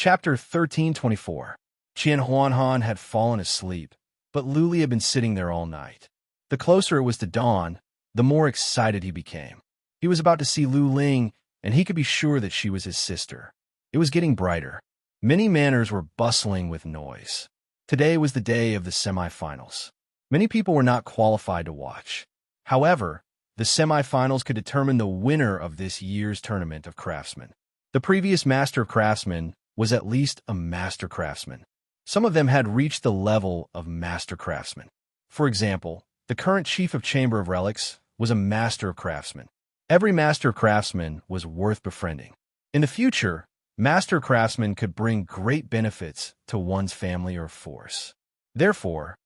Chapter 1324. Qian Huanhan had fallen asleep, but Luli had been sitting there all night. The closer it was to dawn, the more excited he became. He was about to see Lu Ling, and he could be sure that she was his sister. It was getting brighter. Many manors were bustling with noise. Today was the day of the semifinals. Many people were not qualified to watch. However, the semifinals could determine the winner of this year's tournament of craftsmen. The previous Master of Craftsmen was at least a Master Craftsman. Some of them had reached the level of Master Craftsman. For example, the current Chief of Chamber of Relics was a Master of Craftsmen. Every Master of Craftsmen was worth befriending. In the future, Master Craftsmen could bring great benefits to one's family or force. Therefore,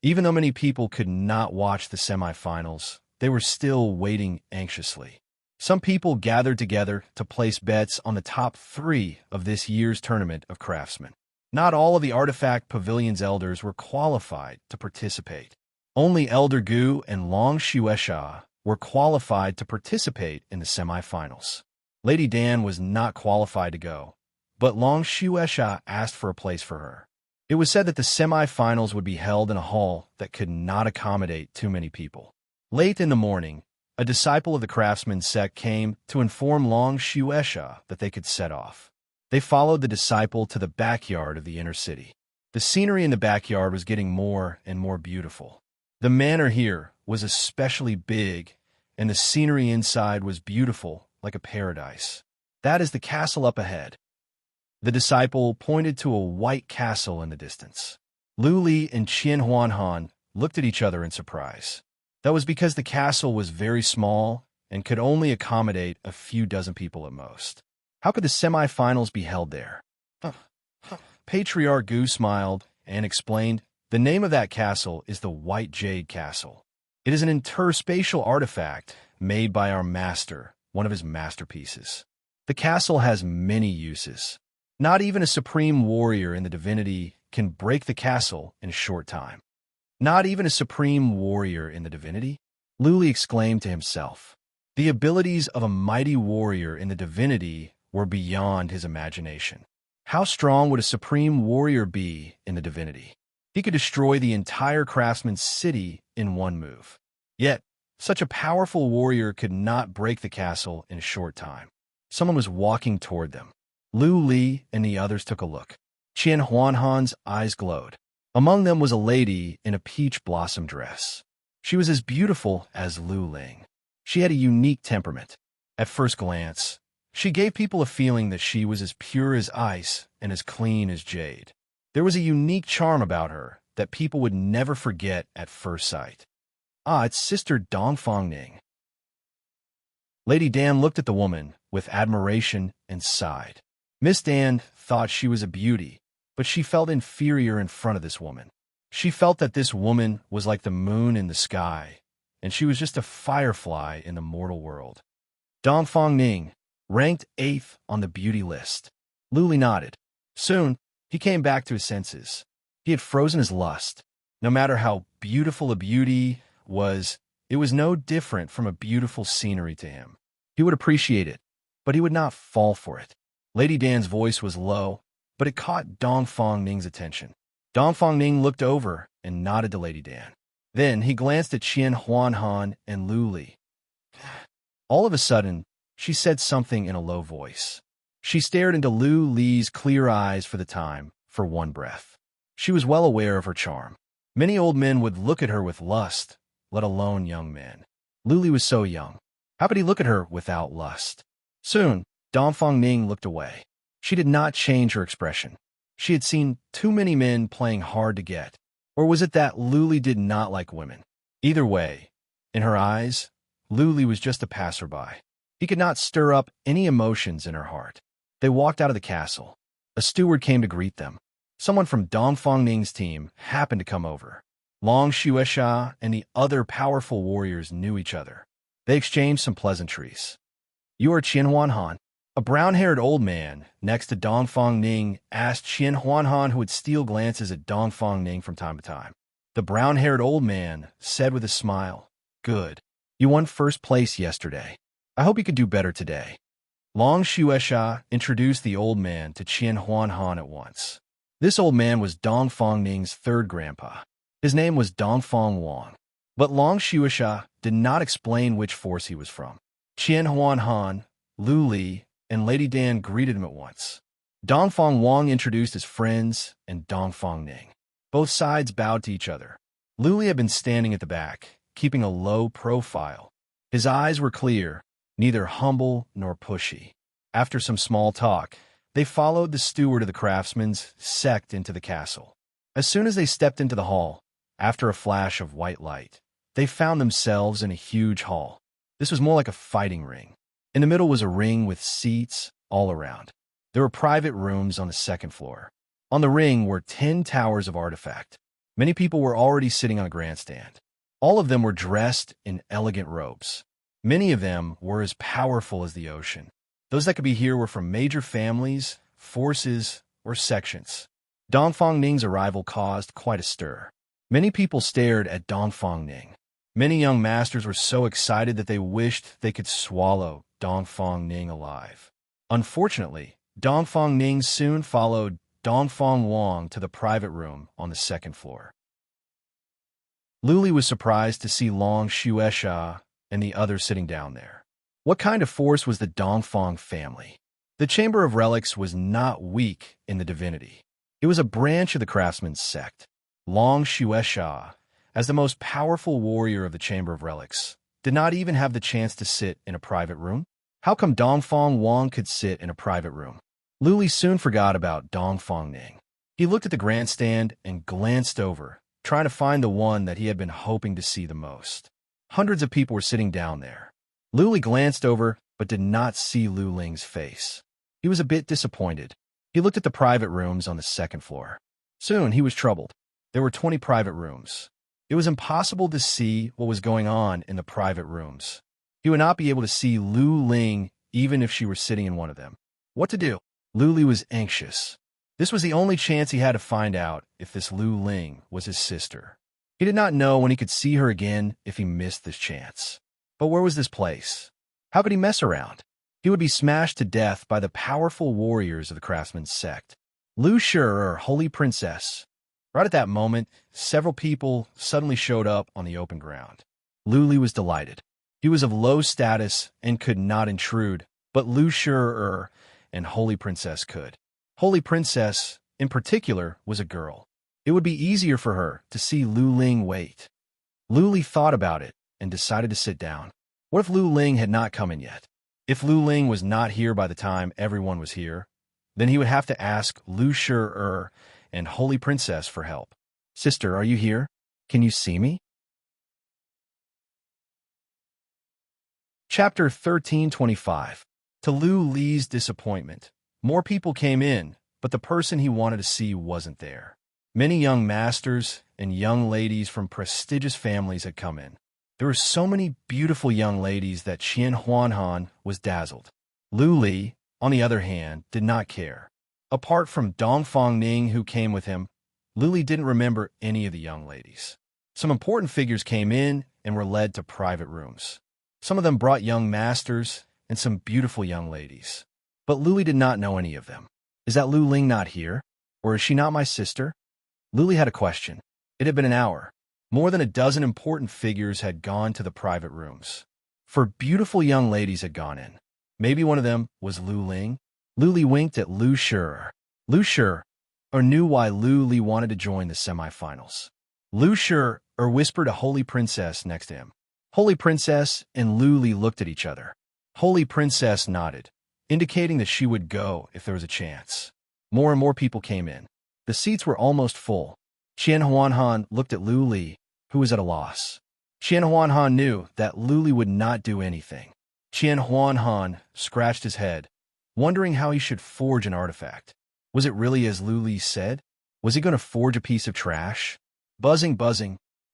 even though many people could not watch the semifinals, they were still waiting anxiously. Some people gathered together to place bets on the top 3 of this year's tournament of craftsmen. Not all of the Artifact Pavilion's elders were qualified to participate. Only Elder Gu and Long Xuesha were qualified to participate in the semifinals. Lady Dan was not qualified to go, but Long Xuesha asked for a place for her. It was said that the semifinals would be held in a hall that could not accommodate too many people. Late in the morning, a disciple of the craftsman sect came to inform Long Xuesha that they could set off. They followed the disciple to the backyard of the inner city. The scenery in the backyard was getting more and more beautiful. The manor here was especially big, and the scenery inside was beautiful like a paradise. That is the castle up ahead. The disciple pointed to a white castle in the distance. Lu Li and Qian Huanhan looked at each other in surprise. That was because the castle was very small and could only accommodate a few dozen people at most. How could the semifinals be held there? Patriarch Gu smiled and explained, the name of that castle is the White Jade Castle. It is an interspatial artifact made by our master, one of his masterpieces. The castle has many uses. Not even a supreme warrior in the divinity can break the castle in a short time. Not even a supreme warrior in the divinity? Luli exclaimed to himself. The abilities of a mighty warrior in the divinity were beyond his imagination. How strong would a supreme warrior be in the divinity? He could destroy the entire craftsman's city in one move. Yet, such a powerful warrior could not break the castle in a short time. Someone was walking toward them. Lu Li and the others took a look. Qian Huanhan's eyes glowed. Among them was a lady in a peach blossom dress. She was as beautiful as Lu Ling. She had a unique temperament. At first glance, she gave people a feeling that she was as pure as ice and as clean as jade. There was a unique charm about her that people would never forget at first sight. Ah, it's Sister Dongfang Ning. Lady Dan looked at the woman with admiration and sighed. Miss Dan thought she was a beauty, but she felt inferior in front of this woman. She felt that this woman was like the moon in the sky, and she was just a firefly in the mortal world. Dongfang Ning ranked 8th on the beauty list. Luli nodded. Soon, he came back to his senses. He had frozen his lust. No matter how beautiful a beauty was, it was no different from a beautiful scenery to him. He would appreciate it, but he would not fall for it. Lady Dan's voice was low, but it caught Dongfang Ning's attention. Dongfang Ning looked over and nodded to Lady Dan. Then he glanced at Qian Huanhan and Lu Li. All of a sudden, she said something in a low voice. She stared into Lu Li's clear eyes for the time, for one breath. She was well aware of her charm. Many old men would look at her with lust, let alone young men. Lu Li was so young. How could he look at her without lust? Soon, Dongfang Ning looked away. She did not change her expression. She had seen too many men playing hard to get. Or was it that Lu Li did not like women? Either way, in her eyes, Lu Li was just a passerby. He could not stir up any emotions in her heart. They walked out of the castle. A steward came to greet them. Someone from Dongfang Ning's team happened to come over. Long Xuesha and the other powerful warriors knew each other. They exchanged some pleasantries. You are Qian Huanhan? A brown-haired old man next to Dongfang Ning asked Qian Huanhan, who would steal glances at Dongfang Ning from time to time. The brown-haired old man said with a smile, Good. You won first place yesterday. I hope you could do better today. Long Shuesha introduced the old man to Qian Huanhan at once. This old man was Dongfang Ning's third grandpa. His name was Dongfang Wang. But Long Shuesha did not explain which force he was from. Qian Huanhan, Lu Li, and Lady Dan greeted him at once. Dongfang Wang introduced his friends and Dongfang Ning. Both sides bowed to each other. Lu Li had been standing at the back, keeping a low profile. His eyes were clear, neither humble nor pushy. After some small talk, they followed the steward of the craftsman's sect into the castle. As soon as they stepped into the hall, after a flash of white light, they found themselves in a huge hall. This was more like a fighting ring. In the middle was a ring with seats all around. There were private rooms on the second floor. On the ring were 10 towers of artifact. Many people were already sitting on a grandstand. All of them were dressed in elegant robes. Many of them were as powerful as the ocean. Those that could be here were from major families, forces, or sections. Dongfang Ning's arrival caused quite a stir. Many people stared at Dongfang Ning. Many young masters were so excited that they wished they could swallow Dongfang Ning alive. Unfortunately, Dongfang Ning soon followed Dongfang Wang to the private room on the second floor. Lu Li was surprised to see Long Shuesha and the others sitting down there. What kind of force was the Dongfang family? The Chamber of Relics was not weak in the divinity. It was a branch of the craftsman's sect. Long Shuesha, as the most powerful warrior of the Chamber of Relics, did not even have the chance to sit in a private room. How come Dongfang Wang could sit in a private room? Lu Li soon forgot about Dongfang Ning. He looked at the grandstand and glanced over, trying to find the one that he had been hoping to see the most. Hundreds of people were sitting down there. Lu Li glanced over, but did not see Lu Ling's face. He was a bit disappointed. He looked at the private rooms on the second floor. Soon he was troubled. There were 20 private rooms. It was impossible to see what was going on in the private rooms. He would not be able to see Lu Ling even if she were sitting in one of them. What to do? Lu Li was anxious. This was the only chance he had to find out if this Lu Ling was his sister. He did not know when he could see her again if he missed this chance. But where was this place? How could he mess around? He would be smashed to death by the powerful warriors of the craftsman's sect. Lu Shi, or Holy Princess. Right at that moment, several people suddenly showed up on the open ground. Lu Li was delighted. He was of low status and could not intrude, but Lu Shi and Holy Princess could. Holy Princess, in particular, was a girl. It would be easier for her to see Lu Ling wait. Lu Li thought about it and decided to sit down. What if Lu Ling had not come in yet? If Lu Ling was not here by the time everyone was here, then he would have to ask Lu Shi and Holy Princess for help. Sister, are you here? Can you see me? Chapter 1325. To Lu Li's disappointment, more people came in, but the person he wanted to see wasn't there. Many young masters and young ladies from prestigious families had come in. There were so many beautiful young ladies that Qian Huanhan was dazzled. Lu Li, on the other hand, did not care. Apart from Dongfang Ning, who came with him, Lu Li didn't remember any of the young ladies. Some important figures came in and were led to private rooms. Some of them brought young masters and some beautiful young ladies. But Lu Li did not know any of them. Is that Lu Ling not here? Or is she not my sister? Lu Li had a question. It had been an hour. More than a dozen important figures had gone to the private rooms. 4 beautiful young ladies had gone in. Maybe one of them was Lu Ling. Lu Li winked at Lu Shi. Lu Shi knew why Lu Li wanted to join the semifinals. Lu Shi whispered a Holy Princess next to him. Holy Princess and Lu Li looked at each other. Holy Princess nodded, indicating that she would go if there was a chance. More and more people came in. The seats were almost full. Qian Huanhan looked at Lu Li, who was at a loss. Qian Huanhan knew that Lu Li would not do anything. Qian Huanhan scratched his head, wondering how he should forge an artifact. Was it really as Lu Li said? Was he going to forge a piece of trash? Buzzing.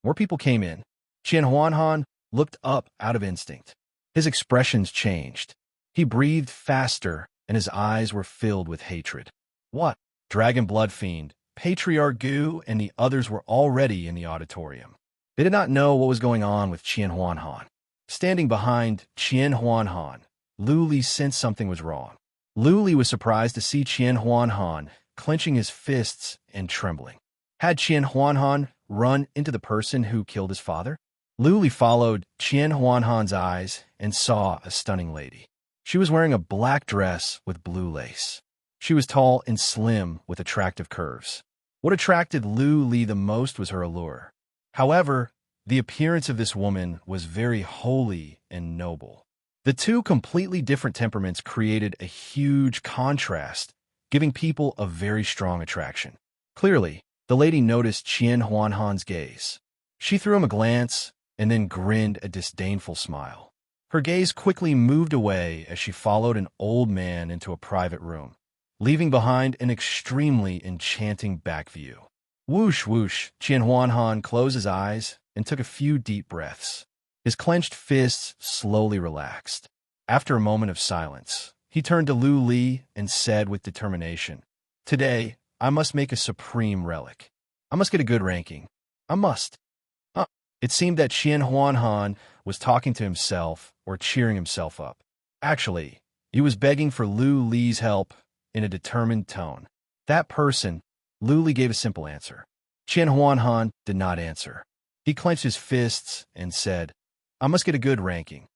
More people came in. Qian Huanhan looked up out of instinct. His expressions changed. He breathed faster, and his eyes were filled with hatred. What? Dragon Blood Fiend, Patriarch Gu, and the others were already in the auditorium. They did not know what was going on with Qian Huanhan. Standing behind Qian Huanhan Lu sensed something was wrong. Lu was surprised to see Qian Huanhan clenching his fists and trembling. Had Qian Huanhan run into the person who killed his father? Lu followed Qian Huanhan's eyes and saw a stunning lady. She was wearing a black dress with blue lace. She was tall and slim with attractive curves. What attracted Lu the most was her allure. However, the appearance of this woman was very holy and noble. The two completely different temperaments created a huge contrast, giving people a very strong attraction. Clearly, the lady noticed Qian Huanhan's gaze. She threw him a glance and then grinned a disdainful smile. Her gaze quickly moved away as she followed an old man into a private room, leaving behind an extremely enchanting back view. Whoosh, whoosh, Qian Huanhan closed his eyes and took a few deep breaths. His clenched fists slowly relaxed. After a moment of silence, he turned to Lu and said with determination, "Today, I must make a supreme relic. I must get a good ranking. I must." It seemed that Qian Huanhan was talking to himself or cheering himself up. Actually, he was begging for Lu's help in a determined tone. That person, Lu gave a simple answer. Qian Huanhan did not answer. He clenched his fists and said, "I must get a good ranking.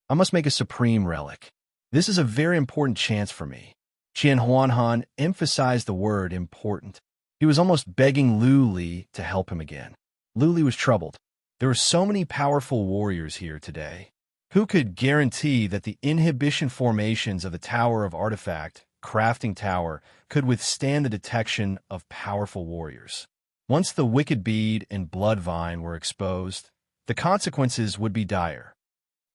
I must make a supreme relic. This is a very important chance for me." Qian Huanhan emphasized the word important. He was almost begging Lu to help him again. Lu was troubled. There were so many powerful warriors here today. Who could guarantee that the inhibition formations of the Tower of Artifact, Crafting Tower, could withstand the detection of powerful warriors? Once the Wicked Bead and Blood Vine were exposed, the consequences would be dire.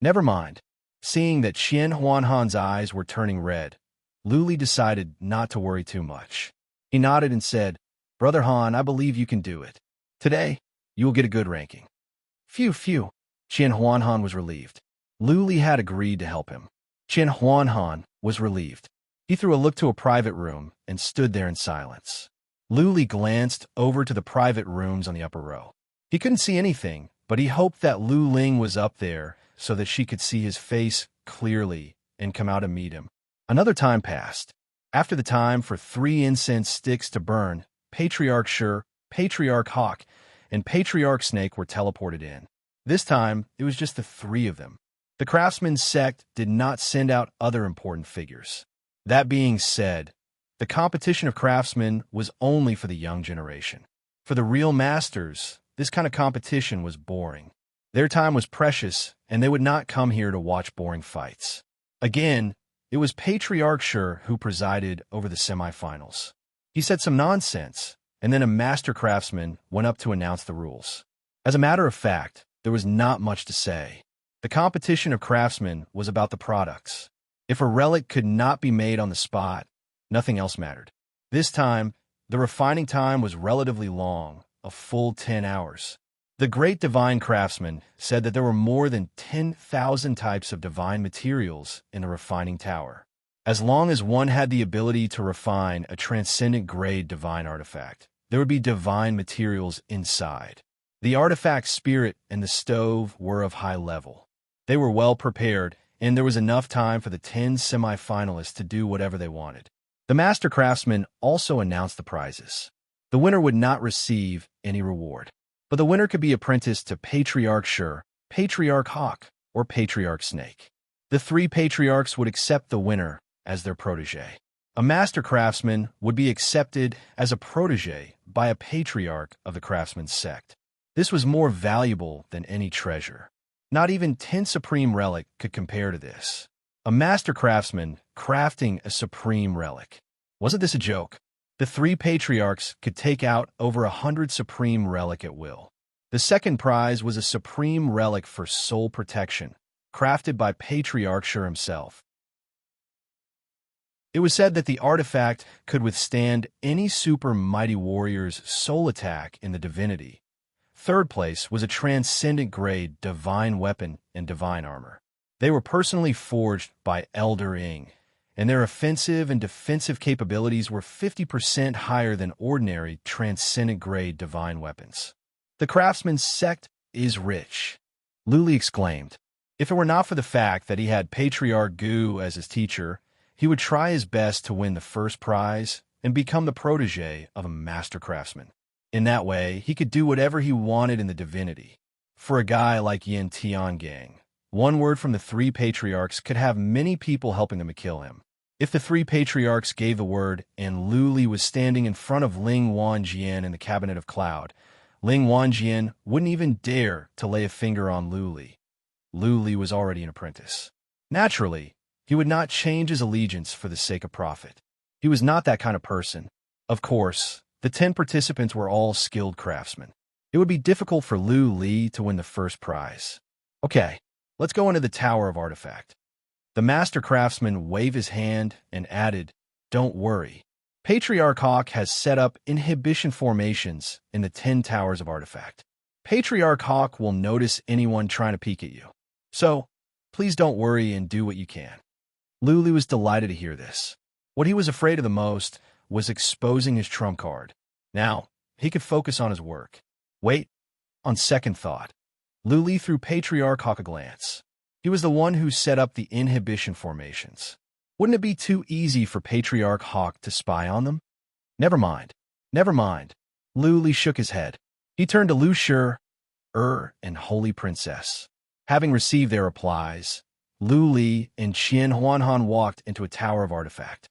Never mind. Seeing that Qian Huanhan's eyes were turning red, Lu decided not to worry too much. He nodded and said, "Brother Han, I believe you can do it. Today, you will get a good ranking." Phew. Qian Huanhan was relieved. Lu had agreed to help him. Qian Huanhan was relieved. He threw a look to a private room and stood there in silence. Lu glanced over to the private rooms on the upper row. He couldn't see anything, but he hoped that Lu Ling was up there so that she could see his face clearly and come out and meet him. Another time passed. After the time for 3 incense sticks to burn, Patriarch Shur, Patriarch Hawk, and Patriarch Snake were teleported in. This time, it was just the 3 of them. The craftsman's sect did not send out other important figures. That being said, the competition of craftsmen was only for the young generation. For the real masters, this kind of competition was boring. Their time was precious, and they would not come here to watch boring fights. Again, it was Patriarch Shur who presided over the semifinals. He said some nonsense, and then a master craftsman went up to announce the rules. As a matter of fact, there was not much to say. The competition of craftsmen was about the products. If a relic could not be made on the spot, nothing else mattered. This time, the refining time was relatively long, a full 10 hours. The great divine craftsman said that there were more than 10,000 types of divine materials in the refining tower. As long as one had the ability to refine a transcendent-grade divine artifact, there would be divine materials inside. The artifact spirit and the stove were of high level. They were well prepared, and there was enough time for the 10 semi-finalists to do whatever they wanted. The master craftsman also announced the prizes. The winner would not receive any reward, but the winner could be apprenticed to Patriarch Shur, Patriarch Hawk, or Patriarch Snake. The 3 patriarchs would accept the winner as their protege. A master craftsman would be accepted as a protege by a patriarch of the craftsman's sect. This was more valuable than any treasure. Not even 10 supreme relic could compare to this. A master craftsman crafting a supreme relic. Wasn't this a joke? The 3 patriarchs could take out over 100 supreme relic at will. The second prize was a supreme relic for soul protection, crafted by Patriarch Shur himself. It was said that the artifact could withstand any super mighty warrior's soul attack in the divinity. Third place was a transcendent-grade divine weapon and divine armor. They were personally forged by Elder Ing, and their offensive and defensive capabilities were 50% higher than ordinary transcendent-grade divine weapons. The craftsman's sect is rich, Lu exclaimed. If it were not for the fact that he had Patriarch Gu as his teacher, he would try his best to win the first prize and become the protege of a master craftsman. In that way, he could do whatever he wanted in the divinity. For a guy like Yin Tiangang, one word from the three patriarchs could have many people helping them to kill him. If the three patriarchs gave the word and Lu Li was standing in front of Ling Wanjian in the Cabinet of Cloud, Ling Wanjian wouldn't even dare to lay a finger on Lu Li. Lu Li was already an apprentice. Naturally, he would not change his allegiance for the sake of profit. He was not that kind of person. Of course, the 10 participants were all skilled craftsmen. It would be difficult for Lu Li to win the first prize. Okay, let's go into the Tower of Artifact. The master craftsman waved his hand and added, "Don't worry. Patriarch Hawk has set up inhibition formations in the 10 Towers of Artifact. Patriarch Hawk will notice anyone trying to peek at you. So, please don't worry and do what you can." Lu Li was delighted to hear this. What he was afraid of the most was exposing his trump card. Now, he could focus on his work. Wait, on second thought, Lu Li threw Patriarch Hawk a glance. He was the one who set up the inhibition formations. Wouldn't it be too easy for Patriarch Hawk to spy on them? Never mind. Never mind. Lu Li shook his head. He turned to Lu Shi, and Holy Princess. Having received their replies, Lu Li and Qian Huanhan walked into a Tower of Artifact.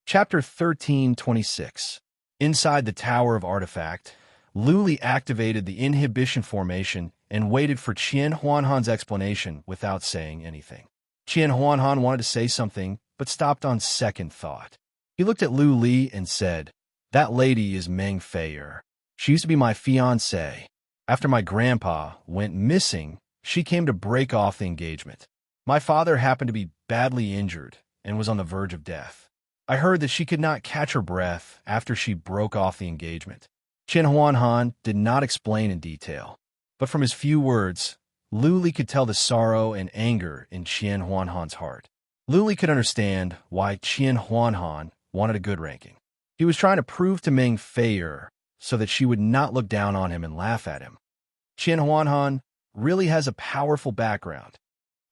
Chapter 13:26. Inside the Tower of Artifact, Lu Li activated the inhibition formation and waited for Qian Huanhan's explanation without saying anything. Qian Huanhan wanted to say something, but stopped on second thought. He looked at Lu Li and said, "That lady is Meng Feier. She used to be my fiancée. After my grandpa went missing, she came to break off the engagement. My father happened to be badly injured and was on the verge of death. I heard that she could not catch her breath after she broke off the engagement." Qian Huanhan did not explain in detail, but from his few words, Lu Li could tell the sorrow and anger in Qian Huanhan's heart. Lu Li could understand why Qian Huanhan wanted a good ranking. He was trying to prove to Meng Feier so that she would not look down on him and laugh at him. Qian Huanhan really has a powerful background.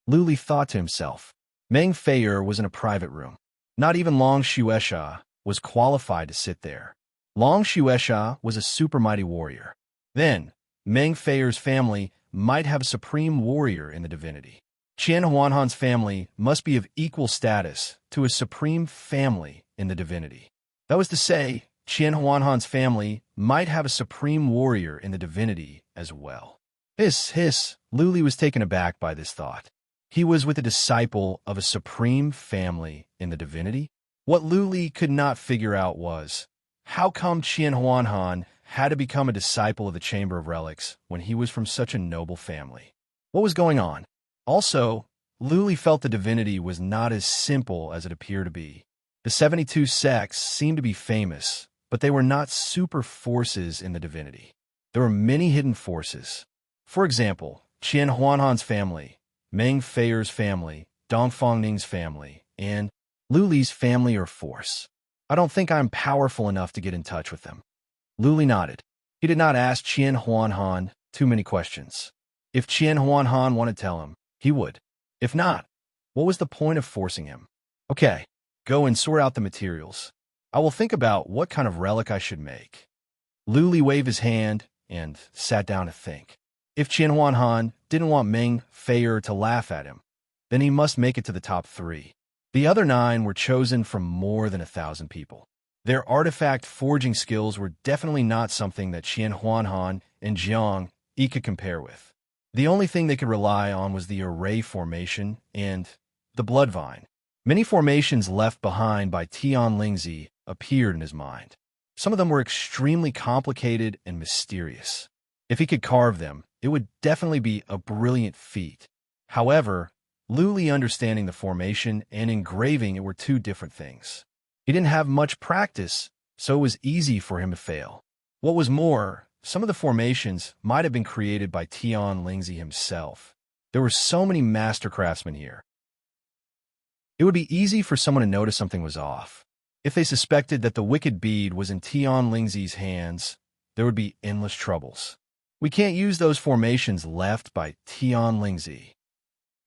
Lu Li thought to himself. Meng Feier was in a private room. Not even Long Xuesha was qualified to sit there. Long Xuesha was a super mighty warrior. Then, Meng Feier's family might have a supreme warrior in the divinity. Qian Huanhan's family must be of equal status to a supreme family in the divinity. That was to say, Qian Huanhan's family might have a supreme warrior in the divinity as well. Hiss, Lu Li was taken aback by this thought. He was with a disciple of a supreme family in the divinity? What Lu Li could not figure out was, how come Qian Huanhan had to become a disciple of the Chamber of Relics when he was from such a noble family? What was going on? Also, Lu Li felt the divinity was not as simple as it appeared to be. The 72 sects seemed to be famous, but they were not super forces in the divinity. There were many hidden forces. For example, Qian Huanhan's family, Meng Feier's family, Dongfang Ning's family, and Lu Li's family or force. I don't think I'm powerful enough to get in touch with them. Lu Li nodded. He did not ask Qian Huanhan too many questions. If Qian Huanhan wanted to tell him, he would. If not, what was the point of forcing him? Okay, go and sort out the materials. I will think about what kind of relic I should make. Lu Li waved his hand and sat down to think. If Qian Huanhan didn't want Meng Feier to laugh at him, then he must make it to the top 3. The other 9 were chosen from more than 1,000 people. Their artifact forging skills were definitely not something that Qian Huanhan and Jiang Yi could compare with. The only thing they could rely on was the array formation and the blood vine. Many formations left behind by Tian Lingzi appeared in his mind. Some of them were extremely complicated and mysterious. If he could carve them, it would definitely be a brilliant feat. However, Lu Li understanding the formation and engraving it were two different things. He didn't have much practice, so it was easy for him to fail. What was more, some of the formations might have been created by Tian Lingzi himself. There were so many master craftsmen here. It would be easy for someone to notice something was off. If they suspected that the wicked bead was in Tian Lingzi's hands, there would be endless troubles. We can't use those formations left by Tian Lingzi.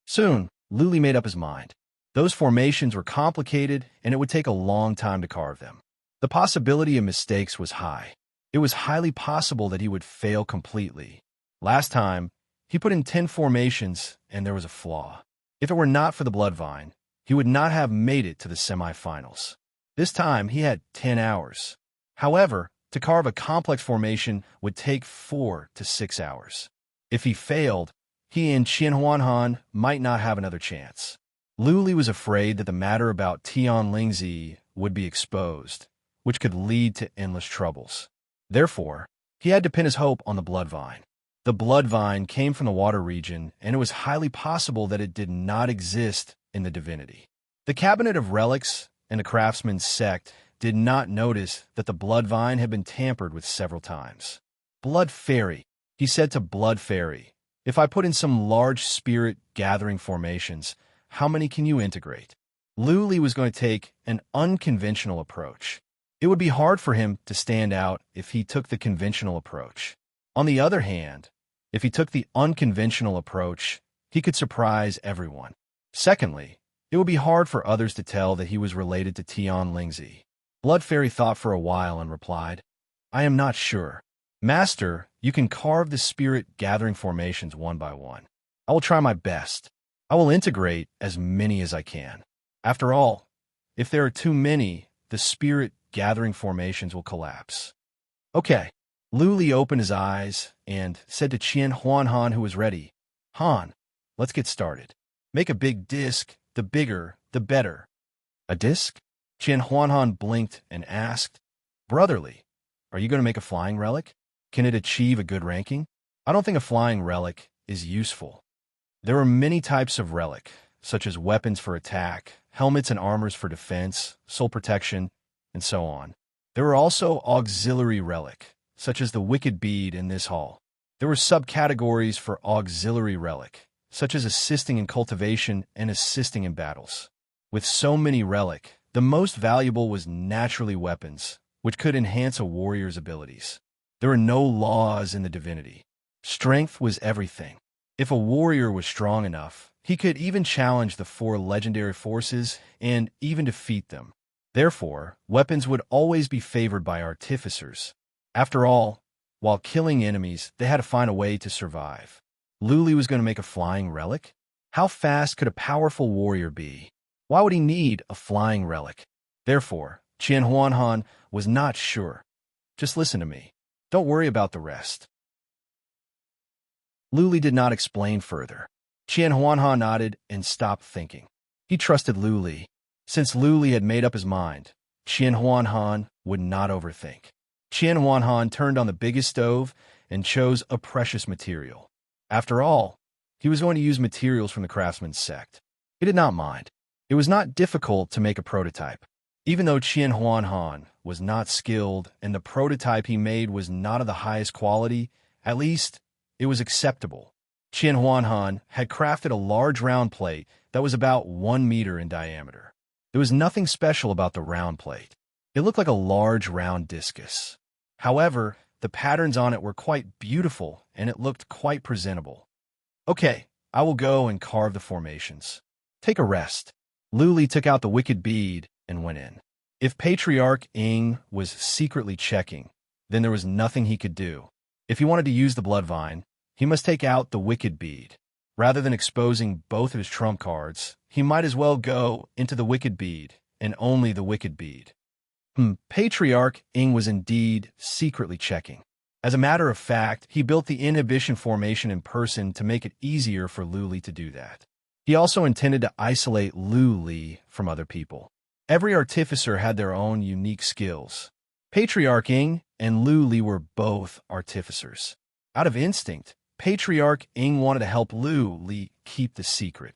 Soon, Luli made up his mind. Those formations were complicated, and it would take a long time to carve them. The possibility of mistakes was high. It was highly possible that he would fail completely. Last time, he put in 10 formations, and there was a flaw. If it were not for the blood vine, he would not have made it to the semifinals. This time, he had 10 hours. However, to carve a complex formation would take 4 to 6 hours. If he failed, he and Qian Huanhan might not have another chance. Luli was afraid that the matter about Tian Lingzi would be exposed, which could lead to endless troubles. Therefore, he had to pin his hope on the blood vine. The blood vine came from the water region, and it was highly possible that it did not exist in the divinity. The cabinet of relics and the craftsman's sect did not notice that the blood vine had been tampered with several times. Blood Fairy, he said to Blood Fairy, if I put in some large spirit gathering formations, how many can you integrate? Luli was going to take an unconventional approach. It would be hard for him to stand out if he took the conventional approach. On the other hand, if he took the unconventional approach, he could surprise everyone. Secondly, it would be hard for others to tell that he was related to Tian Lingzi. Blood Fairy thought for a while and replied, I am not sure. Master, you can carve the spirit gathering formations one by one. I will try my best. I will integrate as many as I can. After all, if there are too many, the spirit gathering formations will collapse. Okay. Luli opened his eyes and said to Qian Huanhan, who was ready, Han, let's get started. Make a big disc, the bigger, the better. A disc? Qian Huanhan blinked and asked, Brotherly, are you going to make a flying relic? Can it achieve a good ranking? I don't think a flying relic is useful. There are many types of relic, such as weapons for attack, helmets and armors for defense, soul protection, and so on. There are also auxiliary relic, such as the wicked bead in this hall. There were subcategories for auxiliary relic, such as assisting in cultivation and assisting in battles. With so many relic, the most valuable was naturally weapons, which could enhance a warrior's abilities. There are no laws in the divinity. Strength was everything. If a warrior was strong enough, he could even challenge the 4 legendary forces and even defeat them. Therefore, weapons would always be favored by artificers. After all, while killing enemies, they had to find a way to survive. Luli was going to make a flying relic? How fast could a powerful warrior be? Why would he need a flying relic? Therefore, Qian Huanhan was not sure. Just listen to me. Don't worry about the rest. Luli did not explain further. Qian Huanhan nodded and stopped thinking. He trusted Luli. Since Luli had made up his mind, Qian Huanhan would not overthink. Qian Huanhan turned on the biggest stove and chose a precious material. After all, he was going to use materials from the craftsman's sect. He did not mind. It was not difficult to make a prototype. Even though Qian Huanhan was not skilled and the prototype he made was not of the highest quality, at least it was acceptable. Qian Huanhan had crafted a large round plate that was about 1 meter in diameter. There was nothing special about the round plate. It looked like a large round discus. However, the patterns on it were quite beautiful and it looked quite presentable. Okay, I will go and carve the formations. Take a rest. Luli took out the wicked bead and went in. If Patriarch Ing was secretly checking, then there was nothing he could do. If he wanted to use the blood vine, he must take out the wicked bead. Rather than exposing both of his trump cards, he might as well go into the wicked bead and only the wicked bead. Patriarch Ing was indeed secretly checking. As a matter of fact, he built the inhibition formation in person to make it easier for Luli to do that. He also intended to isolate Luli from other people. Every artificer had their own unique skills. Patriarch Ing and Luli were both artificers. Out of instinct, Patriarch Ing wanted to help Luli keep the secret.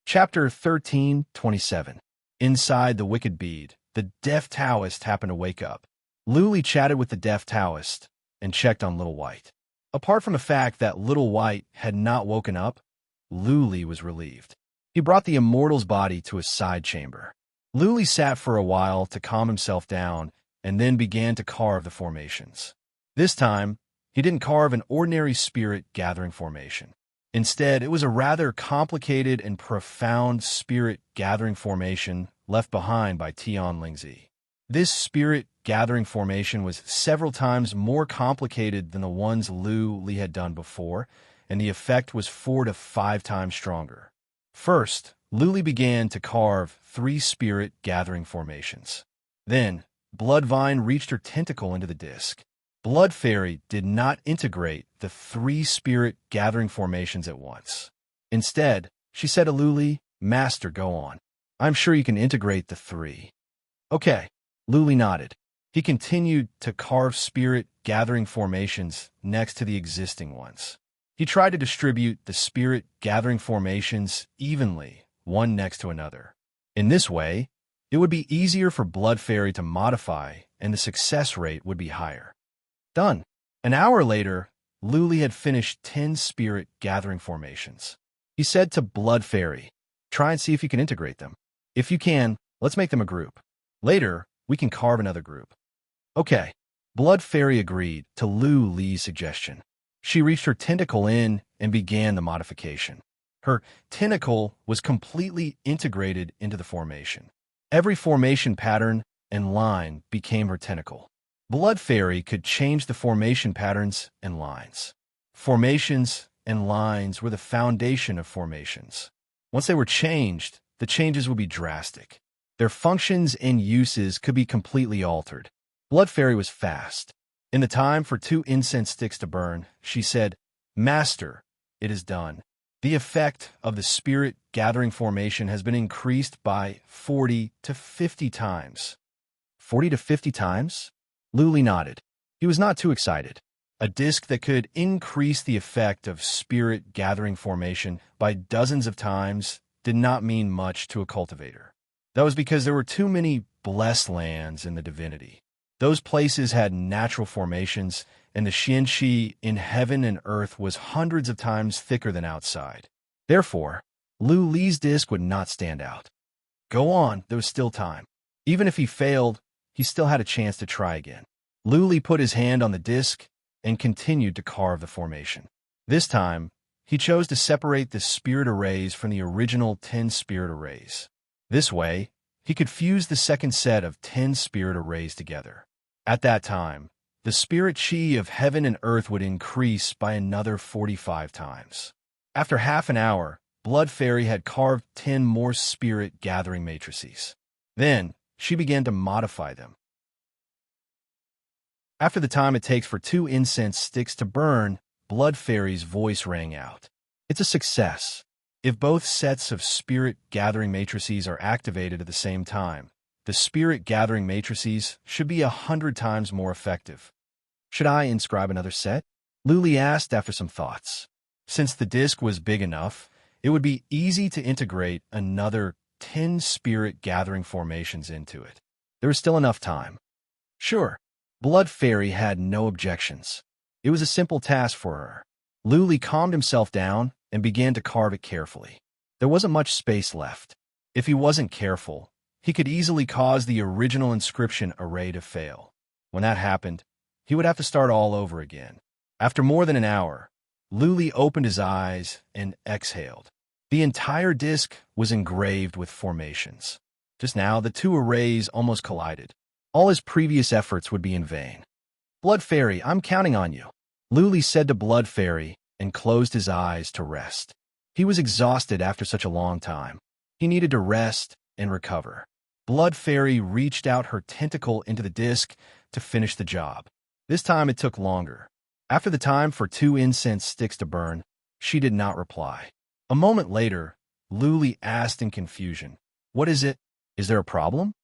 Chapter 13:27. Inside the Wicked Bead, the Deaf Taoist happened to wake up. Luli chatted with the Deaf Taoist and checked on Little White. Apart from the fact that Little White had not woken up, Luli was relieved. He brought the immortal's body to a side chamber. Luli sat for a while to calm himself down and then began to carve the formations. This time, he didn't carve an ordinary spirit gathering formation. Instead, it was a rather complicated and profound spirit gathering formation left behind by Tian Lingzi. This spirit gathering formation was several times more complicated than the ones Lu Li had done before, and the effect was 4 to 5 times stronger. First, Lu Li began to carve 3 spirit gathering formations. Then, Bloodvine reached her tentacle into the disc. Blood Fairy did not integrate the 3 spirit gathering formations at once. Instead, she said to Lu Li, "Master, go on. I'm sure you can integrate the 3. Okay. Lu Li nodded. He continued to carve spirit gathering formations next to the existing ones. He tried to distribute the spirit gathering formations evenly, one next to another. In this way, it would be easier for Blood Fairy to modify, and the success rate would be higher. Done. An hour later, Lu Li had finished 10 spirit gathering formations. He said to Blood Fairy, "Try and see if you can integrate them. If you can, let's make them a group. Later, we can carve another group." Okay. Blood Fairy agreed to Lu Li's suggestion. She reached her tentacle in and began the modification. Her tentacle was completely integrated into the formation. Every formation pattern and line became her tentacle. Blood Fairy could change the formation patterns and lines. Formations and lines were the foundation of formations. Once they were changed, the changes would be drastic. Their functions and uses could be completely altered. Blood Fairy was fast. In the time for 2 incense sticks to burn, she said, "Master, it is done. The effect of the spirit gathering formation has been increased by 40 to 50 times. 40 to 50 times? Lu Li nodded. He was not too excited. A disc that could increase the effect of spirit gathering formation by dozens of times did not mean much to a cultivator. That was because there were too many blessed lands in the divinity. Those places had natural formations, and the xianxi in heaven and earth was hundreds of times thicker than outside. Therefore, Lu Li's disc would not stand out. Go on, there was still time. Even if he failed, he still had a chance to try again. Lu Li put his hand on the disc and continued to carve the formation. This time, he chose to separate the spirit arrays from the original 10 spirit arrays. This way, he could fuse the second set of 10 spirit arrays together. At that time, the spirit chi of heaven and earth would increase by another 45 times. After half an hour, Blood Fairy had carved 10 more spirit gathering matrices. Then, she began to modify them. After the time it takes for 2 incense sticks to burn, Blood Fairy's voice rang out. It's a success. If both sets of spirit gathering matrices are activated at the same time, the spirit gathering matrices should be 100 times more effective. Should I inscribe another set? Lu Li asked after some thoughts. Since the disc was big enough, it would be easy to integrate another 10 spirit gathering formations into it. There was still enough time. Sure. Blood Fairy had no objections. It was a simple task for her. Lu Li calmed himself down and began to carve it carefully. There wasn't much space left. If he wasn't careful, he could easily cause the original inscription array to fail. When that happened, he would have to start all over again. After more than an hour, Lu Li opened his eyes and exhaled. The entire disc was engraved with formations. Just now, the 2 arrays almost collided. All his previous efforts would be in vain. Blood Fairy, I'm counting on you, Lu Li said to Blood Fairy and closed his eyes to rest. He was exhausted after such a long time. He needed to rest and recover. Blood Fairy reached out her tentacle into the disc to finish the job. This time it took longer. After the time for 2 incense sticks to burn, she did not reply. A moment later, Lu Li asked in confusion, "What is it? Is there a problem?"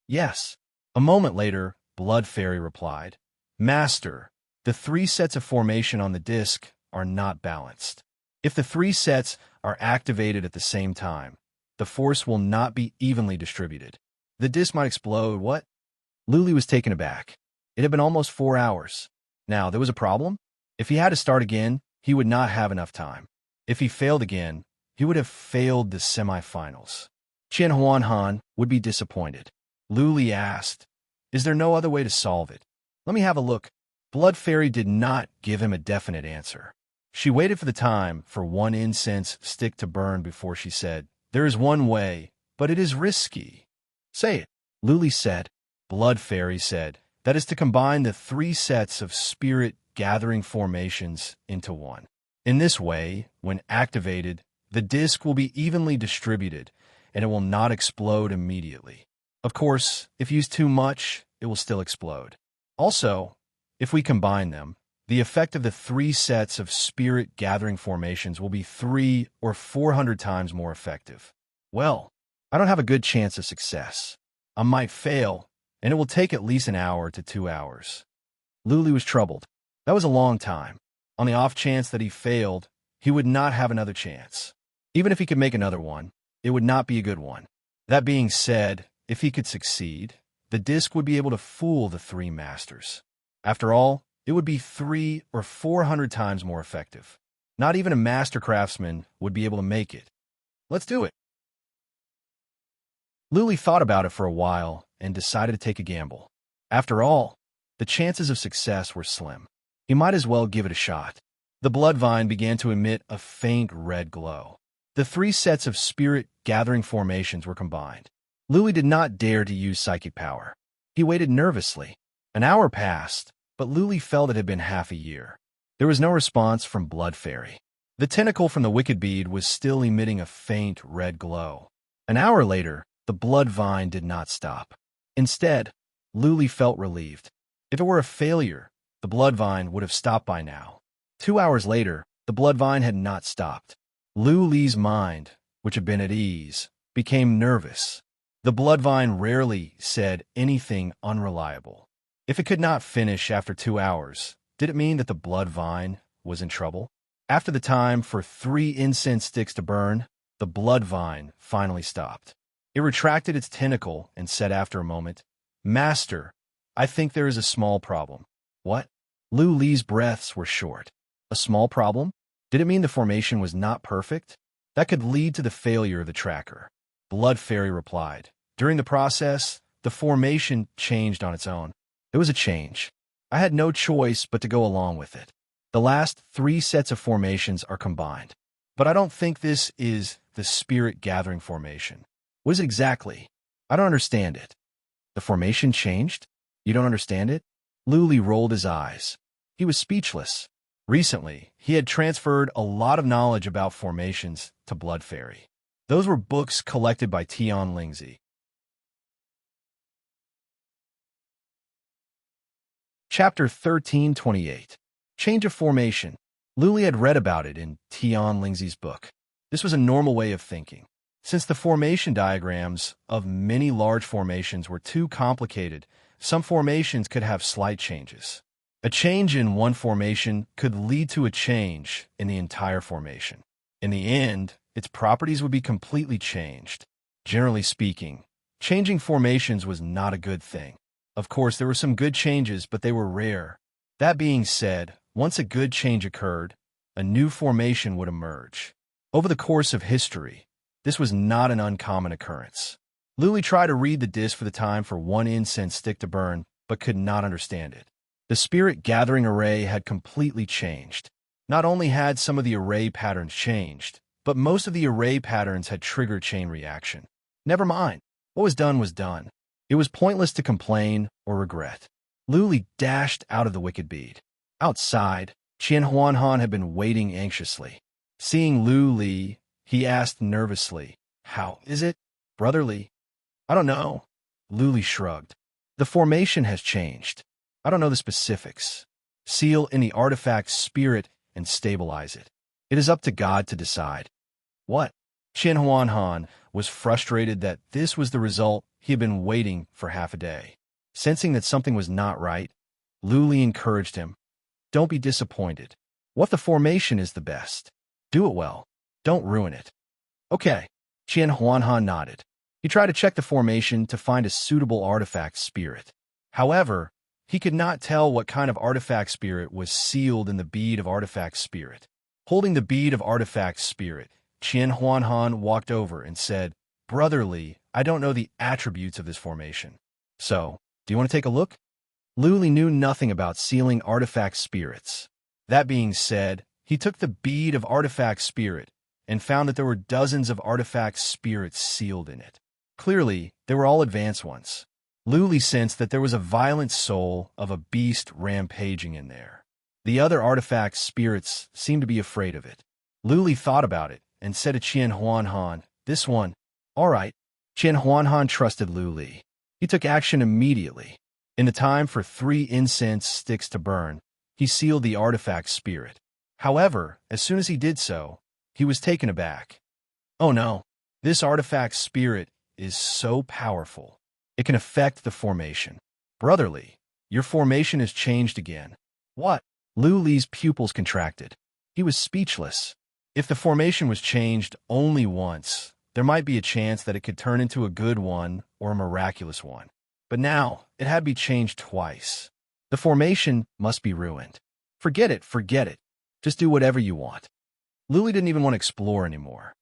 "Yes." A moment later, Blood Fairy replied, "Master, the 3 sets of formation on the disc are not balanced. If the 3 sets are activated at the same time, the force will not be evenly distributed. The disc might explode." "What?" Lu Li was taken aback. It had been almost 4 hours. Now, there was a problem? If he had to start again, he would not have enough time. If he failed again, he would have failed the semifinals. Qian Huanhan would be disappointed. Lu Li asked, Is there no other way to solve it? Let me have a look. Blood Fairy did not give him a definite answer. She waited for the time for one incense stick to burn before she said, "There is one way, but it is risky." "Say it," Luli said. Blood Fairy said, "That is to combine the 3 sets of spirit gathering formations into one. In this way, when activated, the disc will be evenly distributed, and it will not explode immediately. Of course, if used too much, it will still explode. Also, if we combine them, the effect of the 3 sets of spirit gathering formations will be 300 or 400 times more effective." Well, I don't have a good chance of success. I might fail, and it will take at least an hour to 2 hours. Luli was troubled. That was a long time. On the off chance that he failed, he would not have another chance. Even if he could make another one, it would not be a good one. That being said, if he could succeed, the disc would be able to fool the 3 masters. After all, it would be 300 or 400 times more effective. Not even a master craftsman would be able to make it. Let's do it. Luli thought about it for a while and decided to take a gamble. After all, the chances of success were slim. He might as well give it a shot. The blood vine began to emit a faint red glow. The 3 sets of spirit gathering formations were combined. Luli did not dare to use psychic power. He waited nervously. An hour passed, but Luli felt it had been half a year. There was no response from Blood Fairy. The tentacle from the wicked bead was still emitting a faint red glow. An hour later, the blood vine did not stop. Instead, Luli felt relieved. If it were a failure, the blood vine would have stopped by now. 2 hours later, the blood vine had not stopped. Luli's mind, which had been at ease, became nervous. The blood vine rarely said anything unreliable. If it could not finish after 2 hours, did it mean that the blood vine was in trouble? After the time for 3 incense sticks to burn, the blood vine finally stopped. It retracted its tentacle and said after a moment, "Master, I think there is a small problem." What? Luli's breaths were short. A small problem? Did it mean the formation was not perfect? That could lead to the failure of the tracker. Blood Fairy replied, "During the process, the formation changed on its own. It was a change. I had no choice but to go along with it. The last 3 sets of formations are combined. But I don't think this is the spirit gathering formation. What is it exactly? I don't understand it." The formation changed? You don't understand it? Luli rolled his eyes. He was speechless. Recently, he had transferred a lot of knowledge about formations to Blood Fairy. Those were books collected by Tion Lingzi. Chapter 1328. Change of Formation. Luli had read about it in Tion Lingzi's book. This was a normal way of thinking. Since the formation diagrams of many large formations were too complicated, some formations could have slight changes. A change in one formation could lead to a change in the entire formation. In the end, its properties would be completely changed. Generally speaking, changing formations was not a good thing. Of course, there were some good changes, but they were rare. That being said, once a good change occurred, a new formation would emerge. Over the course of history, this was not an uncommon occurrence. Luli tried to read the disc for the time for 1 incense stick to burn, but could not understand it. The spirit gathering array had completely changed. Not only had some of the array patterns changed, but most of the array patterns had triggered chain reaction. Never mind. What was done was done. It was pointless to complain or regret. Luli dashed out of the wicked bead. Outside, Qian Huanhan had been waiting anxiously. Seeing Luli, he asked nervously, "How is it, brotherly?" "I don't know." Luli shrugged. "The formation has changed. I don't know the specifics. Seal in the artifact spirit and stabilize it. It is up to God to decide." What? Qian Huanhan was frustrated that this was the result he had been waiting for half a day. Sensing that something was not right, Luli encouraged him. "Don't be disappointed. What if the formation is the best? Do it well. Don't ruin it." "Okay." Qian Huanhan nodded. He tried to check the formation to find a suitable artifact spirit. However, he could not tell what kind of artifact spirit was sealed in the bead of artifact spirit. Holding the bead of artifact spirit, Qian Huanhan walked over and said, "Brotherly, I don't know the attributes of this formation. So, Do you want to take a look? Lu Li knew nothing about sealing artifact spirits. That being said, he took the bead of artifact spirit and found that there were dozens of artifact spirits sealed in it. Clearly, they were all advanced ones. Lu Li sensed that there was a violent soul of a beast rampaging in there. The other artifact spirits seemed to be afraid of it. Lu Li thought about it and said to Qian Huanhan, "This one." "All right." Qian Huanhan trusted Lu Li. He took action immediately. In the time for 3 incense sticks to burn, he sealed the artifact spirit. However, as soon as he did so, he was taken aback. "Oh no, this artifact spirit is so powerful. It can affect the formation. Brotherly, your formation has changed again." "What?" Lu Li's pupils contracted. He was speechless. If the formation was changed only once, there might be a chance that it could turn into a good one or a miraculous one. But now, it had to be changed twice. The formation must be ruined. Forget it. Just do whatever you want. Lu Li didn't even want to explore anymore.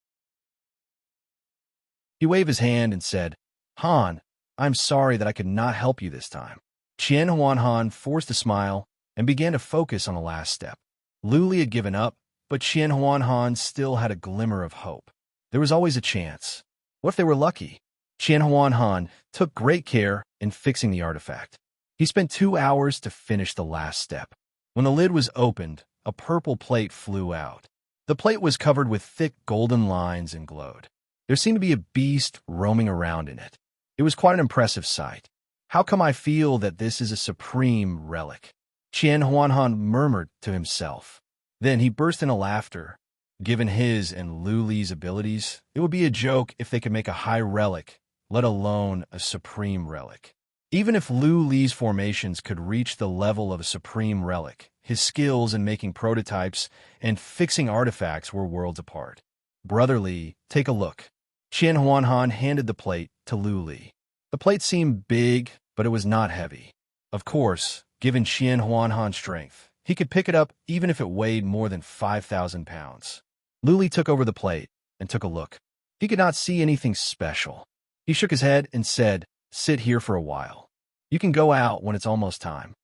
He waved his hand and said, "Han, I'm sorry that I could not help you this time." Qian Huanhan forced a smile and began to focus on the last step. Lu Li had given up, but Qian Huanhan still had a glimmer of hope. There was always a chance. What if they were lucky? Qian Huanhan took great care in fixing the artifact. He spent 2 hours to finish the last step. When the lid was opened, a purple plate flew out. The plate was covered with thick golden lines and glowed. There seemed to be a beast roaming around in it. It was quite an impressive sight. "How come I feel that this is a supreme relic?" Qian Huanhan murmured to himself. Then he burst into laughter. Given his and Lu Li's abilities, it would be a joke if they could make a high relic, let alone a supreme relic. Even if Lu Li's formations could reach the level of a supreme relic, his skills in making prototypes and fixing artifacts were worlds apart. "Brotherly, take a look." Qian Huanhan handed the plate to Lu Li. The plate seemed big, but it was not heavy. Of course, given Qian Huanhan's strength, he could pick it up even if it weighed more than 5,000 pounds. Lu Li took over the plate and took a look. He could not see anything special. He shook his head and said, "Sit here for a while. You can go out when it's almost time."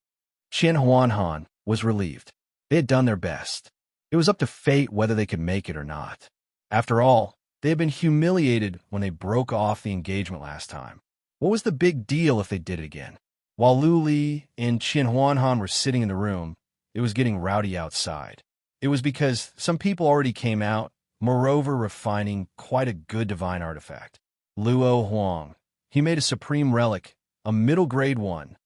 Qian Huanhan was relieved. They had done their best. It was up to fate whether they could make it or not. After all, they had been humiliated when they broke off the engagement last time. What was the big deal if they did it again? While Lu Li and Qian Huanhan were sitting in the room, it was getting rowdy outside. It was because some people already came out, moreover refining quite a good divine artifact. Luo Huang. He made a supreme relic, a middle-grade one.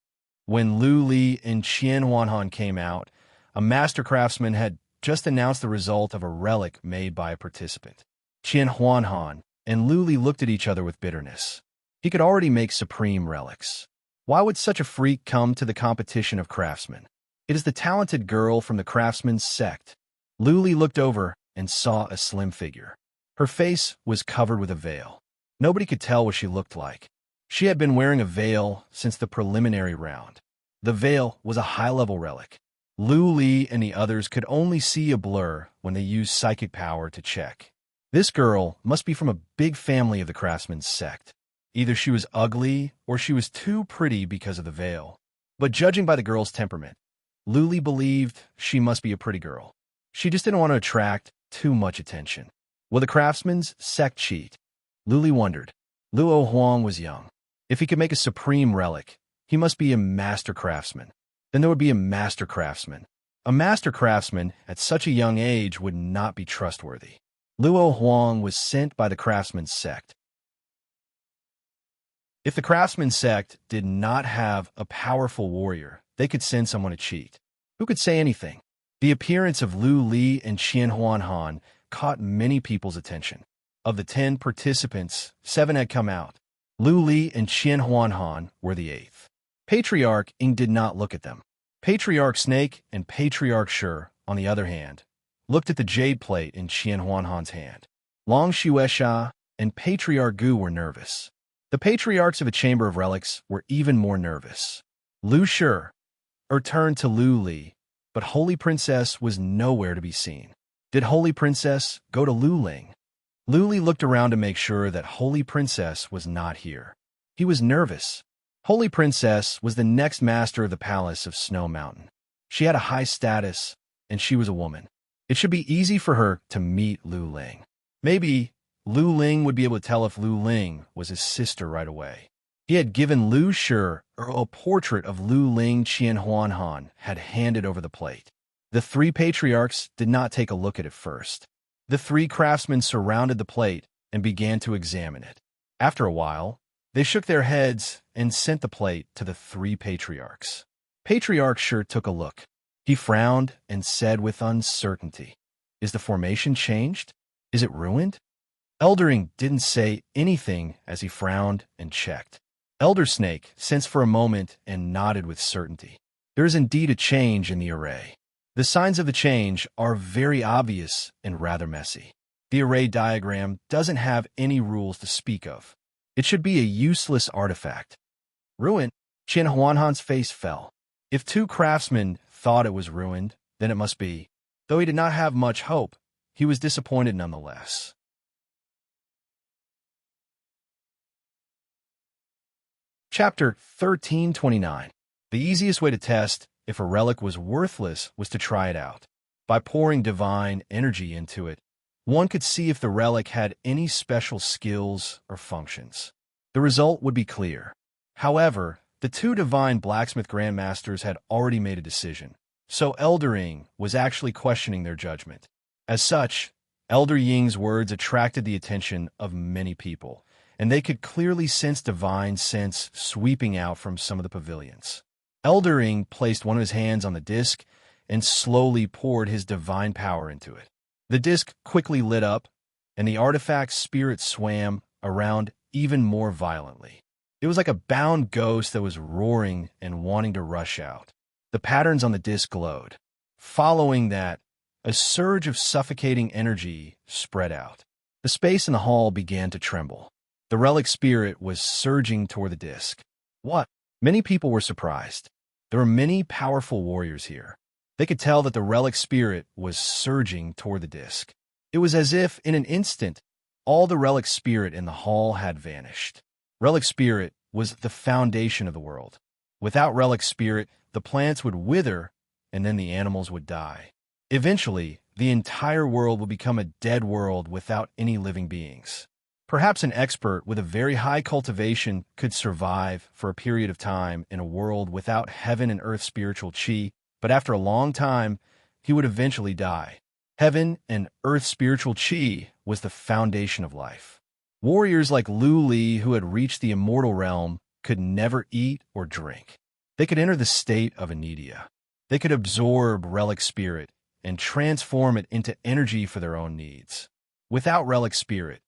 When Lu Li and Qian Huanhan came out, a master craftsman had just announced the result of a relic made by a participant. Qian Huanhan and Lu Li looked at each other with bitterness. He could already make supreme relics. Why would such a freak come to the competition of craftsmen? It is the talented girl from the craftsman's sect. Lu Li looked over and saw a slim figure. Her face was covered with a veil. Nobody could tell what she looked like. She had been wearing a veil since the preliminary round. The veil was a high-level relic. Lu Li and the others could only see a blur when they used psychic power to check. This girl must be from a big family of the craftsman's sect. Either she was ugly or she was too pretty because of the veil. But judging by the girl's temperament, Lu Li believed she must be a pretty girl. She just didn't want to attract too much attention. Will the craftsman's sect cheat? Lu Li wondered. Luo Huang was young. If he could make a supreme relic, he must be a master craftsman. Then there would be a master craftsman. A master craftsman at such a young age would not be trustworthy. Luo Huang was sent by the craftsman's sect. If the craftsman's sect did not have a powerful warrior, they could send someone to cheat. Who could say anything? The appearance of Lu Li and Qian Huanhan caught many people's attention. Of the 10 participants, 7 had come out. Lu Li and Qian Huanhan were the 8th. Patriarch Ying did not look at them. Patriarch Snake and Patriarch Shi, on the other hand, looked at the jade plate in Qian Huanhan's hand. Long Xuesha and Patriarch Gu were nervous. The patriarchs of a chamber of relics were even more nervous. Lu Shi turned to Lu Li, but Holy Princess was nowhere to be seen. Did Holy Princess go to Lu Ling? Lu Li looked around to make sure that Holy Princess was not here. He was nervous. Holy Princess was the next master of the palace of Snow Mountain. She had a high status, and she was a woman. It should be easy for her to meet Lu Ling. Maybe Lu Ling would be able to tell if Lu Ling was his sister right away. He had given Lu Shi a portrait of Lu Ling. Qian Huanhan had handed over the plate. The three patriarchs did not take a look at it first. The three craftsmen surrounded the plate and began to examine it. After a while, they shook their heads and sent the plate to the three patriarchs. Patriarch Shi took a look. He frowned and said with uncertainty, "Is the formation changed? Is it ruined?" Eldering didn't say anything as he frowned and checked. Elder Snake sensed for a moment and nodded with certainty. There is indeed a change in the array. The signs of the change are very obvious and rather messy. The array diagram doesn't have any rules to speak of. It should be a useless artifact. Ruined? Qian Huanhan's face fell. If two craftsmen thought it was ruined, then it must be. Though he did not have much hope, he was disappointed nonetheless. Chapter 1329. The easiest way to test if a relic was worthless was to try it out. By pouring divine energy into it, one could see if the relic had any special skills or functions. The result would be clear. However, the two divine blacksmith grandmasters had already made a decision, so Eldering was actually questioning their judgment. As such, Elder Ying's words attracted the attention of many people, and they could clearly sense divine sense sweeping out from some of the pavilions. Eldering placed one of his hands on the disc and slowly poured his divine power into it. The disc quickly lit up, and the artifact's spirit swam around even more violently. It was like a bound ghost that was roaring and wanting to rush out. The patterns on the disc glowed. Following that, a surge of suffocating energy spread out. The space in the hall began to tremble. The relic spirit was surging toward the disc. What? Many people were surprised. There were many powerful warriors here. They could tell that the relic spirit was surging toward the disc. It was as if, in an instant, all the relic spirit in the hall had vanished. Relic spirit was the foundation of the world. Without relic spirit, the plants would wither, and then the animals would die. Eventually, the entire world would become a dead world without any living beings. Perhaps an expert with a very high cultivation could survive for a period of time in a world without heaven and earth spiritual chi, but after a long time, he would eventually die. Heaven and earth spiritual chi was the foundation of life. Warriors like Lu Li, who had reached the immortal realm, could never eat or drink. They could enter the state of anedia. They could absorb relic spirit and transform it into energy for their own needs. Without relic spirit,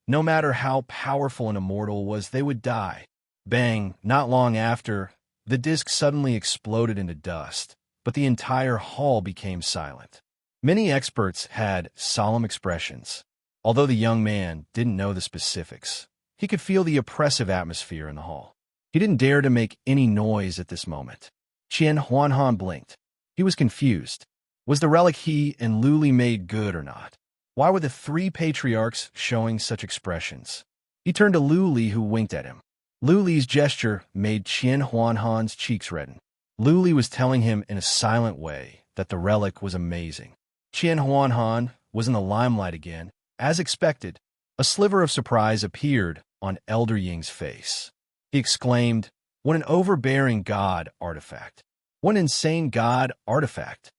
no matter how powerful an immortal was, they would die. Bang! Not long after, the disc suddenly exploded into dust, but the entire hall became silent. Many experts had solemn expressions. Although the young man didn't know the specifics, he could feel the oppressive atmosphere in the hall. He didn't dare to make any noise at this moment. Qian Huanhan blinked. He was confused. Was the relic he and Lu Li made good or not? Why were the three patriarchs showing such expressions? He turned to Lu Li, who winked at him. Lu Li's gesture made Qian Huanhan's cheeks redden. Lu Li was telling him in a silent way that the relic was amazing. Qian Huanhan was in the limelight again. As expected, a sliver of surprise appeared on Elder Ying's face. He exclaimed, "What an overbearing god artifact! What an insane god artifact!"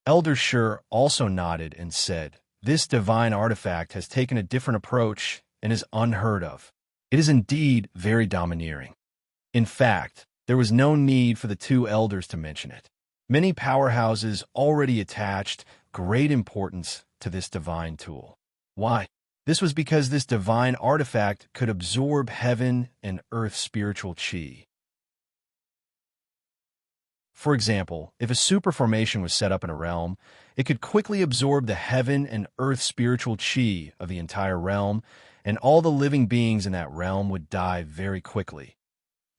Elder Shi also nodded and said, "This divine artifact has taken a different approach and is unheard of. It is indeed very domineering." In fact, there was no need for the two elders to mention it. Many powerhouses already attached great importance to this divine tool. Why? This was because this divine artifact could absorb heaven and earth spiritual chi. For example, if a super formation was set up in a realm, it could quickly absorb the heaven and earth spiritual chi of the entire realm, and all the living beings in that realm would die very quickly.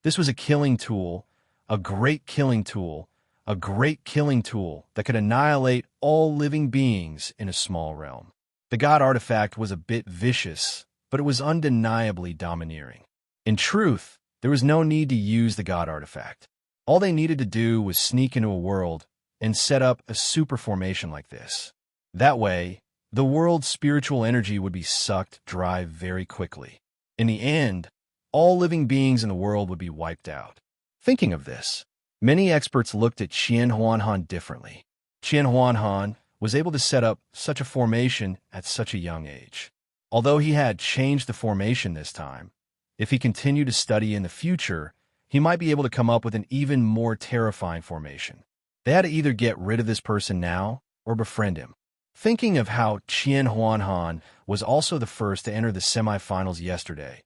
This was a killing tool, a great killing tool, a great killing tool that could annihilate all living beings in a small realm. The god artifact was a bit vicious, but it was undeniably domineering. In truth, there was no need to use the god artifact. All they needed to do was sneak into a world and set up a super formation like this. That way, the world's spiritual energy would be sucked dry very quickly. In the end, all living beings in the world would be wiped out. Thinking of this, many experts looked at Qian Huanhan differently. Qian Huanhan was able to set up such a formation at such a young age. Although he had changed the formation this time, if he continued to study in the future, he might be able to come up with an even more terrifying formation. They had to either get rid of this person now or befriend him. Thinking of how Qian Huanhan was also the first to enter the semifinals yesterday,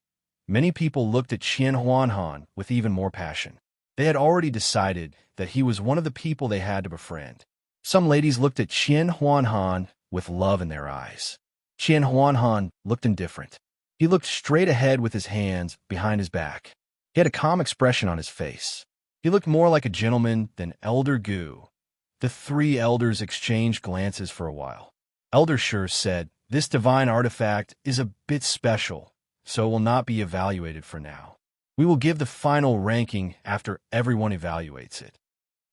many people looked at Qian Huanhan with even more passion. They had already decided that he was one of the people they had to befriend. Some ladies looked at Qian Huanhan with love in their eyes. Qian Huanhan looked indifferent. He looked straight ahead with his hands behind his back. He had a calm expression on his face. He looked more like a gentleman than Elder Gu. The three elders exchanged glances for a while. Elder Shur said, "This divine artifact is a bit special, so it will not be evaluated for now. We will give the final ranking after everyone evaluates it."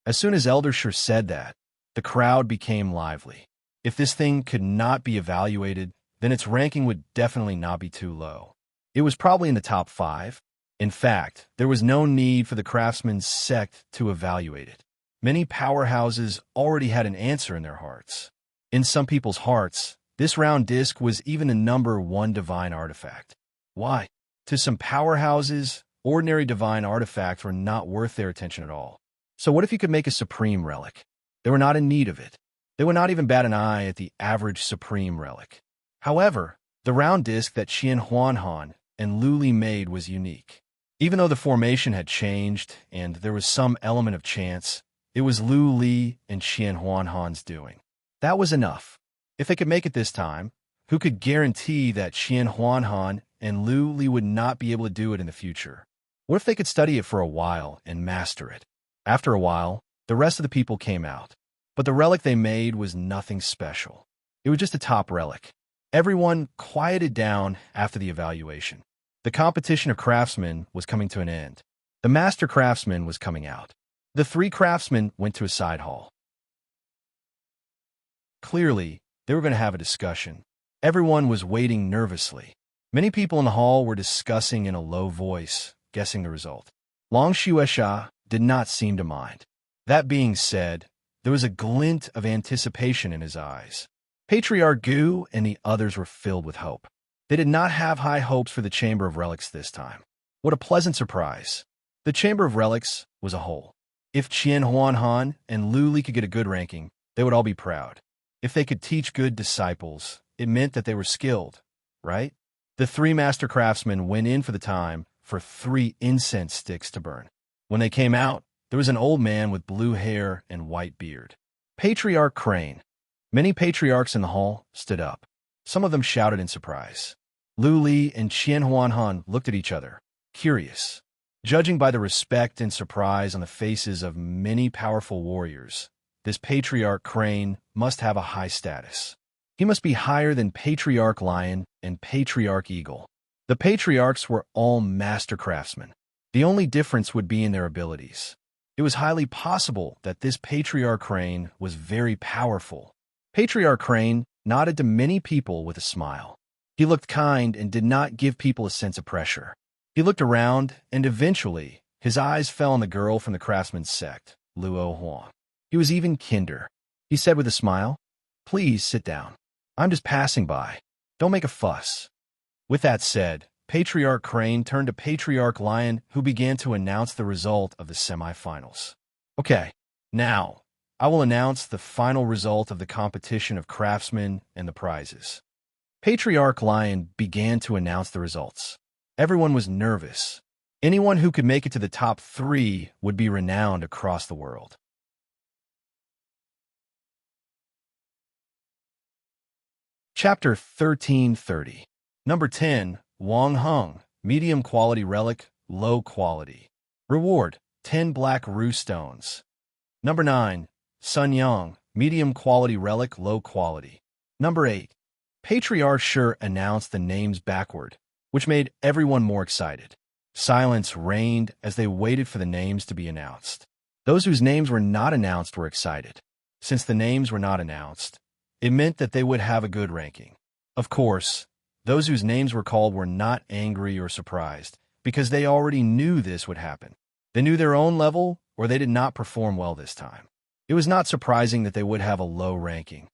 As soon as Elder Shur said that, the crowd became lively. If this thing could not be evaluated, then its ranking would definitely not be too low. It was probably in the top 5. In fact, there was no need for the craftsman's sect to evaluate it. Many powerhouses already had an answer in their hearts. In some people's hearts, this round disc was even the number 1 divine artifact. Why? To some powerhouses, ordinary divine artifacts were not worth their attention at all. So what if you could make a supreme relic? They were not in need of it. They would not even bat an eye at the average supreme relic. However, the round disc that Qian Huanhan and Lu Li made was unique. Even though the formation had changed and there was some element of chance, it was Lu Li and Qian Huanhan's doing. That was enough. If they could make it this time, who could guarantee that Qian Huanhan and Lu Li would not be able to do it in the future? What if they could study it for a while and master it? After a while, the rest of the people came out. But the relic they made was nothing special. It was just a top relic. Everyone quieted down after the evaluation. The competition of craftsmen was coming to an end. The master craftsman was coming out. The 3 craftsmen went to a side hall. Clearly, they were going to have a discussion. Everyone was waiting nervously. Many people in the hall were discussing in a low voice, guessing the result. Long Xuesha did not seem to mind. That being said, there was a glint of anticipation in his eyes. Patriarch Gu and the others were filled with hope. They did not have high hopes for the Chamber of Relics this time. What a pleasant surprise. The Chamber of Relics was a whole. If Qian Huanhan and Lu Li could get a good ranking, they would all be proud. If they could teach good disciples, it meant that they were skilled, right? The 3 master craftsmen went in for the time for 3 incense sticks to burn. When they came out, there was an old man with blue hair and white beard. Patriarch Crane. Many patriarchs in the hall stood up. Some of them shouted in surprise. Lu Li and Qian Huanhan looked at each other, curious. Judging by the respect and surprise on the faces of many powerful warriors, this Patriarch Crane must have a high status. He must be higher than Patriarch Lion and Patriarch Eagle. The patriarchs were all master craftsmen. The only difference would be in their abilities. It was highly possible that this Patriarch Crane was very powerful. Patriarch Crane nodded to many people with a smile. He looked kind and did not give people a sense of pressure. He looked around, and eventually, his eyes fell on the girl from the craftsman's sect, Luo Huang. He was even kinder. He said with a smile, "Please sit down. I'm just passing by. Don't make a fuss." With that said, Patriarch Crane turned to Patriarch Lion, who began to announce the result of the semifinals. Okay, now, I will announce the final result of the competition of craftsmen and the prizes. Patriarch Lion began to announce the results. Everyone was nervous. Anyone who could make it to the top 3 would be renowned across the world. Chapter 1330. Number 10, Wang Heng, medium quality relic, low quality. Reward, 10 black rue stones. Number 9, Sun Yang, medium quality relic, low quality. Number 8, Patriarch Shur announced the names backward, which made everyone more excited. Silence reigned as they waited for the names to be announced. Those whose names were not announced were excited. Since the names were not announced, it meant that they would have a good ranking. Of course, those whose names were called were not angry or surprised, because they already knew this would happen. They knew their own level, or they did not perform well this time. It was not surprising that they would have a low ranking.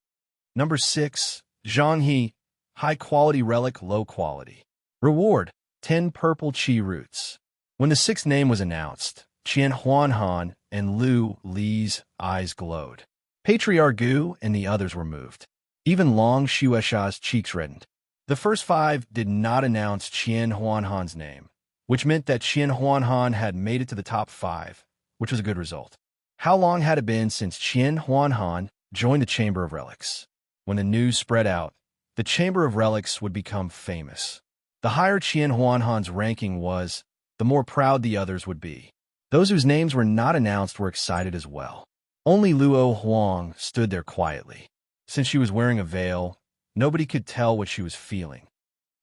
Number 6, Zhanghe, high-quality relic, low quality. Reward, 10 purple chi roots. When the 6th name was announced, Qian Huanhan and Lu Li's eyes glowed. Patriarch Gu and the others were moved. Even Long Xuesha's cheeks reddened. The first 5 did not announce Qian Huanhan's name, which meant that Qian Huanhan had made it to the top 5, which was a good result. How long had it been since Qian Huanhan joined the Chamber of Relics? When the news spread out, the Chamber of Relics would become famous. The higher Qian Huanhan's ranking was, the more proud the others would be. Those whose names were not announced were excited as well. Only Luo Huang stood there quietly. Since she was wearing a veil, nobody could tell what she was feeling.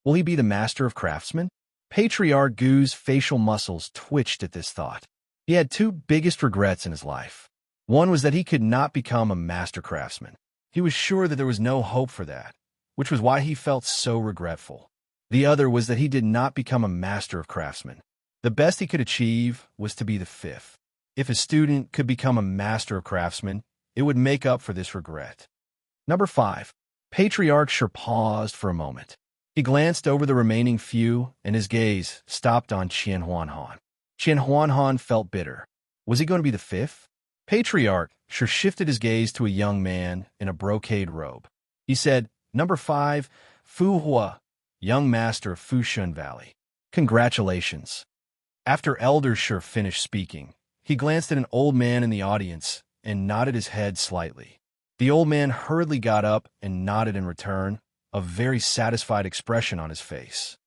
Will he be the master of craftsmen? Patriarch Gu's facial muscles twitched at this thought. He had 2 biggest regrets in his life. One was that he could not become a master craftsman. He was sure that there was no hope for that, which was why he felt so regretful. The other was that he did not become a master of craftsmen. The best he could achieve was to be the 5th. If a student could become a master of craftsmen, it would make up for this regret. Number 5. Patriarch Shi paused for a moment. He glanced over the remaining few, and his gaze stopped on Qian Huanhan. Qian Huanhan felt bitter. Was he going to be the 5th? Patriarch Shi shifted his gaze to a young man in a brocade robe. He said, Number 5, Fu Hua, young master of Fushun Valley. Congratulations. After Elder Shi finished speaking, he glanced at an old man in the audience and nodded his head slightly. The old man hurriedly got up and nodded in return, a very satisfied expression on his face.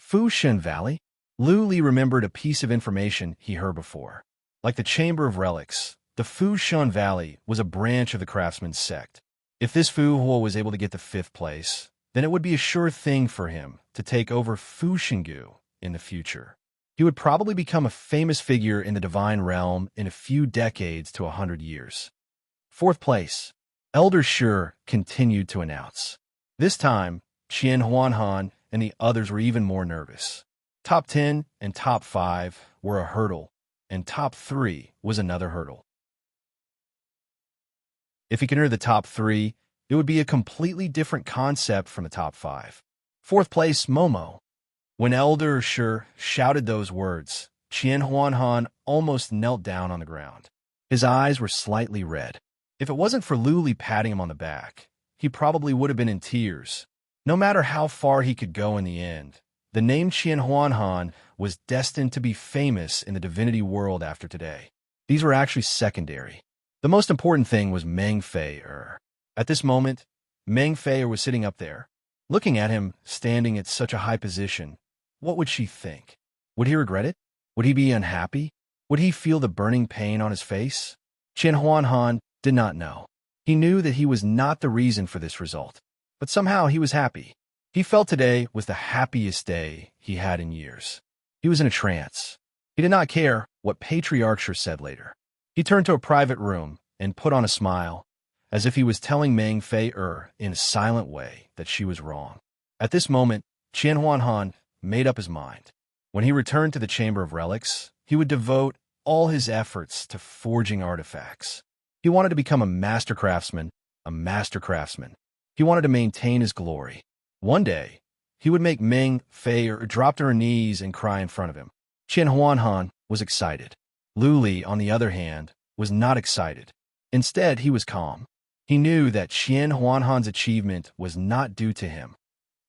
Fushun Valley? Lu Li remembered a piece of information he heard before. Like the Chamber of Relics, the Fushun Valley was a branch of the craftsman's sect. If this Fu Hua was able to get the 5th place, then it would be a sure thing for him to take over Fuxinggu in the future. He would probably become a famous figure in the divine realm in a few decades to 100 years. 4th place. Elder Shi continued to announce. This time, Qian Huanhan and the others were even more nervous. Top 10 and top 5 were a hurdle, and top 3 was another hurdle. If he could enter the top 3, it would be a completely different concept from the top 5. 4th place, Momo. When Elder Shi shouted those words, Qian Huanhan almost knelt down on the ground. His eyes were slightly red. If it wasn't for Lu Li patting him on the back, he probably would have been in tears. No matter how far he could go in the end, the name Qian Huanhan was destined to be famous in the divinity world after today. These were actually secondary. The most important thing was Meng Fei-er. At this moment, Meng Fei-er was sitting up there, looking at him standing at such a high position. What would she think? Would he regret it? Would he be unhappy? Would he feel the burning pain on his face? Qian Huanhan did not know. He knew that he was not the reason for this result, but somehow he was happy. He felt today was the happiest day he had in years. He was in a trance. He did not care what Patriarch Shi said later. He turned to a private room and put on a smile, as if he was telling Meng Fei-er in a silent way that she was wrong. At this moment, Qian Huanhan made up his mind. When he returned to the Chamber of Relics, he would devote all his efforts to forging artifacts. He wanted to become a master craftsman, He wanted to maintain his glory. One day, he would make Meng Fei-er drop to her knees and cry in front of him. Qian Huanhan was excited. Lu Li, on the other hand, was not excited. Instead, he was calm. He knew that Qian Huanhan's achievement was not due to him,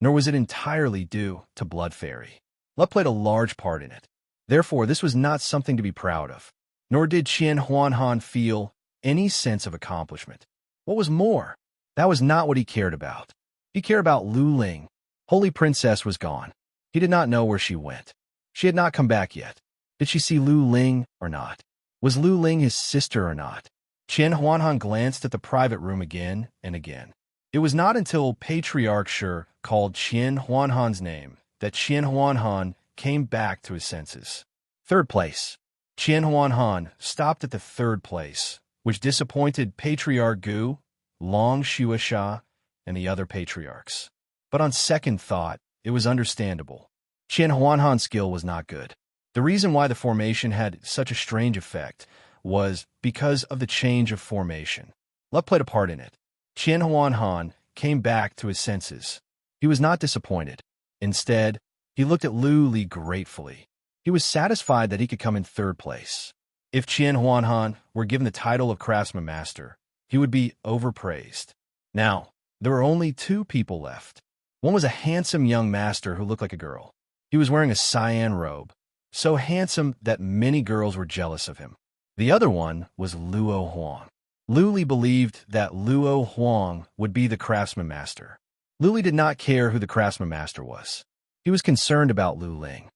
nor was it entirely due to Blood Fairy. Luck played a large part in it. Therefore, this was not something to be proud of, nor did Qian Huanhan feel any sense of accomplishment. What was more, that was not what he cared about. He cared about Lu Ling. Holy Princess was gone. He did not know where she went. She had not come back yet. Did she see Lu Ling or not? Was Lu Ling his sister or not? Qian Huanhan glanced at the private room again and again. It was not until Patriarch Shi called Qian Huanhan's name that Qian Huanhan came back to his senses. Third place. Qian Huanhan stopped at the third place, which disappointed Patriarch Gu, Long Shuasha, and the other patriarchs. But on second thought, it was understandable. Qian Huanhan's skill was not good. The reason why the formation had such a strange effect was because of the change of formation. Luck played a part in it. Qian Huanhan came back to his senses. He was not disappointed. Instead, he looked at Lu Li gratefully. He was satisfied that he could come in third place. If Qian Huanhan were given the title of Craftsman Master, he would be overpraised. Now, there were only two people left. One was a handsome young master who looked like a girl. He was wearing a cyan robe, so handsome that many girls were jealous of him. The other one was Luo Huang. Lu Li believed that Luo Huang would be the Craftsman Master. Lu Li did not care who the Craftsman Master was. He was concerned about Lu Ling.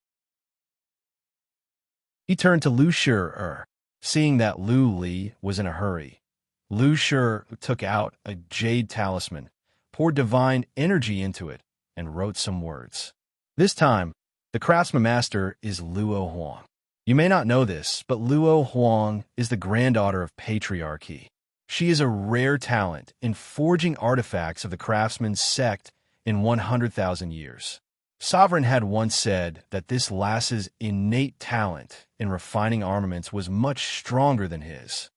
He turned to Lu Shi. Seeing that Lu Li was in a hurry, Lu Shi took out a jade talisman, poured divine energy into it, and wrote some words. This time, the Craftsman Master is Luo Huang. You may not know this, but Luo Huang is the granddaughter of Patriarchy. She is a rare talent in forging artifacts of the craftsman's sect in 100,000 years. Sovereign had once said that this lass's innate talent in refining armaments was much stronger than his.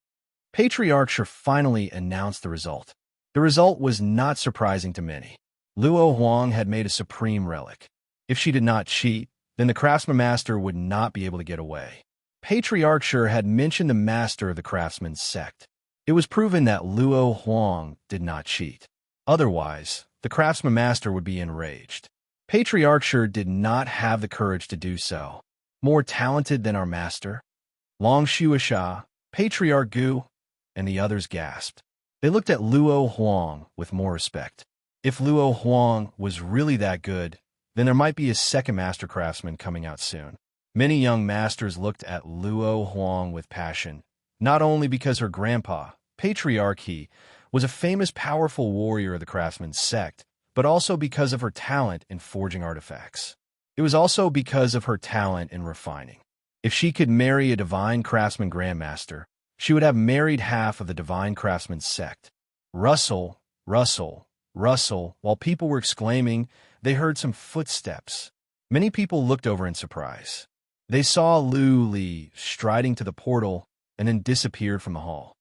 Patriarch finally announced the result. The result was not surprising to many. Luo Huang had made a supreme relic. If she did not cheat, then the Craftsman Master would not be able to get away. Patriarch had mentioned the master of the craftsman's sect. It was proven that Luo Huang did not cheat. Otherwise, the Craftsman Master would be enraged. Patriarch did not have the courage to do so. More talented than our master? Long Shuasha, Patriarch Gu, and the others gasped. They looked at Luo Huang with more respect. If Luo Huang was really that good, then there might be a second master craftsman coming out soon. Many young masters looked at Luo Huang with passion, not only because her grandpa, Patriarchy, was a famous powerful warrior of the craftsman's sect, but also because of her talent in forging artifacts. It was also because of her talent in refining. If she could marry a divine craftsman grandmaster, she would have married half of the divine craftsman's sect. Rustle, rustle, rustle. While people were exclaiming, they heard some footsteps. Many people looked over in surprise. They saw Lu Li striding to the portal and then disappeared from the hall.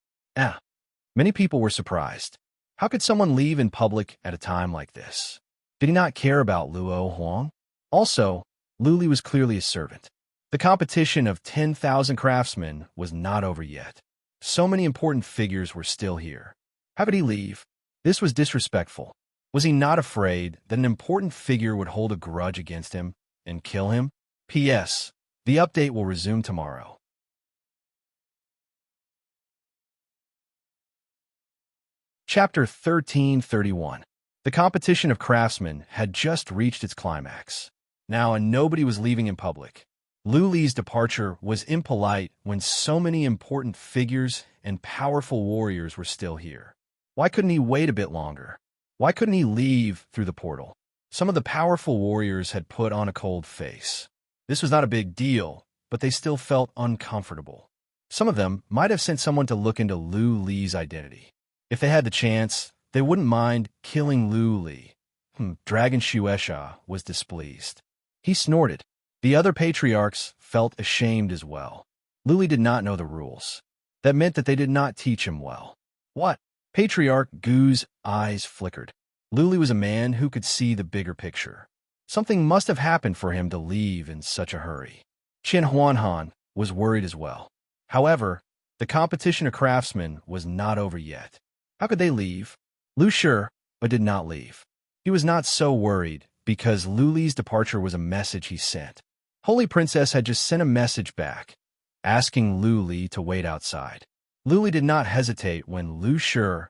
Many people were surprised. How could someone leave in public at a time like this? Did he not care about Luo Huang? Also, Lu Li was clearly a servant. The competition of 10,000 craftsmen was not over yet. So many important figures were still here. How could he leave? This was disrespectful. Was he not afraid that an important figure would hold a grudge against him and kill him? P.S. The update will resume tomorrow. Chapter 1331. The competition of craftsmen had just reached its climax. Now, nobody was leaving in public. Lu Li's departure was impolite when so many important figures and powerful warriors were still here. Why couldn't he wait a bit longer? Why couldn't he leave through the portal? Some of the powerful warriors had put on a cold face. This was not a big deal, but they still felt uncomfortable. Some of them might have sent someone to look into Lu Li's identity. If they had the chance, they wouldn't mind killing Lu Li. Dragon Shuesha was displeased. He snorted. The other patriarchs felt ashamed as well. Lu Li did not know the rules. That meant that they did not teach him well. What? Patriarch Gu's eyes flickered. Lu Li was a man who could see the bigger picture. Something must have happened for him to leave in such a hurry. Qian Huanhan was worried as well. However, the competition of craftsmen was not over yet. How could they leave? Lu Shi did not leave. He was not so worried because Lu Li's departure was a message he sent. Holy Princess had just sent a message back, asking Lu Li to wait outside. Lu Li did not hesitate when Lu Shi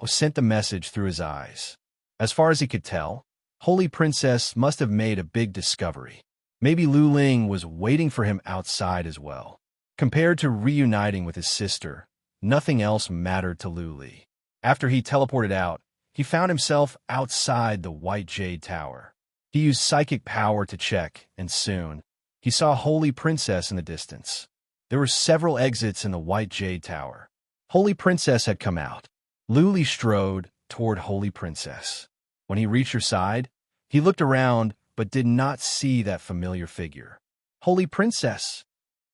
sent the message through his eyes. As far as he could tell, Holy Princess must have made a big discovery. Maybe Lu Ling was waiting for him outside as well. Compared to reuniting with his sister, nothing else mattered to Lu Li. After he teleported out, he found himself outside the White Jade Tower. He used psychic power to check, and soon, he saw a Holy Princess in the distance. There were several exits in the White Jade Tower. Holy Princess had come out. Luli strode toward Holy Princess. When he reached her side, he looked around but did not see that familiar figure. Holy Princess!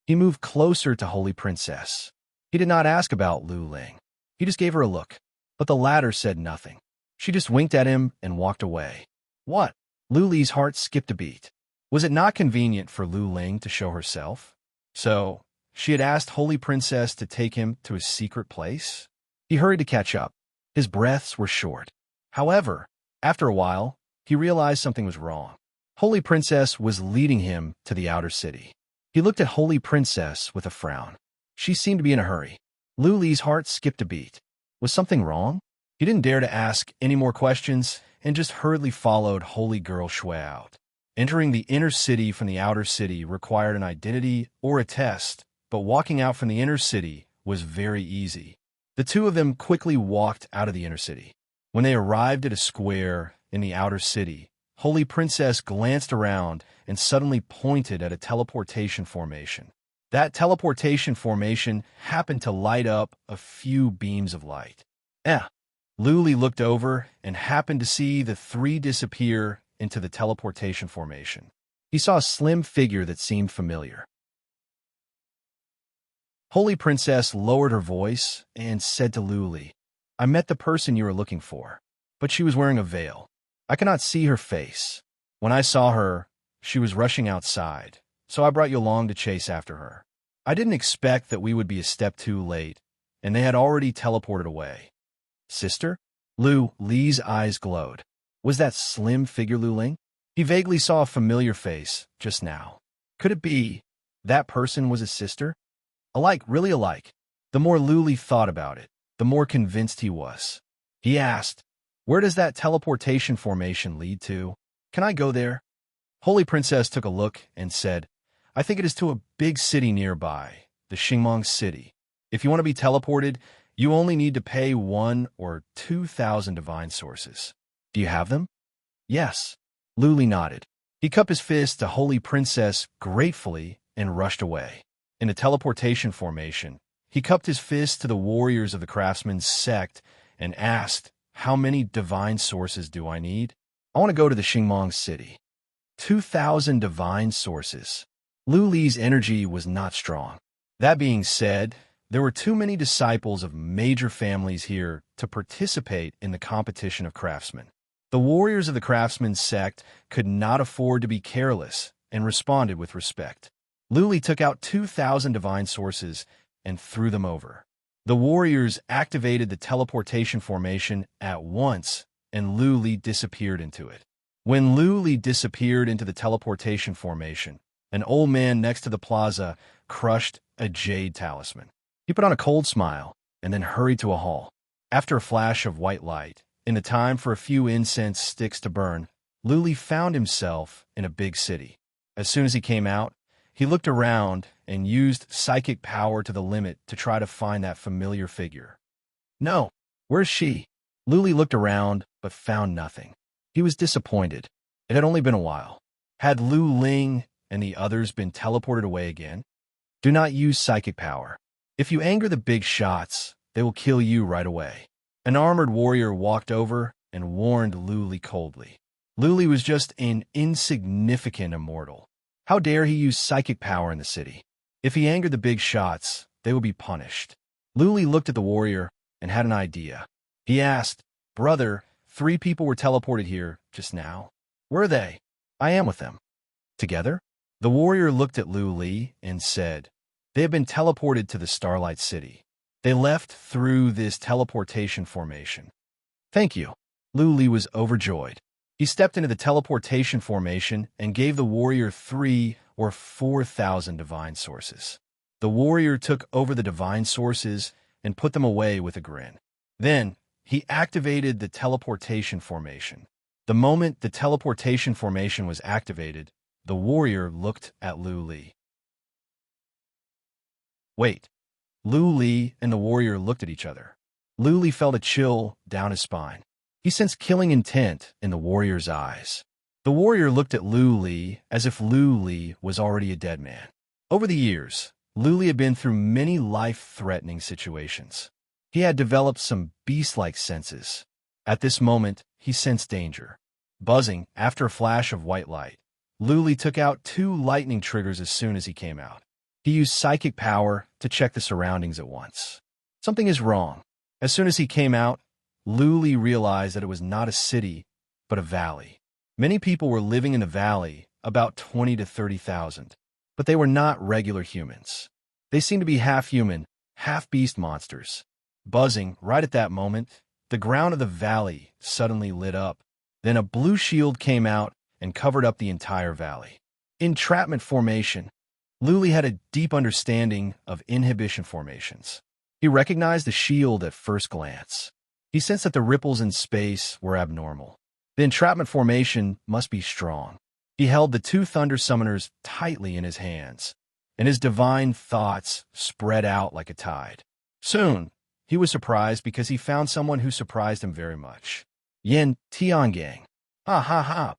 He moved closer to Holy Princess. He did not ask about Lu Ling. He just gave her a look, but the latter said nothing. She just winked at him and walked away. What? Luli's heart skipped a beat. Was it not convenient for Lu Ling to show herself? So, she had asked Holy Princess to take him to a secret place? He hurried to catch up. His breaths were short. However, after a while, he realized something was wrong. Holy Princess was leading him to the outer city. He looked at Holy Princess with a frown. She seemed to be in a hurry. Luli's heart skipped a beat. Was something wrong? He didn't dare to ask any more questions and just hurriedly followed Holy Girl Shui out. Entering the inner city from the outer city required an identity or a test, but walking out from the inner city was very easy. The two of them quickly walked out of the inner city. When they arrived at a square in the outer city, Holy Princess glanced around and suddenly pointed at a teleportation formation. That teleportation formation happened to light up a few beams of light. Luli looked over and happened to see the three disappear into the teleportation formation. He saw a slim figure that seemed familiar. Holy Princess lowered her voice and said to Luli, I met the person you were looking for, but she was wearing a veil. I cannot see her face. When I saw her, she was rushing outside, so I brought you along to chase after her. I didn't expect that we would be a step too late, and they had already teleported away. Sister? Li's eyes glowed. Was that slim figure Lu Ling? He vaguely saw a familiar face just now. Could it be that person was his sister? Alike, really alike. The more Luli thought about it, the more convinced he was. He asked, where does that teleportation formation lead to? Can I go there? Holy Princess took a look and said, I think it is to a big city nearby, the Xingmong City. If you want to be teleported, you only need to pay 1,000 or 2,000 divine sources. Do you have them? Yes. Luli nodded. He cupped his fist to Holy Princess gratefully and rushed away. In a teleportation formation, he cupped his fist to the warriors of the craftsman's sect and asked, how many divine sources do I need? I want to go to the Xingmong City. 2,000 divine sources. Luli's energy was not strong. That being said, there were too many disciples of major families here to participate in the competition of craftsmen. The warriors of the craftsman's sect could not afford to be careless and responded with respect. Luli took out 2,000 divine sources and threw them over. The warriors activated the teleportation formation at once, and Luli disappeared into it. When Luli disappeared into the teleportation formation, an old man next to the plaza crushed a jade talisman. He put on a cold smile and then hurried to a hall. After a flash of white light, in the time for a few incense sticks to burn, Luli found himself in a big city. As soon as he came out, he looked around and used psychic power to the limit to try to find that familiar figure. No, where's she? Luli looked around but found nothing. He was disappointed. It had only been a while. Had Lu Ling and the others been teleported away again? Do not use psychic power. If you anger the big shots, they will kill you right away. An armored warrior walked over and warned Luli coldly. Luli was just an insignificant immortal. How dare he use psychic power in the city? If he angered the big shots, they would be punished. Luli looked at the warrior and had an idea. He asked, Brother, 3 people were teleported here just now. Where are they? I am with them. Together? The warrior looked at Luli and said, They have been teleported to the Starlight City. They left through this teleportation formation. Thank you. Luli was overjoyed. He stepped into the teleportation formation and gave the warrior 3,000 or 4,000 divine sources. The warrior took over the divine sources and put them away with a grin. Then, he activated the teleportation formation. The moment the teleportation formation was activated, the warrior looked at Luli. Wait. Luli and the warrior looked at each other. Luli felt a chill down his spine. He sensed killing intent in the warrior's eyes. The warrior looked at Lu Li as if Lu Li was already a dead man. Over the years, Lu Li had been through many life-threatening situations. He had developed some beast-like senses. At this moment, he sensed danger. Buzzing after a flash of white light, Lu Li took out 2 lightning triggers as soon as he came out. He used psychic power to check the surroundings at once. Something is wrong. As soon as he came out, Lu Li realized that it was not a city, but a valley. Many people were living in the valley, about 20 to 30,000. But they were not regular humans. They seemed to be half-human, half-beast monsters. Buzzing right at that moment, the ground of the valley suddenly lit up. Then a blue shield came out and covered up the entire valley. Entrapment formation. Lu Li had a deep understanding of inhibition formations. He recognized the shield at first glance. He sensed that the ripples in space were abnormal. The entrapment formation must be strong. He held the 2 thunder summoners tightly in his hands, and his divine thoughts spread out like a tide. Soon, he was surprised because he found someone who surprised him very much. Yin Tiangang. Ha ha ha.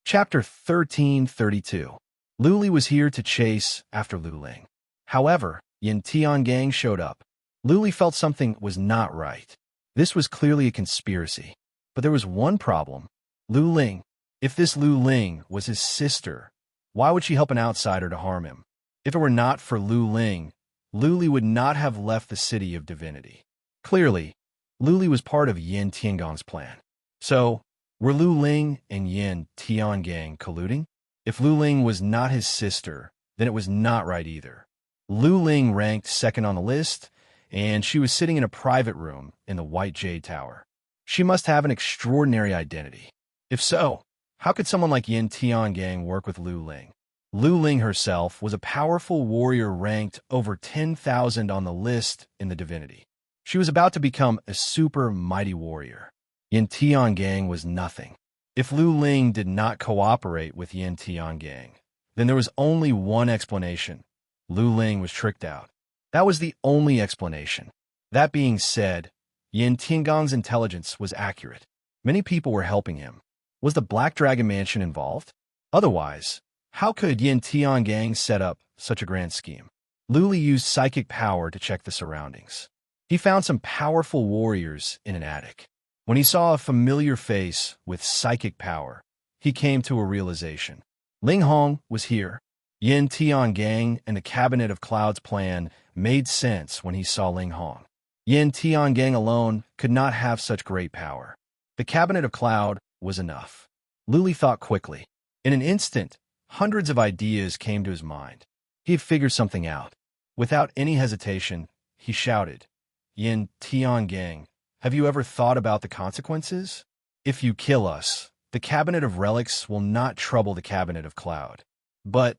Chapter 1332. Lu Li was here to chase after Lu Ling. However, Yin Tiangang showed up. Lu Li felt something was not right. This was clearly a conspiracy. But there was one problem. Lu Ling. If this Lu Ling was his sister, why would she help an outsider to harm him? If it were not for Lu Ling, Lu Li would not have left the city of divinity. Clearly, Lu Li was part of Yin Tiangang's plan. So, were Lu Ling and Yin Tiangang colluding? If Lu Ling was not his sister, then it was not right either. Lu Ling ranked second on the list, and she was sitting in a private room in the White Jade Tower. She must have an extraordinary identity. If so, how could someone like Yin Tiangang work with Lu Ling? Lu Ling herself was a powerful warrior ranked over 10,000 on the list in the divinity. She was about to become a super mighty warrior. Yin Tiangang was nothing. If Lu Ling did not cooperate with Yin Tiangang, then there was only one explanation. Lu Ling was tricked out. That was the only explanation. That being said, Yin Tiangang's intelligence was accurate. Many people were helping him. Was the Black Dragon Mansion involved? Otherwise, how could Yin Tiangang set up such a grand scheme? Lu Li used psychic power to check the surroundings. He found some powerful warriors in an attic. When he saw a familiar face with psychic power, he came to a realization. Ling Hong was here. Yin Tiangang and the Cabinet of Clouds plan made sense when he saw Ling Hong. Yin Tiangang alone could not have such great power. The Cabinet of Cloud was enough. Lu Li thought quickly. In an instant, hundreds of ideas came to his mind. He had figured something out. Without any hesitation, he shouted, Yin Tiangang, have you ever thought about the consequences? If you kill us, the Cabinet of Relics will not trouble the Cabinet of Cloud. But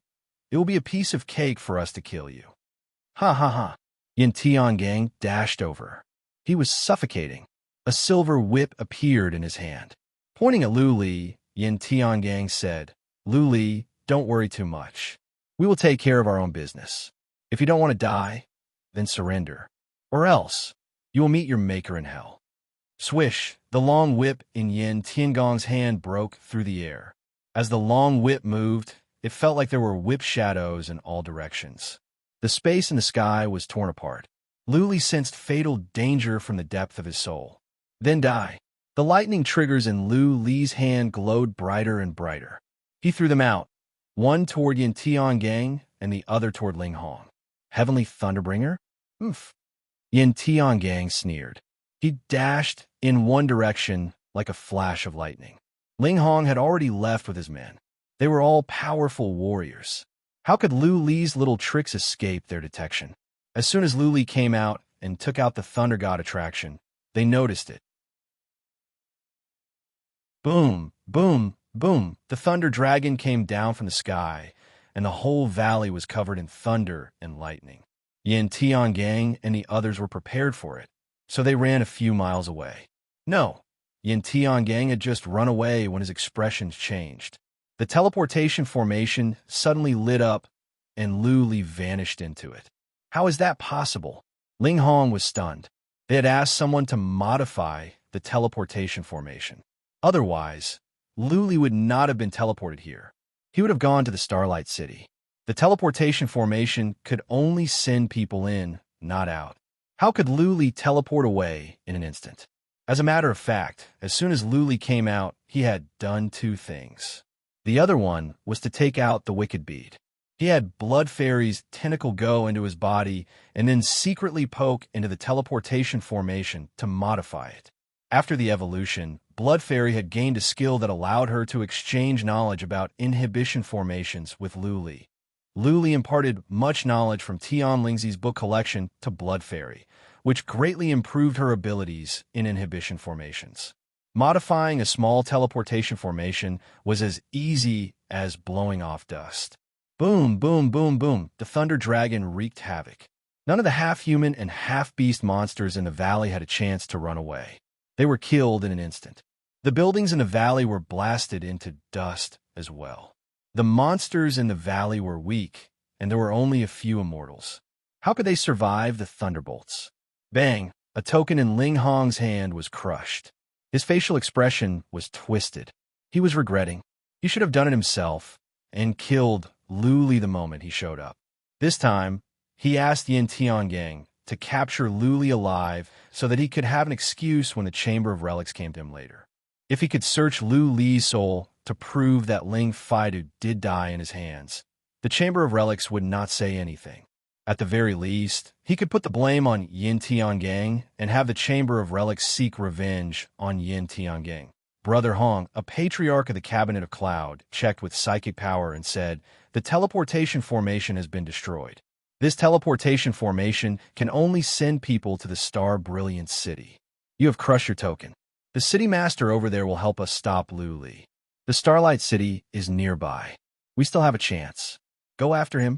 it will be a piece of cake for us to kill you. Ha ha ha. Yin Tiangang dashed over. He was suffocating. A silver whip appeared in his hand. Pointing at Lu Li, Yin Tiangang said, Lu Li, don't worry too much. We will take care of our own business. If you don't want to die, then surrender. Or else, you will meet your maker in hell. Swish, the long whip in Yin Tiangang's hand broke through the air. As the long whip moved, it felt like there were whip shadows in all directions. The space in the sky was torn apart. Lu Li sensed fatal danger from the depth of his soul. Then die. The lightning triggers in Lu Li's hand glowed brighter and brighter. He threw them out, one toward Yin Tiangang and the other toward Ling Hong. Heavenly Thunderbringer? Oof. Yin Tiangang sneered. He dashed in one direction like a flash of lightning. Ling Hong had already left with his men. They were all powerful warriors. How could Lu Li's little tricks escape their detection? As soon as Lu Li came out and took out the Thunder God attraction, they noticed it. Boom, boom, boom. The Thunder Dragon came down from the sky, and the whole valley was covered in thunder and lightning. Yin Tiangang and the others were prepared for it, so they ran a few miles away. No, Yin Tiangang had just run away when his expressions changed. The teleportation formation suddenly lit up, and Lu Li vanished into it. How is that possible? Ling Hong was stunned. They had asked someone to modify the teleportation formation. Otherwise, Luli would not have been teleported here. He would have gone to the Starlight City. The teleportation formation could only send people in, not out. How could Luli teleport away in an instant? As a matter of fact, as soon as Luli came out, he had done two things. The other one was to take out the Wicked Bead. He had Blood Fairy's tentacle go into his body and then secretly poke into the teleportation formation to modify it. After the evolution, Blood Fairy had gained a skill that allowed her to exchange knowledge about inhibition formations with Luli. Luli imparted much knowledge from Tian Lingzi's book collection to Blood Fairy, which greatly improved her abilities in inhibition formations. Modifying a small teleportation formation was as easy as blowing off dust. Boom, boom, boom, boom, the Thunder Dragon wreaked havoc. None of the half-human and half-beast monsters in the valley had a chance to run away. They were killed in an instant. The buildings in the valley were blasted into dust as well. The monsters in the valley were weak, and there were only a few immortals. How could they survive the thunderbolts? Bang! A token in Ling Hong's hand was crushed. His facial expression was twisted. He was regretting. He should have done it himself and killed Luli the moment he showed up. This time, he asked Yin Tiangang to capture Luli alive so that he could have an excuse when the Chamber of Relics came to him later. If he could search Lu Li's soul to prove that Ling Faidu did die in his hands, the Chamber of Relics would not say anything. At the very least, he could put the blame on Yin Tiangang and have the Chamber of Relics seek revenge on Yin Tiangang. Brother Hong, a patriarch of the Cabinet of Cloud, checked with psychic power and said, "The teleportation formation has been destroyed. This teleportation formation can only send people to the Star Brilliant City. You have crushed your token. The city master over there will help us stop Lu Li. The Starlight City is nearby. We still have a chance. Go after him.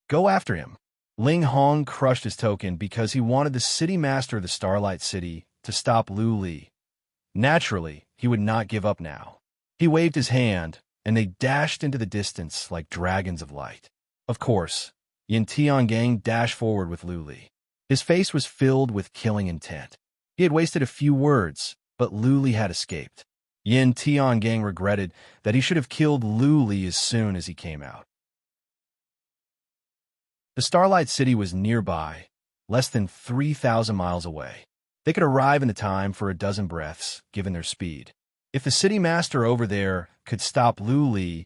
Go after him." Ling Hong crushed his token because he wanted the city master of the Starlight City to stop Lu Li. Naturally, he would not give up now. He waved his hand, and they dashed into the distance like dragons of light. Of course, Yin Tiangang dashed forward with Lu Li. His face was filled with killing intent. He had wasted a few words, but Lu Li had escaped. Yin Tiangang regretted that he should have killed Lu Li as soon as he came out. The Starlight City was nearby, less than 3,000 miles away. They could arrive in the time for a dozen breaths, given their speed. If the city master over there could stop Lu Li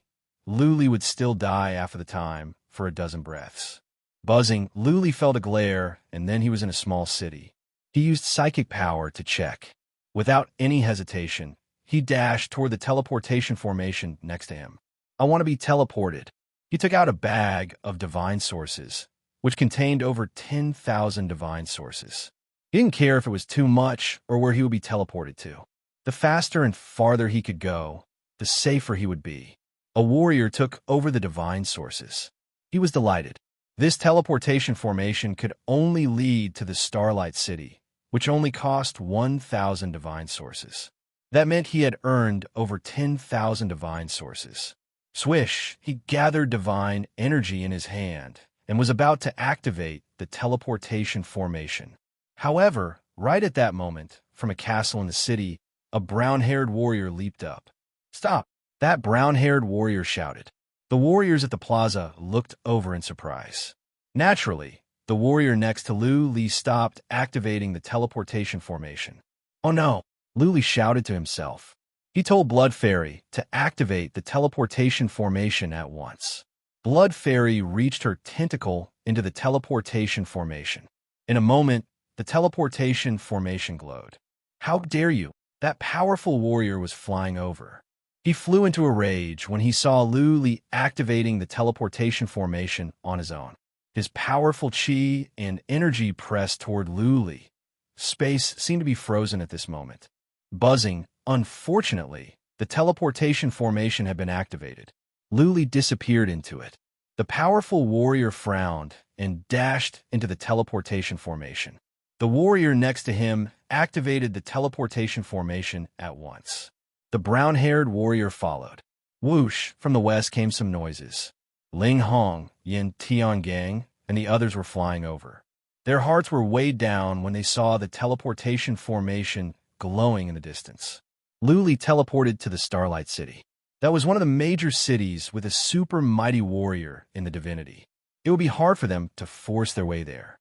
would still die after the time for a dozen breaths. Buzzing, Lu Li felt a glare, and then he was in a small city. He used psychic power to check. Without any hesitation, he dashed toward the teleportation formation next to him. "I want to be teleported." He took out a bag of divine sources, which contained over 10,000 divine sources. He didn't care if it was too much or where he would be teleported to. The faster and farther he could go, the safer he would be. A warrior took over the divine sources. He was delighted. This teleportation formation could only lead to the Starlight City, which only cost 1,000 divine sources. That meant he had earned over 10,000 divine sources. Swish, he gathered divine energy in his hand and was about to activate the teleportation formation. However, right at that moment, from a castle in the city, a brown-haired warrior leaped up. "Stop!" that brown-haired warrior shouted. The warriors at the plaza looked over in surprise. Naturally, the warrior next to Lu Li stopped activating the teleportation formation. "Oh no!" Lu Li shouted to himself. He told Blood Fairy to activate the teleportation formation at once. Blood Fairy reached her tentacle into the teleportation formation. In a moment, the teleportation formation glowed. "How dare you!" That powerful warrior was flying over. He flew into a rage when he saw Lu Li activating the teleportation formation on his own. His powerful chi and energy pressed toward Lu Li. Space seemed to be frozen at this moment. Buzzing, unfortunately, the teleportation formation had been activated. Lu Li disappeared into it. The powerful warrior frowned and dashed into the teleportation formation. The warrior next to him activated the teleportation formation at once. The brown-haired warrior followed. Whoosh, from the west came some noises. Ling Hong, Yin Tiangang, and the others were flying over. Their hearts were weighed down when they saw the teleportation formation glowing in the distance. Luli teleported to the Starlight City. That was one of the major cities with a super mighty warrior in the divinity. It would be hard for them to force their way there.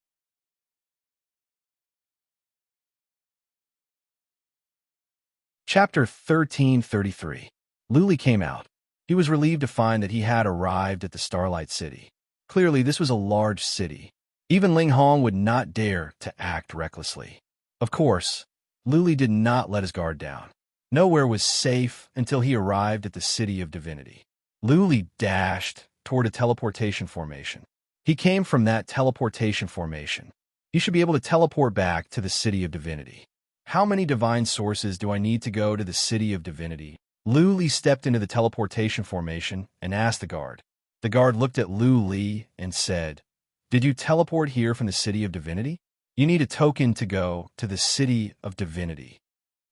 Chapter 1333. Luli came out. He was relieved to find that he had arrived at the Starlight City. Clearly, this was a large city. Even Ling Hong would not dare to act recklessly. Of course, Luli did not let his guard down. Nowhere was safe until he arrived at the City of Divinity. Luli dashed toward a teleportation formation. He came from that teleportation formation. He should be able to teleport back to the City of Divinity. How many divine sources do I need to go to the City of Divinity? Luli stepped into the teleportation formation and asked the guard. The guard looked at Luli and said, "Did you teleport here from the City of Divinity? You need a token to go to the City of Divinity."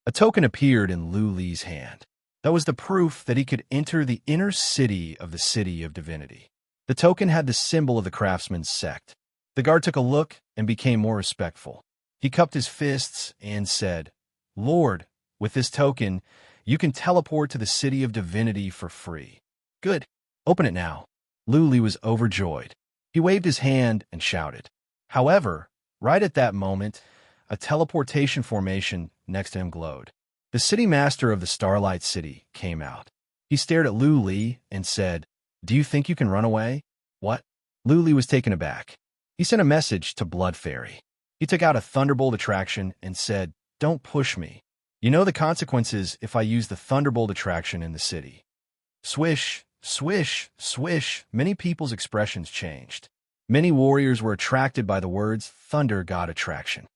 A token appeared in Luli's hand. That was the proof that he could enter the inner city of the City of Divinity. The token had the symbol of the craftsman's sect. The guard took a look and became more respectful. He cupped his fists and said, "Lord, with this token, you can teleport to the City of Divinity for free." "Good. Open it now." Luli was overjoyed. He waved his hand and shouted. However, right at that moment, a teleportation formation next to him glowed. The city master of the Starlight City came out. He stared at Luli and said, "Do you think you can run away?" "What?" Luli was taken aback. He sent a message to Blood Fairy. He took out a thunderbolt attraction and said, "Don't push me. You know the consequences if I use the thunderbolt attraction in the city." Swish, swish, swish, many people's expressions changed. Many warriors were attracted by the words Thunder God Attraction.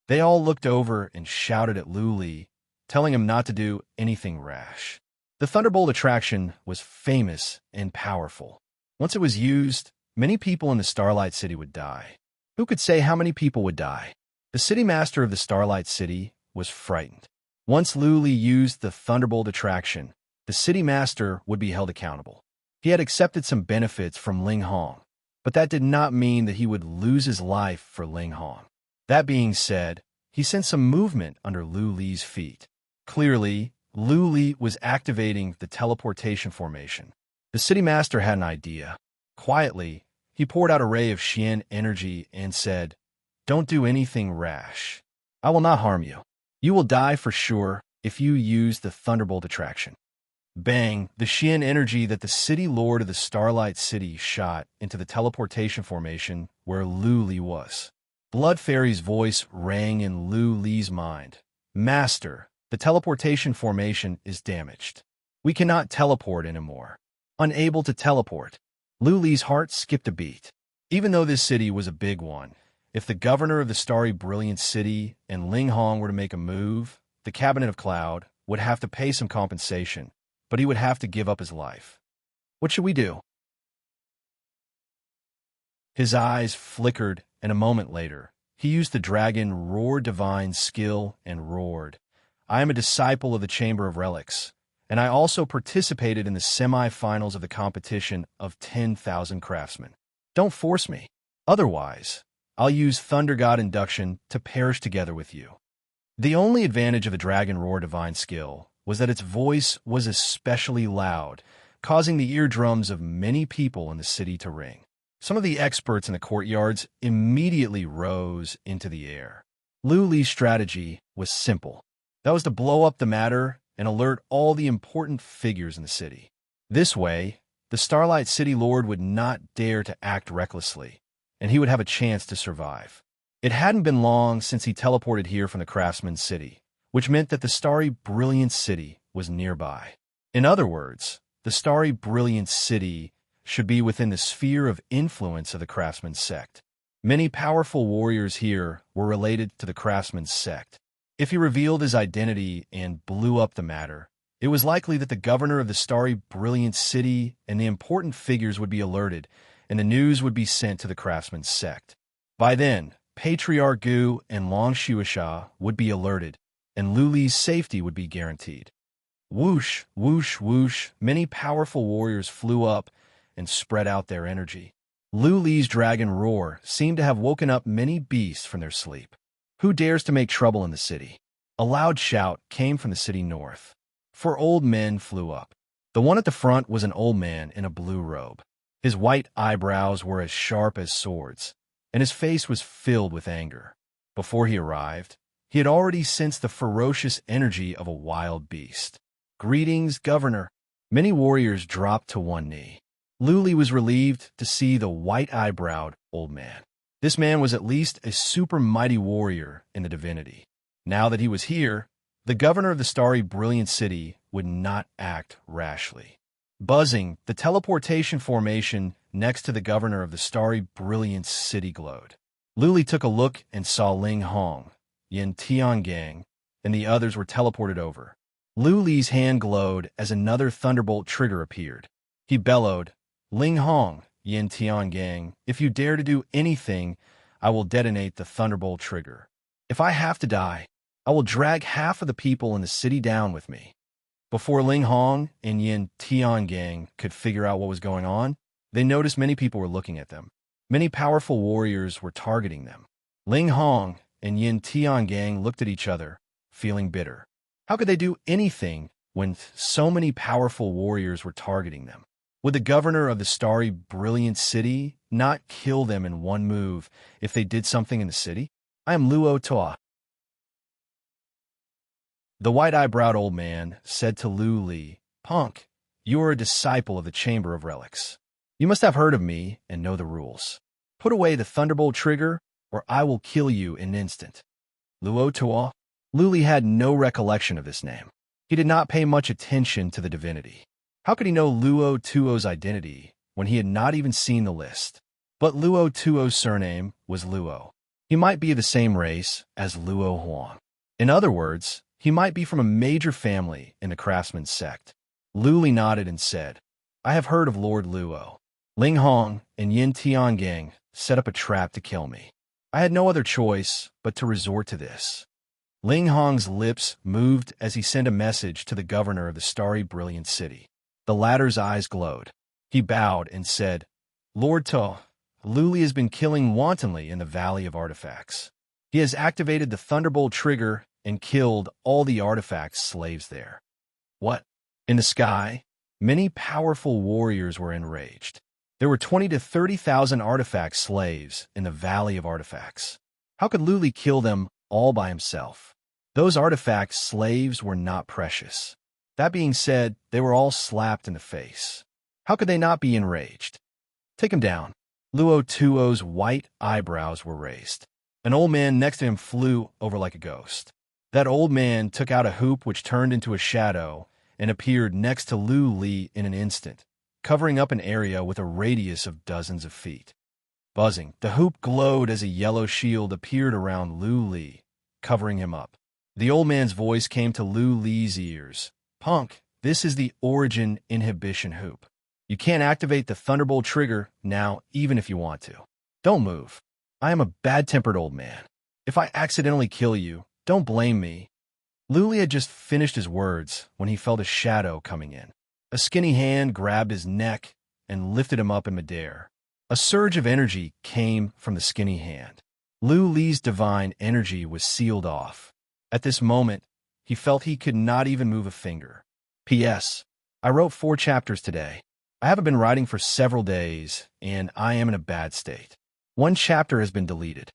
They all looked over and shouted at Luli, telling him not to do anything rash. The thunderbolt attraction was famous and powerful. Once it was used, many people in the Starlight City would die. Who could say how many people would die? The city master of the Starlight City was frightened. Once Luli used the thunderbolt attraction, the city master would be held accountable. He had accepted some benefits from Ling Hong, but that did not mean that he would lose his life for Ling Hong. That being said, he sensed some movement under Luli's feet. Clearly, Luli was activating the teleportation formation. The city master had an idea. Quietly, he poured out a ray of Xian energy and said, "Don't do anything rash. I will not harm you. You will die for sure if you use the thunderbolt attraction." Bang! The Xian energy that the city lord of the Starlight City shot into the teleportation formation where Luli was. Blood Fairy's voice rang in Luli's mind. "Master, the teleportation formation is damaged. We cannot teleport anymore." Unable to teleport, Luli's heart skipped a beat. Even though this city was a big one, if the governor of the Starry Brilliant City and Ling Hong were to make a move, the Cabinet of Cloud would have to pay some compensation, but he would have to give up his life. What should we do? His eyes flickered, and a moment later, he used the dragon Roar Divine skill and roared, "I am a disciple of the Chamber of Relics, and I also participated in the semi-finals of the competition of 10,000 craftsmen. Don't force me. Otherwise, I'll use Thunder God Induction to perish together with you." The only advantage of the Dragon Roar Divine skill was that its voice was especially loud, causing the eardrums of many people in the city to ring. Some of the experts in the courtyards immediately rose into the air. Luli's strategy was simple. That was to blow up the matter and alert all the important figures in the city. This way, the Starlight City Lord would not dare to act recklessly, and he would have a chance to survive. It hadn't been long since he teleported here from the Craftsman's City, which meant that the Starry Brilliant City was nearby. In other words, the Starry Brilliant City should be within the sphere of influence of the Craftsman's sect. Many powerful warriors here were related to the Craftsman's sect. If he revealed his identity and blew up the matter, it was likely that the governor of the Starry Brilliant City and the important figures would be alerted, and the news would be sent to the Craftsman's sect. By then, Patriarch Gu and Long Shuasha would be alerted, and Luli's safety would be guaranteed. Whoosh, whoosh, whoosh, many powerful warriors flew up and spread out their energy. Luli's dragon roar seemed to have woken up many beasts from their sleep. Who dares to make trouble in the city? A loud shout came from the city north. 4 old men flew up. The one at the front was an old man in a blue robe. His white eyebrows were as sharp as swords, and his face was filled with anger. Before he arrived, he had already sensed the ferocious energy of a wild beast. "Greetings, Governor." Many warriors dropped to one knee. Luli was relieved to see the white-eyebrowed old man. This man was at least a super mighty warrior in the divinity. Now that he was here, the governor of the starry brilliant city would not act rashly. Buzzing, the teleportation formation next to the governor of the starry brilliant city glowed. Luli took a look and saw Ling Hong, Yin Tiangang, and the others were teleported over. Luli's hand glowed as another thunderbolt trigger appeared. He bellowed, "Ling Hong, Yin Tiangang, if you dare to do anything, I will detonate the thunderbolt trigger. If I have to die, I will drag half of the people in the city down with me." Before Ling Hong and Yin Tiangang could figure out what was going on, they noticed many people were looking at them. Many powerful warriors were targeting them. Ling Hong and Yin Tiangang looked at each other, feeling bitter. How could they do anything when so many powerful warriors were targeting them? Would the governor of the starry brilliant city not kill them in one move if they did something in the city? "I am Luo Toa." The white-eyebrowed old man said to Lu Li, "Punk, you are a disciple of the Chamber of Relics. You must have heard of me and know the rules. Put away the thunderbolt trigger, or I will kill you in an instant." Luo Toa? Lu Li had no recollection of this name. He did not pay much attention to the divinity. How could he know Luo Tuo's identity when he had not even seen the list? But Luo Tuo's surname was Luo. He might be of the same race as Luo Huang. In other words, he might be from a major family in the craftsman sect. Lu Li nodded and said, "I have heard of Lord Luo. Ling Hong and Yin Tiangang set up a trap to kill me. I had no other choice but to resort to this." Ling Hong's lips moved as he sent a message to the governor of the starry brilliant city. The latter's eyes glowed. He bowed and said, "Lord To, Lu Li has been killing wantonly in the Valley of Artifacts. He has activated the Thunderbolt trigger and killed all the artifact slaves there." "What?" In the sky, many powerful warriors were enraged. There were 20 to 30,000 artifact slaves in the Valley of Artifacts. How could Lu Li kill them all by himself? Those artifact slaves were not precious. That being said, they were all slapped in the face. How could they not be enraged? "Take him down." Luo Tuo's white eyebrows were raised. An old man next to him flew over like a ghost. That old man took out a hoop which turned into a shadow and appeared next to Lu Li in an instant, covering up an area with a radius of dozens of feet. Buzzing, the hoop glowed as a yellow shield appeared around Lu Li, covering him up. The old man's voice came to Lu Li's ears. "Punk, this is the origin inhibition hoop. You can't activate the Thunderbolt trigger now even if you want to. Don't move. I am a bad-tempered old man. If I accidentally kill you, don't blame me." Lu Li had just finished his words when he felt a shadow coming in. A skinny hand grabbed his neck and lifted him up in midair. A surge of energy came from the skinny hand. Lu Li's divine energy was sealed off. At this moment, he felt he could not even move a finger. P.S. I wrote 4 chapters today. I haven't been writing for several days, and I am in a bad state. 1 chapter has been deleted.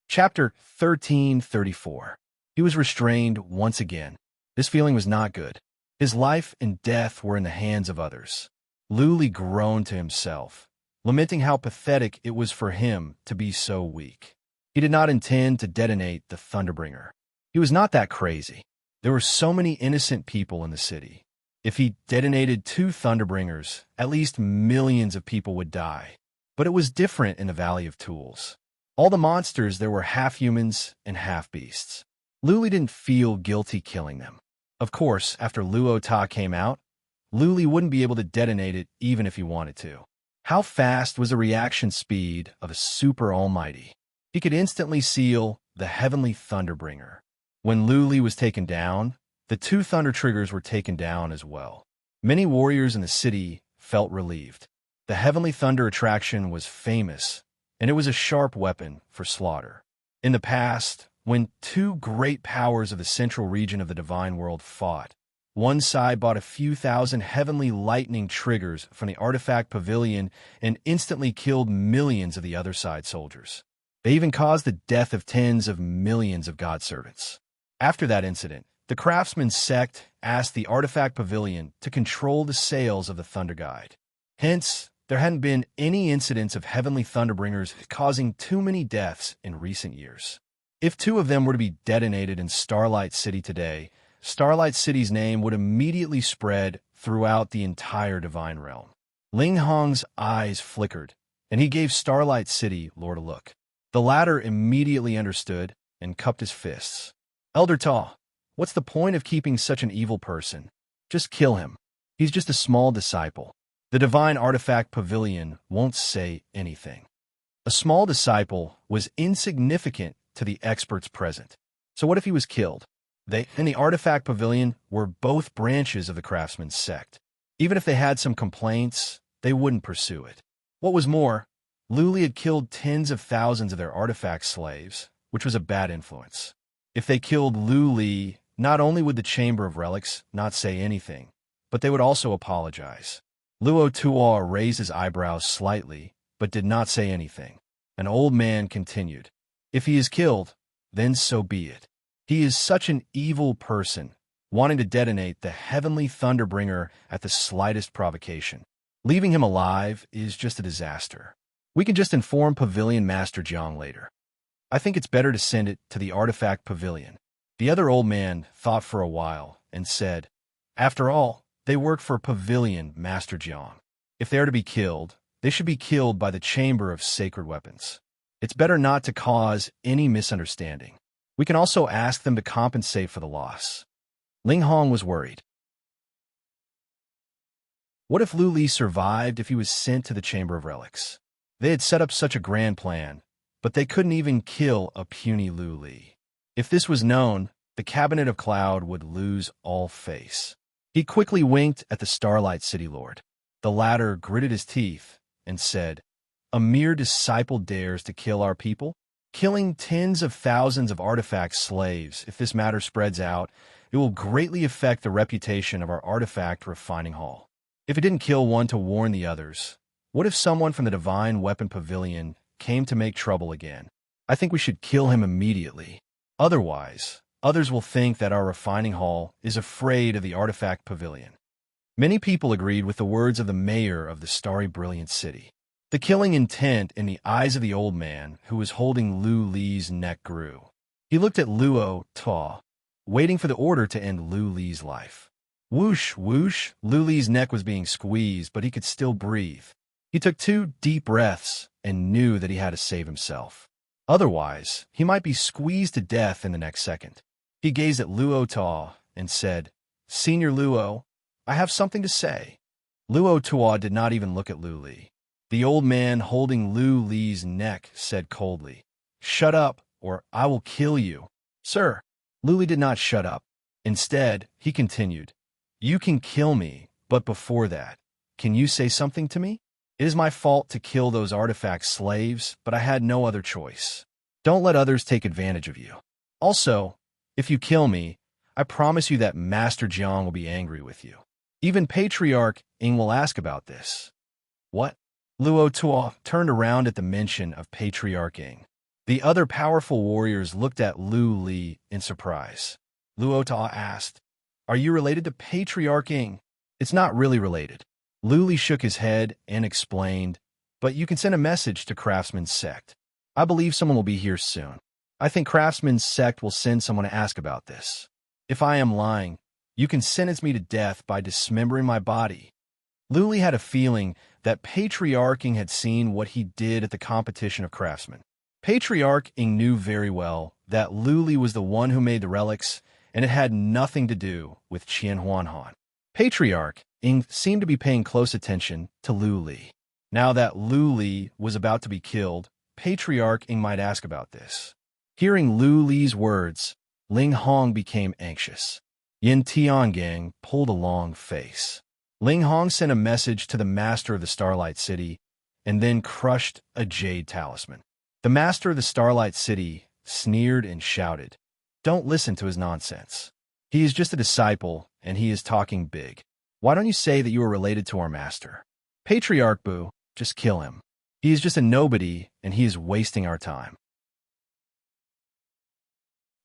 Chapter 1334. He was restrained once again. This feeling was not good. His life and death were in the hands of others. Lu Li groaned to himself, lamenting how pathetic it was for him to be so weak. He did not intend to detonate the Thunderbringer. He was not that crazy. There were so many innocent people in the city. If he detonated 2 Thunderbringers, at least millions of people would die. But it was different in the Valley of Tools. All the monsters there were half humans and half beasts. Lu Li didn't feel guilty killing them. Of course, after Luo Ta came out, Lu Li wouldn't be able to detonate it even if he wanted to. How fast was the reaction speed of a super almighty? He could instantly seal the heavenly Thunderbringer. When Lu Li was taken down, the 2 thunder triggers were taken down as well. Many warriors in the city felt relieved. The heavenly thunder attraction was famous, and it was a sharp weapon for slaughter. In the past, when two great powers of the central region of the divine world fought, one side bought a few thousand heavenly lightning triggers from the artifact pavilion and instantly killed millions of the other side's soldiers. They even caused the death of tens of millions of God servants. After that incident, the craftsman sect asked the artifact pavilion to control the sales of the Thunder Guide. Hence, there hadn't been any incidents of heavenly Thunderbringers causing too many deaths in recent years. If two of them were to be detonated in Starlight City today, Starlight City's name would immediately spread throughout the entire divine realm. Ling Hong's eyes flickered, and he gave Starlight City Lord a look. The latter immediately understood and cupped his fists. Elder Ta, what's the point of keeping such an evil person? Just kill him. He's just a small disciple. The divine artifact pavilion won't say anything. A small disciple was insignificant to the experts present. So what if he was killed? They and the artifact pavilion were both branches of the craftsman's sect. Even if they had some complaints, they wouldn't pursue it. What was more, Lu Li had killed tens of thousands of their artifact slaves, which was a bad influence. If they killed Lu Li, not only would the Chamber of Relics not say anything, but they would also apologize. Luo Tuo raised his eyebrows slightly, but did not say anything. An old man continued, "If he is killed, then so be it. He is such an evil person, wanting to detonate the heavenly Thunderbringer at the slightest provocation. Leaving him alive is just a disaster. We can just inform Pavilion Master Jiang later. I think it's better to send it to the Artifact Pavilion." The other old man thought for a while and said, "After all, they work for Pavilion Master Jiang. If they are to be killed, they should be killed by the Chamber of Sacred Weapons. It's better not to cause any misunderstanding. We can also ask them to compensate for the loss." Ling Hong was worried. What if Lu Li survived if he was sent to the Chamber of Relics? They had set up such a grand plan, but they couldn't even kill a puny Lu Li. If this was known, the Cabinet of Cloud would lose all face. He quickly winked at the Starlight City Lord. The latter gritted his teeth and said, "A mere disciple dares to kill our people? Killing tens of thousands of artifact slaves, if this matter spreads out, it will greatly affect the reputation of our artifact refining hall. If it didn't kill one to warn the others, what if someone from the Divine Weapon Pavilion came to make trouble again? I think we should kill him immediately. Otherwise, others will think that our refining hall is afraid of the Artifact Pavilion." Many people agreed with the words of the mayor of the starry brilliant city. The killing intent in the eyes of the old man who was holding Lu Li's neck grew. He looked at Luo Ta, waiting for the order to end Lu Li's life. Whoosh, whoosh, Lu Li's neck was being squeezed, but he could still breathe. He took 2 deep breaths and knew that he had to save himself. Otherwise, he might be squeezed to death in the next second. He gazed at Luo Ta and said, "Senior Luo, I have something to say." Luo Ta did not even look at Lu Li. The old man holding Lu Li's neck said coldly, "Shut up, or I will kill you." "Sir." Lu Li did not shut up. Instead, he continued, "You can kill me, but before that, can you say something to me? It is my fault to kill those artifact slaves, but I had no other choice. Don't let others take advantage of you. Also, if you kill me, I promise you that Master Jiang will be angry with you. Even Patriarch Ing will ask about this." "What?" Luo Tuo turned around at the mention of Patriarch Ing. The other powerful warriors looked at Lu Li in surprise. Luo Tuo asked, "Are you related to Patriarch Ing?" "It's not really related." Lu Li shook his head and explained, "But you can send a message to Craftsman's sect. I believe someone will be here soon. I think Craftsman's sect will send someone to ask about this. If I am lying, you can sentence me to death by dismembering my body." Lu Li had a feeling that Patriarch Ing had seen what he did at the competition of craftsmen. Patriarch Ing knew very well that Lu Li was the one who made the relics, and it had nothing to do with Qian Huanhan. Patriarch Ing seemed to be paying close attention to Lu Li. Now that Lu Li was about to be killed, Patriarch Ing might ask about this. Hearing Lu Li's words, Ling Hong became anxious. Yin Tiangang pulled a long face. Ling Hong sent a message to the master of the Starlight City and then crushed a jade talisman. The master of the Starlight City sneered and shouted, "Don't listen to his nonsense. He is just a disciple, and he is talking big. Why don't you say that you are related to our master? Patriarch Bu, just kill him. He is just a nobody, and he is wasting our time."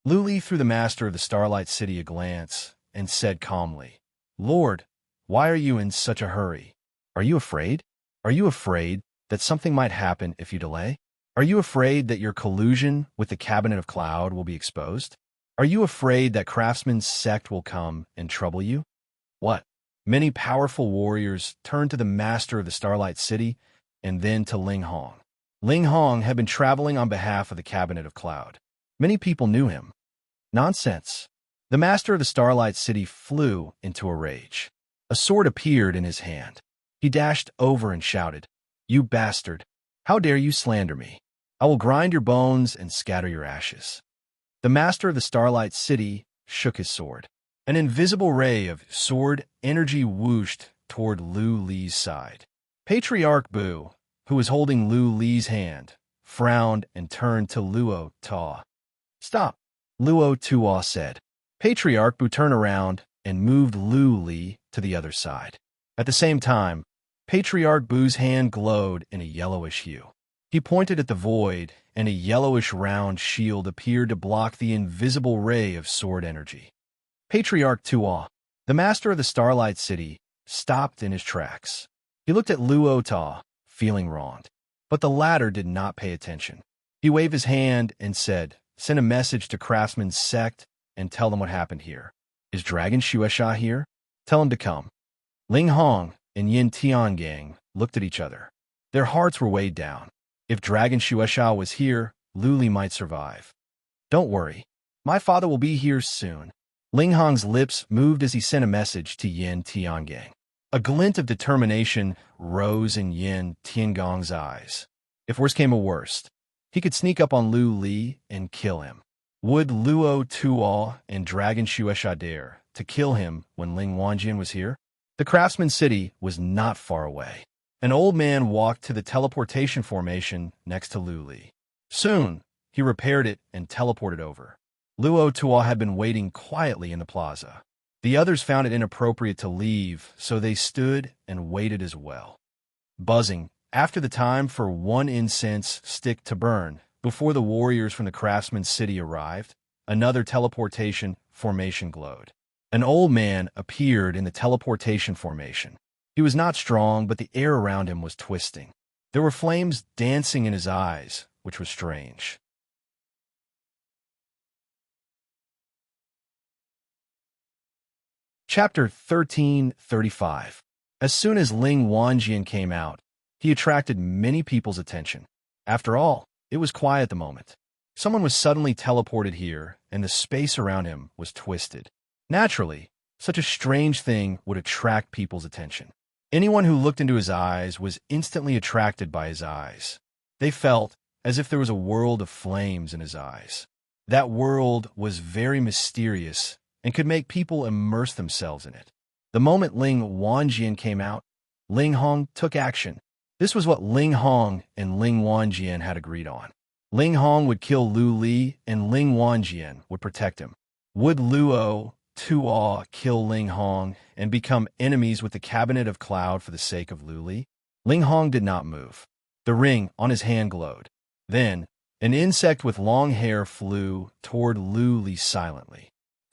Lu Li threw the master of the Starlight City a glance and said calmly, "Lord, why are you in such a hurry? Are you afraid? Are you afraid that something might happen if you delay? Are you afraid that your collusion with the Cabinet of Cloud will be exposed? Are you afraid that Craftsman's sect will come and trouble you?" What? Many powerful warriors turned to the master of the Starlight City and then to Ling Hong. Ling Hong had been traveling on behalf of the Cabinet of Cloud. Many people knew him. Nonsense. The master of the Starlight City flew into a rage. A sword appeared in his hand. He dashed over and shouted, "You bastard! How dare you slander me? I will grind your bones and scatter your ashes." The master of the Starlight City shook his sword. An invisible ray of sword energy whooshed toward Lu Li's side. Patriarch Bu, who was holding Lu Li's hand, frowned and turned to Luo Ta. "Stop," Luo Tuo said. Patriarch Bu turned around and moved Lu Li to the other side. At the same time, Patriarch Bu's hand glowed in a yellowish hue. He pointed at the void, and a yellowish round shield appeared to block the invisible ray of sword energy. Patriarch Tuo, the master of the Starlight City, stopped in his tracks. He looked at Luo Ta, feeling wronged. But the latter did not pay attention. He waved his hand and said, "Send a message to Craftsman's sect and tell them what happened here. Is Dragon Shueisha here? Tell him to come." Ling Hong and Yin Tiangang looked at each other. Their hearts were weighed down. If Dragon Shueisha was here, Lu Li might survive. "Don't worry. My father will be here soon." Ling Hong's lips moved as he sent a message to Yin Tiangang. A glint of determination rose in Yin Tiangang's eyes. If worse came to worst, he could sneak up on Lu Li and kill him. Would Luo Tuo and Dragon Shueisha dare to kill him when Ling Wanjian was here? The Craftsman City was not far away. An old man walked to the teleportation formation next to Lu Li. Soon, he repaired it and teleported over. Luo Tuo had been waiting quietly in the plaza. The others found it inappropriate to leave, so they stood and waited as well. Buzzing, after the time for one incense stick to burn, before the warriors from the Craftsman City arrived, another teleportation formation glowed. An old man appeared in the teleportation formation. He was not strong, but the air around him was twisting. There were flames dancing in his eyes, which was strange. Chapter 1335. As soon as Ling Wanjian came out, he attracted many people's attention. After all, it was quiet at the moment. Someone was suddenly teleported here, and the space around him was twisted. Naturally, such a strange thing would attract people's attention. Anyone who looked into his eyes was instantly attracted by his eyes. They felt as if there was a world of flames in his eyes. That world was very mysterious and could make people immerse themselves in it. The moment Ling Wanjian came out, Ling Hong took action. This was what Ling Hong and Ling Wanjian had agreed on. Ling Hong would kill Lu Li, and Ling Wanjian would protect him. Would Luo Tuo kill Ling Hong and become enemies with the Cabinet of Cloud for the sake of Lu Li? Ling Hong did not move. The ring on his hand glowed. Then, an insect with long hair flew toward Lu Li silently.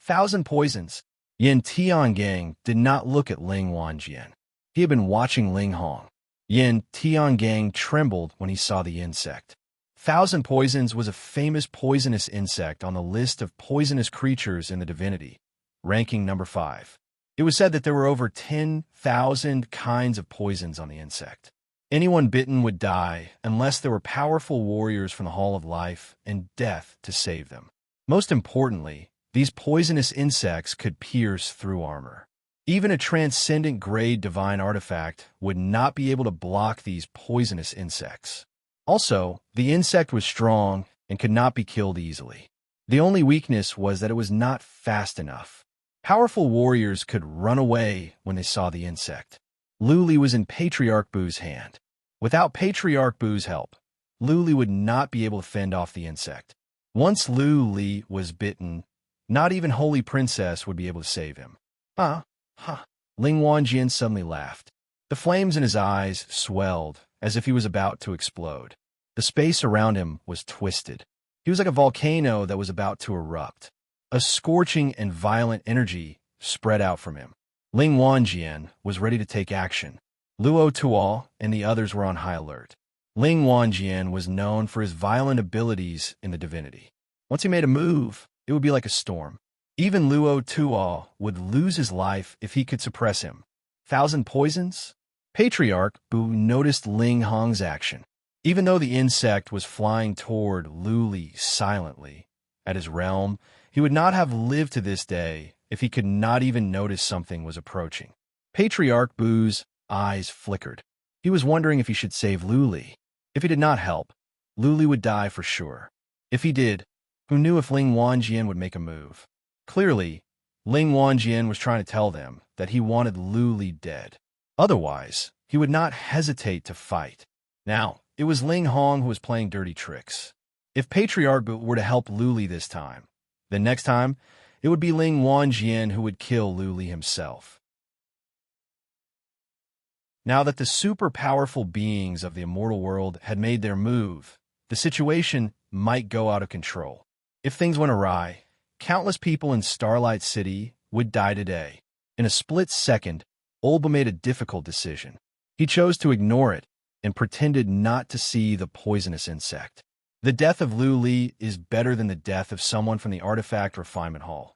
1,000 poisons. Yin Tiangang did not look at Ling Wanjian. He had been watching Ling Hong. Yin Tiangang trembled when he saw the insect. 1,000 poisons was a famous poisonous insect on the list of poisonous creatures in the divinity, ranking number 5. It was said that there were over 10,000 kinds of poisons on the insect. Anyone bitten would die unless there were powerful warriors from the Hall of Life and Death to save them. Most importantly, these poisonous insects could pierce through armor. Even a transcendent grade divine artifact would not be able to block these poisonous insects. Also, the insect was strong and could not be killed easily. The only weakness was that it was not fast enough. Powerful warriors could run away when they saw the insect. Luli was in Patriarch Boo's hand. Without Patriarch Boo's help, Luli would not be able to fend off the insect. Once Luli was bitten, not even Holy Princess would be able to save him. Ha! Ling Wanjian suddenly laughed. The flames in his eyes swelled as if he was about to explode. The space around him was twisted. He was like a volcano that was about to erupt. A scorching and violent energy spread out from him. Ling Wanjian was ready to take action. Luo Tuol and the others were on high alert. Ling Wanjian was known for his violent abilities in the divinity. Once he made a move, it would be like a storm. Even Luo Tuol would lose his life if he could suppress him. 1,000 poisons? Patriarch Bu noticed Ling Hong's action. Even though the insect was flying toward Luli silently at his realm, he would not have lived to this day if he could not even notice something was approaching. Patriarch Bu's eyes flickered. He was wondering if he should save Luli. If he did not help, Luli would die for sure. If he did, who knew if Ling Wanjian would make a move? Clearly, Ling Wanjian was trying to tell them that he wanted Luli dead. Otherwise, he would not hesitate to fight. Now, it was Ling Hong who was playing dirty tricks. If Patriarch Bu were to help Luli this time, then next time, it would be Ling Wanjian who would kill Luli himself. Now that the super-powerful beings of the immortal world had made their move, the situation might go out of control. If things went awry, countless people in Starlight City would die today. In a split second, Olba made a difficult decision. He chose to ignore it and pretended not to see the poisonous insect. The death of Luli is better than the death of someone from the Artifact Refinement Hall.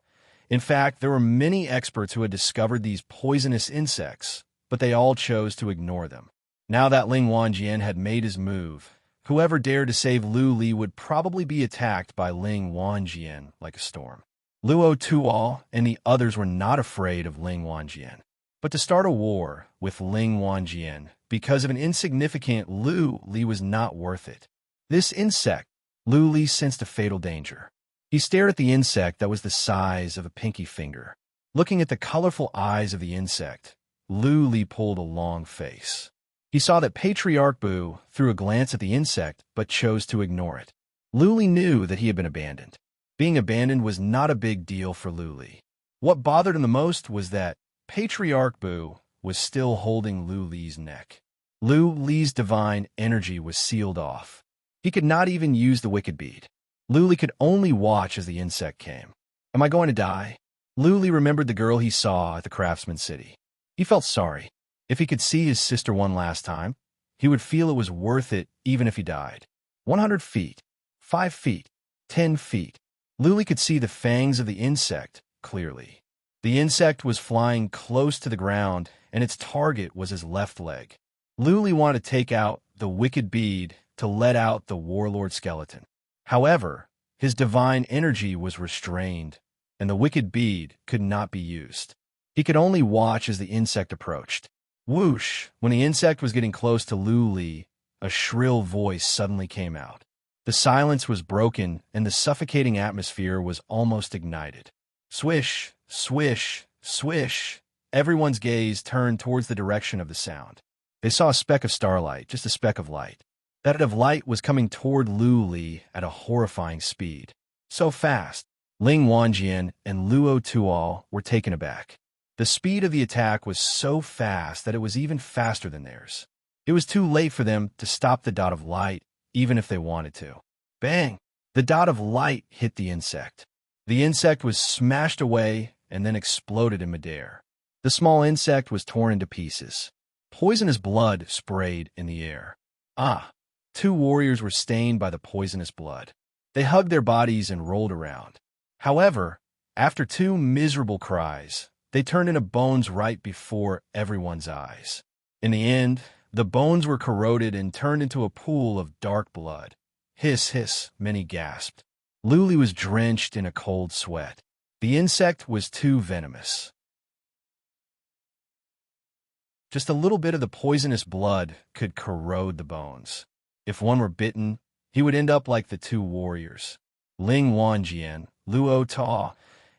In fact, there were many experts who had discovered these poisonous insects, but they all chose to ignore them. Now that Ling Wanjian had made his move, whoever dared to save Luli would probably be attacked by Ling Wanjian like a storm. Luo Tuol and the others were not afraid of Ling Wanjian. But to start a war with Ling Wanjian because of an insignificant Luli was not worth it. This insect, Luli sensed a fatal danger. He stared at the insect that was the size of a pinky finger. Looking at the colorful eyes of the insect, Luli pulled a long face. He saw that Patriarch Bu threw a glance at the insect but chose to ignore it. Luli knew that he had been abandoned. Being abandoned was not a big deal for Luli. What bothered him the most was that Patriarch Bu was still holding Luli's neck. Luli's divine energy was sealed off. He could not even use the wicked bead. Luli could only watch as the insect came. Am I going to die? Luli remembered the girl he saw at the Craftsman City. He felt sorry. If he could see his sister one last time, he would feel it was worth it even if he died. 100 feet, 5 feet, 10 feet. Luli could see the fangs of the insect clearly. The insect was flying close to the ground, and its target was his left leg. Luli wanted to take out the wicked bead to let out the warlord skeleton. However, his divine energy was restrained, and the wicked bead could not be used. He could only watch as the insect approached. Whoosh! When the insect was getting close to Luli, a shrill voice suddenly came out. The silence was broken, and the suffocating atmosphere was almost ignited. Swish! Swish! Swish! Everyone's gaze turned towards the direction of the sound. They saw a speck of starlight, just a speck of light. That of light was coming toward Luli at a horrifying speed. So fast, Ling Wanjian and Luo Tuol were taken aback. The speed of the attack was so fast that it was even faster than theirs. It was too late for them to stop the dot of light, even if they wanted to. Bang! The dot of light hit the insect. The insect was smashed away and then exploded in midair. The small insect was torn into pieces. Poisonous blood sprayed in the air. Ah! 2 warriors were stained by the poisonous blood. They hugged their bodies and rolled around. However, after 2 miserable cries, they turned into bones right before everyone's eyes. In the end, the bones were corroded and turned into a pool of dark blood. Hiss, hiss, many gasped. Luli was drenched in a cold sweat. The insect was too venomous. Just a little bit of the poisonous blood could corrode the bones. If one were bitten, he would end up like the 2 warriors. Ling Wanjian, Luo Ta,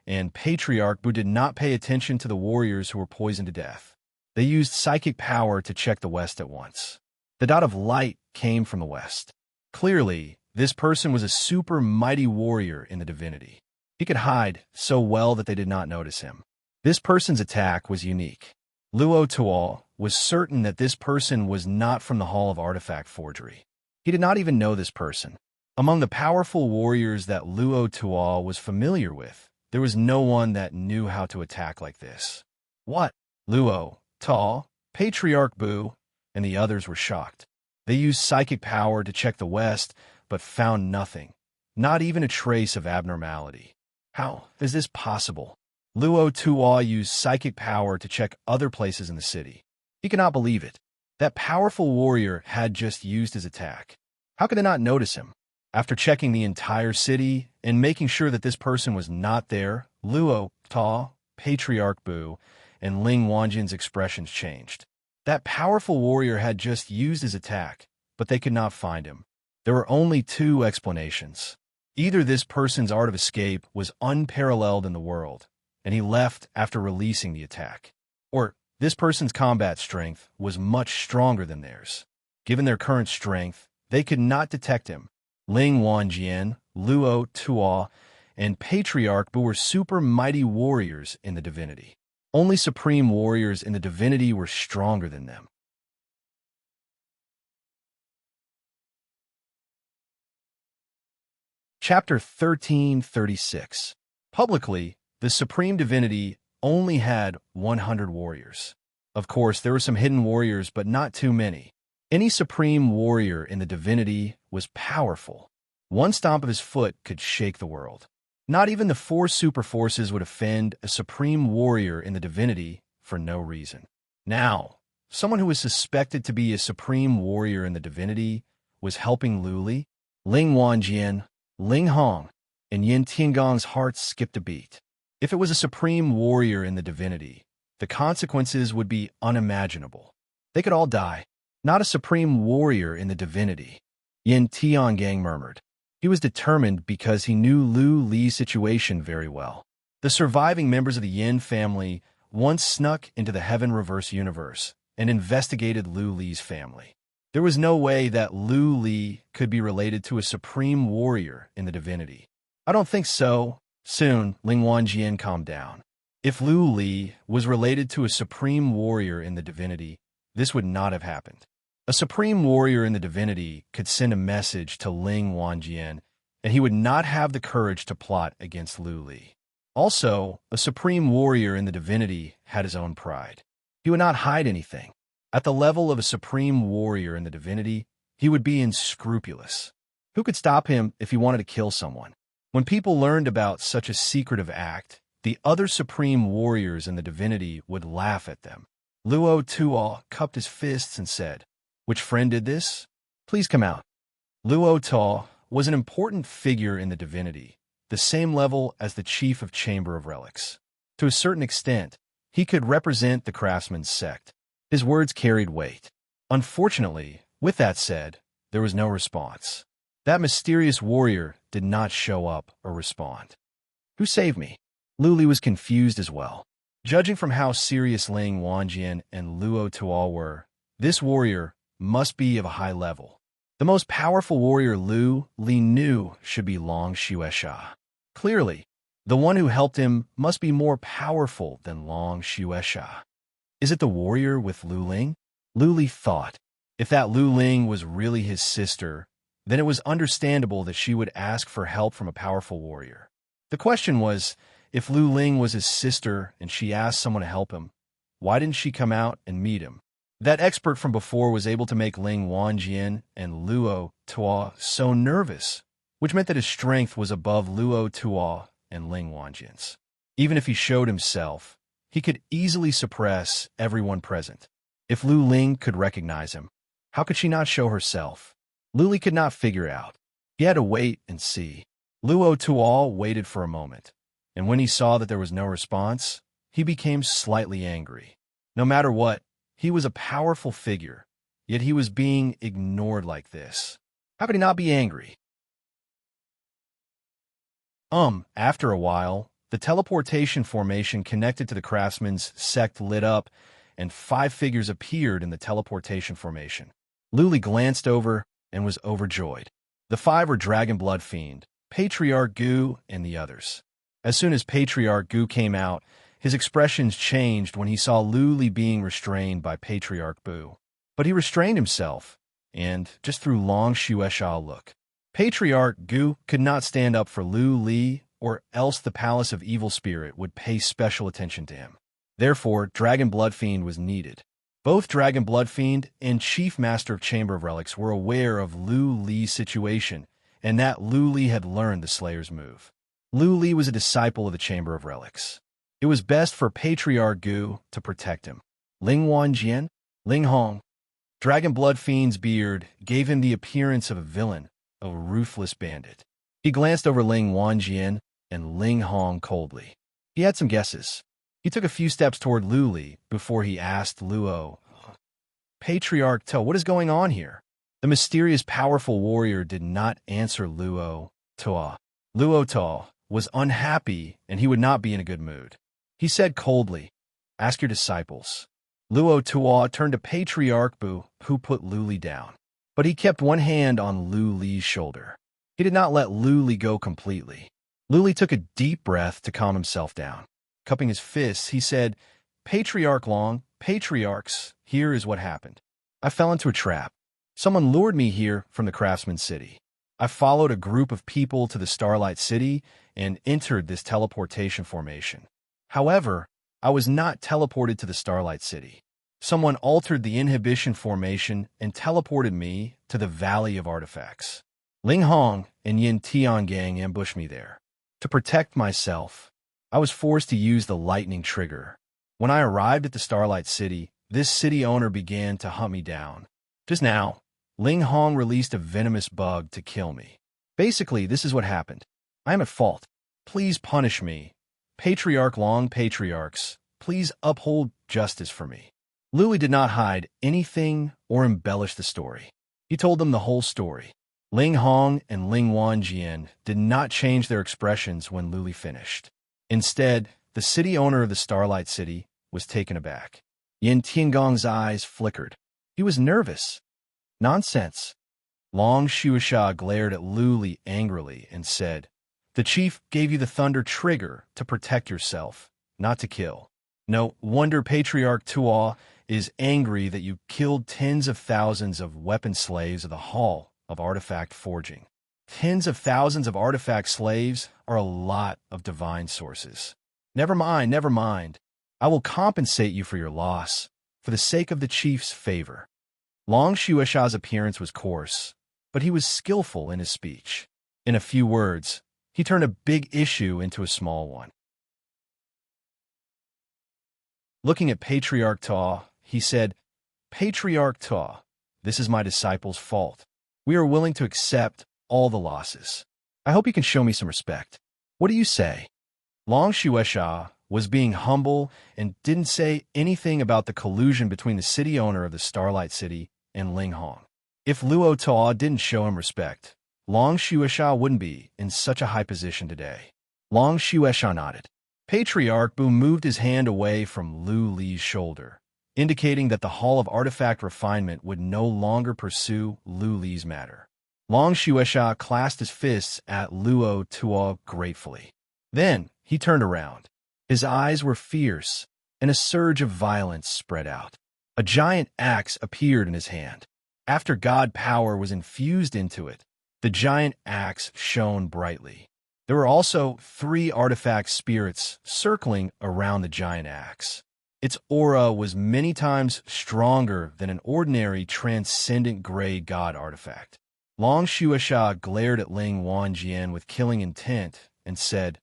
and Patriarch Bu did not pay attention to the warriors who were poisoned to death. They used psychic power to check the west at once. The dot of light came from the west. Clearly, this person was a super mighty warrior in the divinity. He could hide so well that they did not notice him. This person's attack was unique. Luo Tuol was certain that this person was not from the Hall of Artifact Forgery. He did not even know this person. Among the powerful warriors that Luo Tuol was familiar with, there was no one that knew how to attack like this. What? Luo, Tuol, Patriarch Bu, and the others were shocked. They used psychic power to check the west, but found nothing, not even a trace of abnormality. How is this possible? Luo Tuol used psychic power to check other places in the city. He could not believe it. That powerful warrior had just used his attack. How could they not notice him? After checking the entire city and making sure that this person was not there, Luo Tuol, Patriarch Bu, and Ling Wanjin's expressions changed. That powerful warrior had just used his attack, but they could not find him. There were only two explanations. Either this person's art of escape was unparalleled in the world, and he left after releasing the attack, or this person's combat strength was much stronger than theirs. Given their current strength, they could not detect him. Ling Wanjian, Luo Tuol, and Patriarch Bu were super mighty warriors in the divinity. Only supreme warriors in the divinity were stronger than them. Chapter 1336. Publicly, the supreme divinity only had 100 warriors. Of course, there were some hidden warriors, but not too many. Any supreme warrior in the divinity was powerful. One stomp of his foot could shake the world. Not even the 4 super forces would offend a supreme warrior in the divinity for no reason. Now, someone who was suspected to be a supreme warrior in the divinity was helping Luli. Ling Wanjian, Ling Hong, and Yin Tiangong's hearts skipped a beat. If it was a supreme warrior in the divinity, the consequences would be unimaginable. They could all die. Not a supreme warrior in the divinity. Yin Tiangong murmured. He was determined because he knew Lu Li's situation very well. The surviving members of the Yin family once snuck into the Heaven Reverse universe and investigated Lu Li's family. There was no way that Lu Li could be related to a supreme warrior in the divinity. I don't think so. Soon, Ling Wanjian calmed down. If Lu Li was related to a supreme warrior in the divinity, this would not have happened. A supreme warrior in the divinity could send a message to Ling Wanjian, and he would not have the courage to plot against Lu Li. Also, a supreme warrior in the divinity had his own pride. He would not hide anything. At the level of a supreme warrior in the divinity, he would be unscrupulous. Who could stop him if he wanted to kill someone? When people learned about such a secretive act, the other supreme warriors in the divinity would laugh at them. Luo Tuol cupped his fists and said, "Which friend did this? Please come out." Luo Tuol was an important figure in the divinity, the same level as the chief of Chamber of Relics. To a certain extent, he could represent the craftsman's sect. His words carried weight. Unfortunately, with that said, there was no response. That mysterious warrior did not show up or respond. Who saved me? Luli was confused as well. Judging from how serious Ling Wanjian and Luo Tuol were, this warrior must be of a high level. The most powerful warrior Lu Li knew should be Long Xuesha. Clearly, the one who helped him must be more powerful than Long Xuesha. Is it the warrior with Lu Ling? Lu Li thought. If that Lu Ling was really his sister, then it was understandable that she would ask for help from a powerful warrior. The question was, if Lu Ling was his sister and she asked someone to help him, why didn't she come out and meet him? That expert from before was able to make Ling Wanjian and Luo Tuol so nervous, which meant that his strength was above Luo Tuol and Ling Wanjian's. Even if he showed himself, he could easily suppress everyone present. If Lu Ling could recognize him, how could she not show herself? Luli could not figure out. He had to wait and see. Luo Tuol waited for a moment, and when he saw that there was no response, he became slightly angry. No matter what, he was a powerful figure, yet he was being ignored like this. How could he not be angry? After a while, The teleportation formation connected to the craftsman's sect lit up, and 5 figures appeared in the teleportation formation. Luli glanced over and was overjoyed. The 5 were Dragon Blood Fiend, Patriarch Gu, and the others. As soon as Patriarch Gu came out, his expressions changed when he saw Luli being restrained by Patriarch Bu. But he restrained himself, and just threw Long Shuesha a look. Patriarch Gu could not stand up for Lu Li, or else the Palace of Evil Spirit would pay special attention to him. Therefore, Dragon Blood Fiend was needed. Both Dragon Blood Fiend and Chief Master of Chamber of Relics were aware of Lu Li's situation, and that Lu Li had learned the Slayer's move. Lu Li was a disciple of the Chamber of Relics. It was best for Patriarch Gu to protect him. Ling Wanjian, Ling Hong. Dragon Blood Fiend's beard gave him the appearance of a villain, a ruthless bandit. He glanced over Ling Wanjian and Ling Hong coldly. He had some guesses. He took a few steps toward Lu Li before he asked Luo, Patriarch To, what is going on here? The mysterious, powerful warrior did not answer Luo To. Luo To was unhappy, and he would not be in a good mood. He said coldly, ask your disciples. Luo To turned to Patriarch Bu, who put Lu Li down. But he kept one hand on Lu Li's shoulder. He did not let Lu Li go completely. Lu Li took a deep breath to calm himself down. Cupping his fists, he said, Patriarch Long, Patriarchs, here is what happened. I fell into a trap. Someone lured me here from the Craftsman City. I followed a group of people to the Starlight City and entered this teleportation formation. However, I was not teleported to the Starlight City. Someone altered the inhibition formation and teleported me to the Valley of Artifacts. Ling Hong and Yin Tiangang ambushed me there. To protect myself, I was forced to use the lightning trigger. When I arrived at the Starlight City, this city owner began to hunt me down. Just now, Ling Hong released a venomous bug to kill me. Basically, this is what happened. I am at fault. Please punish me. Patriarch Long, Patriarchs, please uphold justice for me. Lu Li did not hide anything or embellish the story. He told them the whole story. Ling Hong and Ling Wanjian did not change their expressions when Lu Li finished. Instead, the city owner of the Starlight City was taken aback. Yin Tiangong's eyes flickered. He was nervous. Nonsense. Long Shuisha glared at Lu Li angrily and said, the chief gave you the thunder trigger to protect yourself, not to kill. No wonder Patriarch Tuo is angry that you killed tens of thousands of weapon slaves of the Hall of Artifact Forging. Tens of thousands of artifact slaves are a lot of divine sources. Never mind, never mind. I will compensate you for your loss, for the sake of the chief's favor. Long Shuisha's appearance was coarse, but he was skillful in his speech. In a few words, he turned a big issue into a small one. Looking at Patriarch Ta, he said, Patriarch Ta, this is my disciple's fault. We are willing to accept all the losses. I hope you can show me some respect. What do you say? Long Shuesha was being humble and didn't say anything about the collusion between the city owner of the Starlight City and Ling Hong. If Luo Ta didn't show him respect, Long Shuesha wouldn't be in such a high position today. Long Shuesha nodded. Patriarch Bu moved his hand away from Lu Li's shoulder, indicating that the Hall of Artifact Refinement would no longer pursue Lu Li's matter. Long Shuesha clasped his fists at Luo Tuo gratefully. Then he turned around. His eyes were fierce, and a surge of violence spread out. A giant axe appeared in his hand. After God power was infused into it, the giant axe shone brightly. There were also 3 artifact spirits circling around the giant axe. Its aura was many times stronger than an ordinary transcendent gray god artifact. Long Shuisha glared at Ling Wanjian with killing intent and said,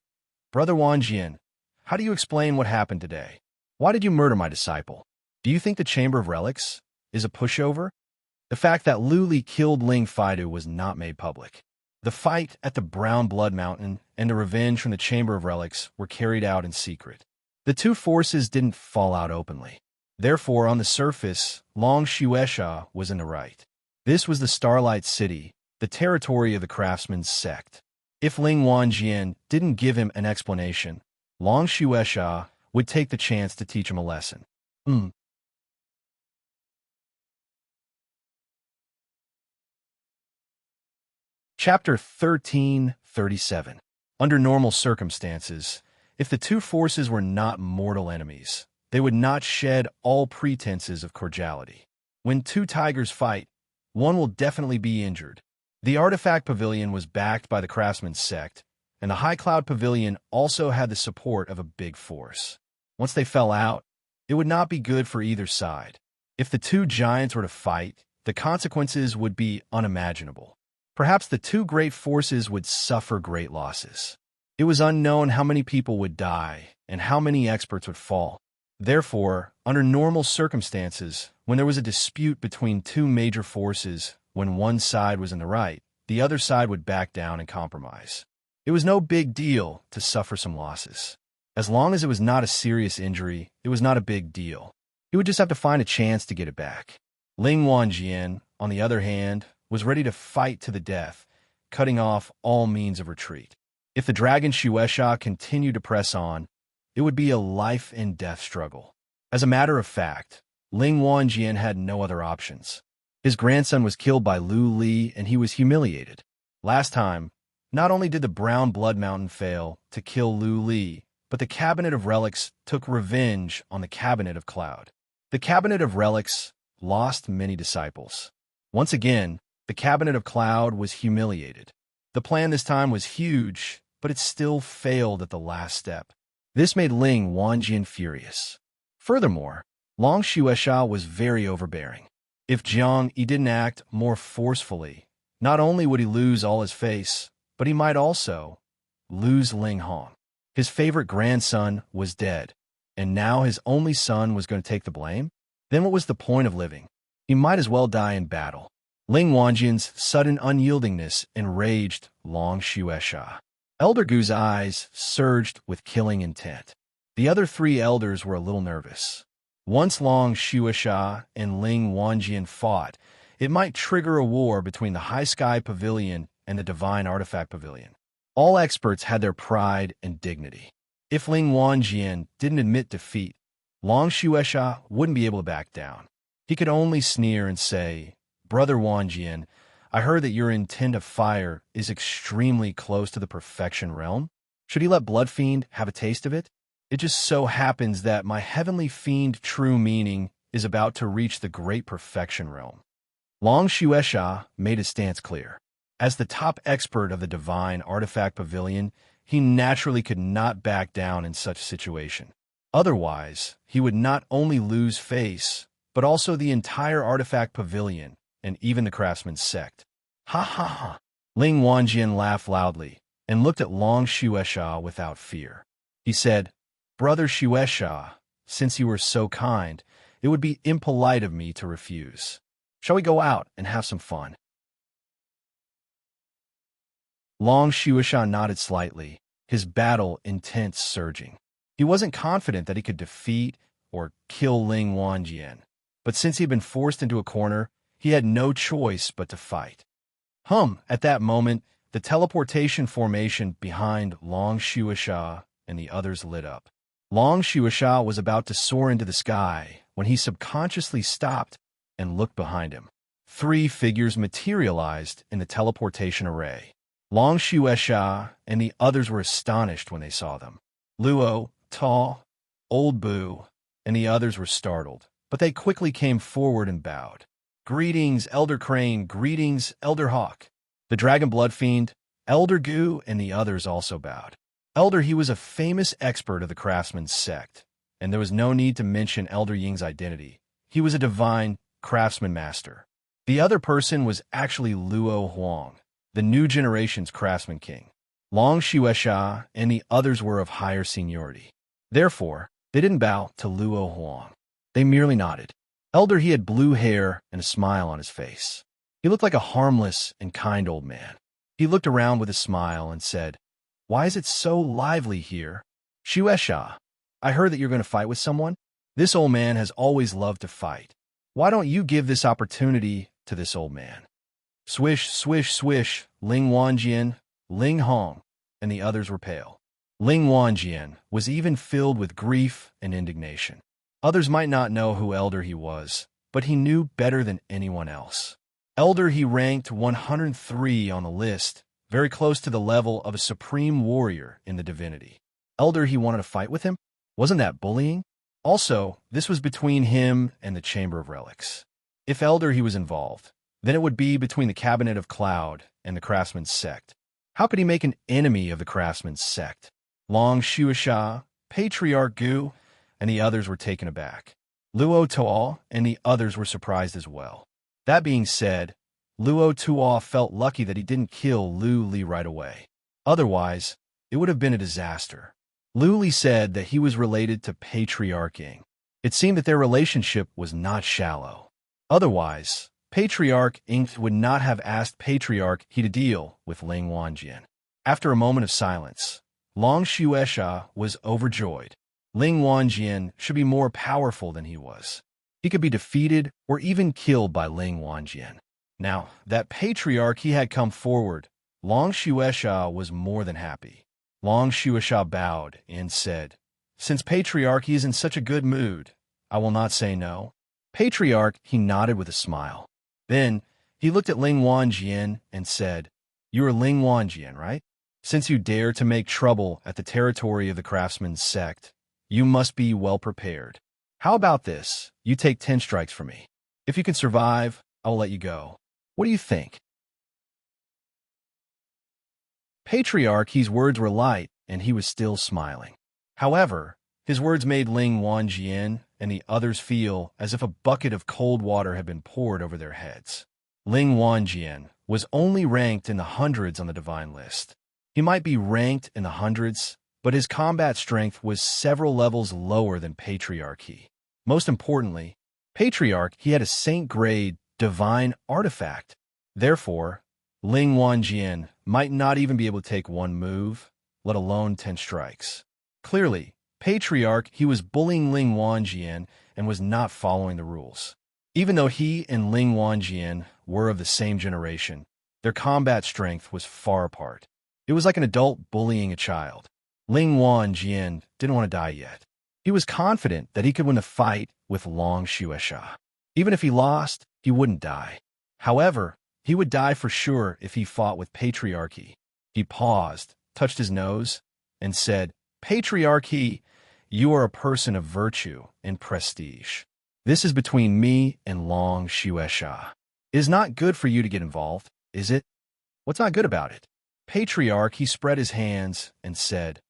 Brother Wanjian, how do you explain what happened today? Why did you murder my disciple? Do you think the Chamber of Relics is a pushover? The fact that Lu Li killed Ling Faidu was not made public. The fight at the Brown Blood Mountain and the revenge from the Chamber of Relics were carried out in secret. The two forces didn't fall out openly. Therefore, on the surface, Long Shuesha was in the right. This was the Starlight City, the territory of the Craftsman's sect. If Ling Wanjian didn't give him an explanation, Long Shuesha would take the chance to teach him a lesson. Chapter 1337. Under normal circumstances, if the two forces were not mortal enemies, they would not shed all pretenses of cordiality. When two tigers fight, one will definitely be injured. The artifact pavilion was backed by the craftsman's sect, and the High Cloud Pavilion also had the support of a big force. Once they fell out, it would not be good for either side. If the two giants were to fight, the consequences would be unimaginable. Perhaps the two great forces would suffer great losses. It was unknown how many people would die and how many experts would fall. Therefore, under normal circumstances, when there was a dispute between two major forces, when one side was in the right, the other side would back down and compromise. It was no big deal to suffer some losses. As long as it was not a serious injury, it was not a big deal. He would just have to find a chance to get it back. Ling Wanjian, on the other hand, was ready to fight to the death, cutting off all means of retreat. If the dragon Shuesha continued to press on, it would be a life-and-death struggle. As a matter of fact, Ling Wanjian had no other options. His grandson was killed by Lu Li, and he was humiliated. Last time, not only did the Brown Blood Mountain fail to kill Lu Li, but the Cabinet of Relics took revenge on the Cabinet of Cloud. The Cabinet of Relics lost many disciples. Once again, the Cabinet of Cloud was humiliated. The plan this time was huge, but it still failed at the last step. This made Ling Wanjian furious. Furthermore, Long Shuesha was very overbearing. If Jiang Yi didn't act more forcefully, not only would he lose all his face, but he might also lose Ling Hong. His favorite grandson was dead, and now his only son was going to take the blame? Then what was the point of living? He might as well die in battle. Ling Wanjian's sudden unyieldingness enraged Long Shuesha. Elder Gu's eyes surged with killing intent. The other three elders were a little nervous. Once Long Shuesha and Ling Wanjian fought, it might trigger a war between the High Sky Pavilion and the Divine Artifact Pavilion. All experts had their pride and dignity. If Ling Wanjian didn't admit defeat, Long Shuesha wouldn't be able to back down. He could only sneer and say, "Brother Wanjian, I heard that your intent of fire is extremely close to the perfection realm. Should he let Blood Fiend have a taste of it? It just so happens that my heavenly fiend true meaning is about to reach the great perfection realm." Long Shuesha made his stance clear. As the top expert of the Divine Artifact Pavilion, he naturally could not back down in such a situation. Otherwise, he would not only lose face, but also the entire Artifact Pavilion, and even the Craftsman's sect. Ha ha ha! Ling Wanjian laughed loudly, and looked at Long Shuesha without fear. He said, "Brother Shuesha, since you were so kind, it would be impolite of me to refuse. Shall we go out and have some fun?" Long Shuesha nodded slightly, his battle intent surging. He wasn't confident that he could defeat or kill Ling Wanjian, but since he had been forced into a corner, he had no choice but to fight. At that moment, the teleportation formation behind Long Shuesha and the others lit up. Long Shuesha was about to soar into the sky when he subconsciously stopped and looked behind him. Three figures materialized in the teleportation array. Long Shuesha and the others were astonished when they saw them. Luo, Tall, Old Boo, and the others were startled, but they quickly came forward and bowed. "Greetings, Elder Crane, greetings, Elder Hawk." The Dragon Blood Fiend, Elder Gu, and the others also bowed. Elder He was a famous expert of the Craftsman's sect, and there was no need to mention Elder Ying's identity. He was a divine craftsman master. The other person was actually Luo Huang, the new generation's craftsman king. Long Shuesha and the others were of higher seniority. Therefore, they didn't bow to Luo Huang. They merely nodded. Elder He had blue hair and a smile on his face. He looked like a harmless and kind old man. He looked around with a smile and said, "Why is it so lively here? Shuesha, I heard that you're going to fight with someone. This old man has always loved to fight. Why don't you give this opportunity to this old man?" Swish, swish, swish, Ling Wanjian, Ling Hong, and the others were pale. Ling Wanjian was even filled with grief and indignation. Others might not know who elder he was, but he knew better than anyone else. Elder he ranked 103 on the list, very close to the level of a supreme warrior in the divinity. Elder he wanted to fight with him? Wasn't that bullying? Also, this was between him and the Chamber of Relics. If Elder he was involved, then it would be between the Cabinet of Cloud and the Craftsman's sect. How could he make an enemy of the Craftsman's sect? Long Shuasha, Patriarch Gu, and the others were taken aback. Luo Toal and the others were surprised as well. That being said, Luo Toal felt lucky that he didn't kill Lu Li right away. Otherwise, it would have been a disaster. Lu Li said that he was related to Patriarch Ying. It seemed that their relationship was not shallow. Otherwise, Patriarch Ying would not have asked Patriarch he to deal with Ling Wanjian. After a moment of silence, Long Shuesha was overjoyed. Ling Wanjian should be more powerful than he was. He could be defeated or even killed by Ling Wanjian. Now, that Patriarch he had come forward, Long Shuesha was more than happy. Long Shuesha bowed and said, "Since Patriarch he is in such a good mood, I will not say no." Patriarch he nodded with a smile. Then, he looked at Ling Wanjian and said, "You are Ling Wanjian, right? Since you dare to make trouble at the territory of the Craftsman's sect, you must be well prepared. How about this? You take 10 strikes from me. If you can survive, I will let you go. What do you think?" Patriarch's words were light, and he was still smiling. However, his words made Ling Wanjian and the others feel as if a bucket of cold water had been poured over their heads. Ling Wanjian was only ranked in the hundreds on the divine list. He might be ranked in the hundreds, but his combat strength was several levels lower than Patriarch. Most importantly, Patriarch he had a saint-grade divine artifact. Therefore, Ling Wanjian might not even be able to take one move, let alone 10 strikes. Clearly, Patriarch he was bullying Ling Wanjian and was not following the rules. Even though he and Ling Wanjian were of the same generation, their combat strength was far apart. It was like an adult bullying a child. Ling Wanjian didn't want to die yet. He was confident that he could win the fight with Long Shuesha. Even if he lost, he wouldn't die. However, he would die for sure if he fought with Patriarch. He paused, touched his nose, and said, "Patriarch, you are a person of virtue and prestige. This is between me and Long Shuesha. It is not good for you to get involved, is it? What's not good about it?" Patriarch he spread his hands and said,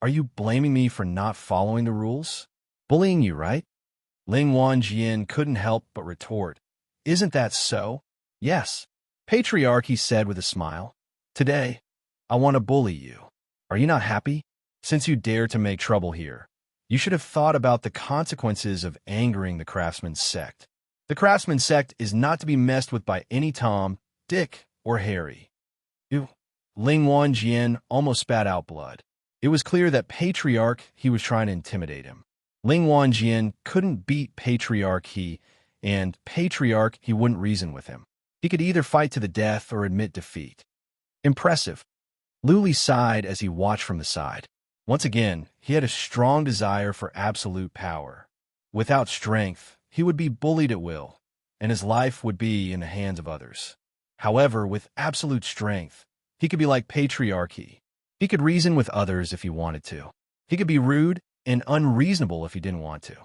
"Are you blaming me for not following the rules? Bullying you, right?" Ling Wanjian couldn't help but retort, "Isn't that so?" "Yes." Patriarch he said with a smile, "Today, I want to bully you. Are you not happy? Since you dare to make trouble here, you should have thought about the consequences of angering the Craftsman's sect. The Craftsman's sect is not to be messed with by any Tom, Dick, or Harry." Ling Wanjian almost spat out blood. It was clear that Patriarch he was trying to intimidate him. Ling Wanjian couldn't beat Patriarch and Patriarch he wouldn't reason with him. He could either fight to the death or admit defeat. Impressive. Lu Li sighed as he watched from the side. Once again, he had a strong desire for absolute power. Without strength, he would be bullied at will, and his life would be in the hands of others. However, with absolute strength, he could be like Patriarch. He could reason with others if he wanted to. He could be rude and unreasonable if he didn't want to.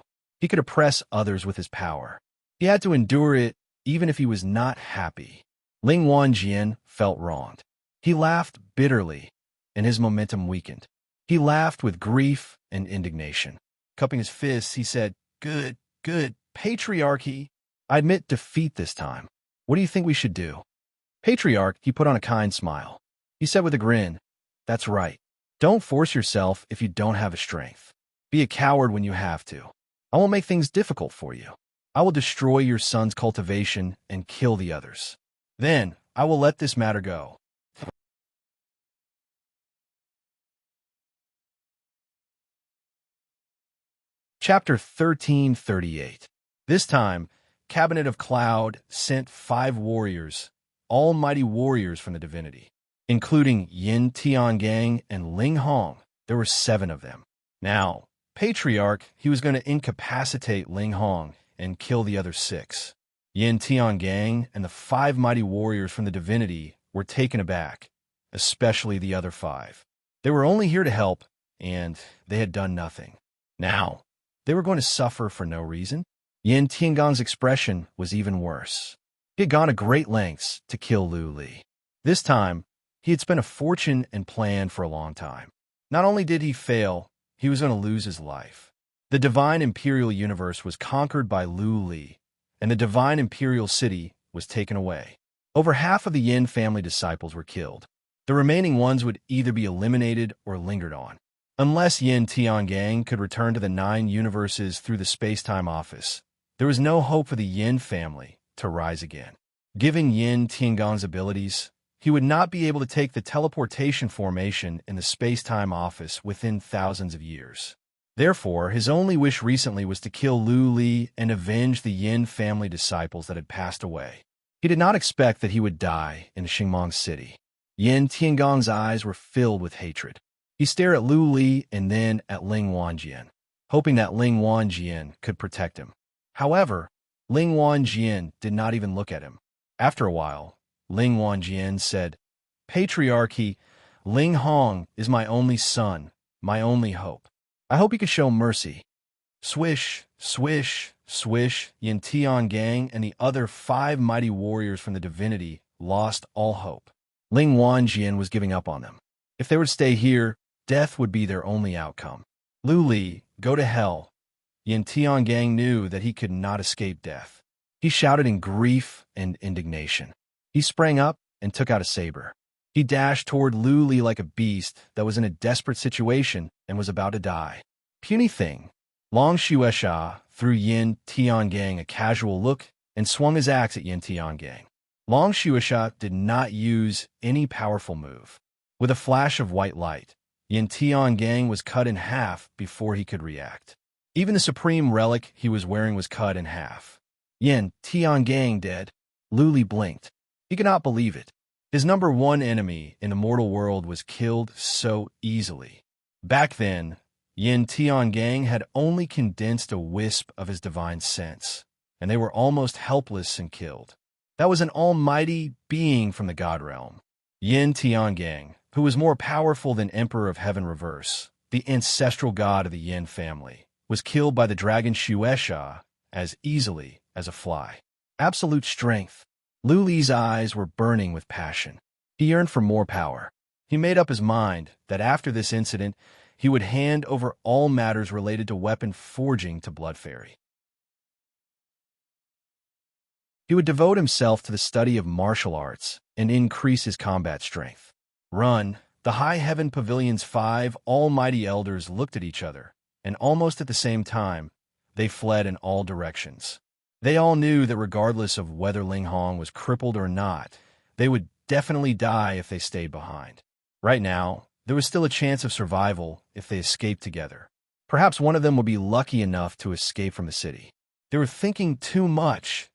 He could oppress others with his power. He had to endure it even if he was not happy. Ling Wanjian felt wronged. He laughed bitterly, and his momentum weakened. He laughed with grief and indignation. Cupping his fists, he said, Good, Patriarch. I admit defeat this time. What do you think we should do?" Patriarch, he put on a kind smile. He said with a grin, "That's right. Don't force yourself if you don't have a strength. Be a coward when you have to. I won't make things difficult for you. I will destroy your son's cultivation and kill the others. Then I will let this matter go." Chapter 1338. This time, Cabinet of Cloud sent 5 warriors, all mighty warriors from the divinity, including Yin Tiangang and Ling Hong, There were 7 of them. Now, Patriarch, he was going to incapacitate Ling Hong and kill the other 6. Yin Tiangang and the 5 mighty warriors from the divinity were taken aback, especially the other 5. They were only here to help, and they had done nothing. Now, they were going to suffer for no reason. Yin Tiangong's expression was even worse. He had gone to great lengths to kill Lu Li. This time, he had spent a fortune and planned for a long time. Not only did he fail, he was going to lose his life. The divine imperial universe was conquered by Lu Li, and the divine imperial city was taken away. Over half of the Yin family disciples were killed. The remaining ones would either be eliminated or lingered on. Unless Yin Tiangang could return to the 9 universes through the space-time office, there was no hope for the Yin family to rise again. Given Yin Tiangong's abilities, he would not be able to take the teleportation formation in the space-time office within thousands of years. Therefore, his only wish recently was to kill Lu Li and avenge the Yin family disciples that had passed away. He did not expect that he would die in Xingmong City. Yin Tiangong's eyes were filled with hatred. He stared at Lu Li and then at Ling Wanjian, hoping that Ling Wanjian could protect him. However, Ling Wanjian did not even look at him. After a while, Ling Wanjian said, "Patriarchy, Ling Hong is my only son, my only hope. I hope he could show mercy." Swish, swish, swish, Yin Tiangang and the other 5 mighty warriors from the divinity lost all hope. Ling Wanjian was giving up on them. If they were to stay here, death would be their only outcome. Lu Li, go to hell. Yin Tiangang knew that he could not escape death. He shouted in grief and indignation. He sprang up and took out a saber. He dashed toward Lu Li like a beast that was in a desperate situation and was about to die. Puny thing. Long Xuesha threw Yin Tiangang a casual look and swung his axe at Yin Tiangang. Long Xuesha did not use any powerful move. With a flash of white light, Yin Tiangang was cut in half before he could react. Even the supreme relic he was wearing was cut in half. Yin Tiangang dead. Lu Li blinked. He could not believe it. His number 1 enemy in the mortal world was killed so easily. Back then, Yin Tiangang had only condensed a wisp of his divine sense, and they were almost helpless and killed. That was an almighty being from the God realm. Yin Tiangang, who was more powerful than Emperor of Heaven Reverse, the ancestral god of the Yin family, was killed by the dragon Xuesha as easily as a fly. Absolute strength. Lu Li's eyes were burning with passion. He yearned for more power. He made up his mind that after this incident, he would hand over all matters related to weapon forging to Blood Fairy. He would devote himself to the study of martial arts and increase his combat strength. Run, the High Heaven Pavilion's 5 almighty elders looked at each other, and almost at the same time, they fled in all directions. They all knew that regardless of whether Ling Hong was crippled or not, they would definitely die if they stayed behind. Right now, there was still a chance of survival if they escaped together. Perhaps one of them would be lucky enough to escape from the city. They were thinking too much.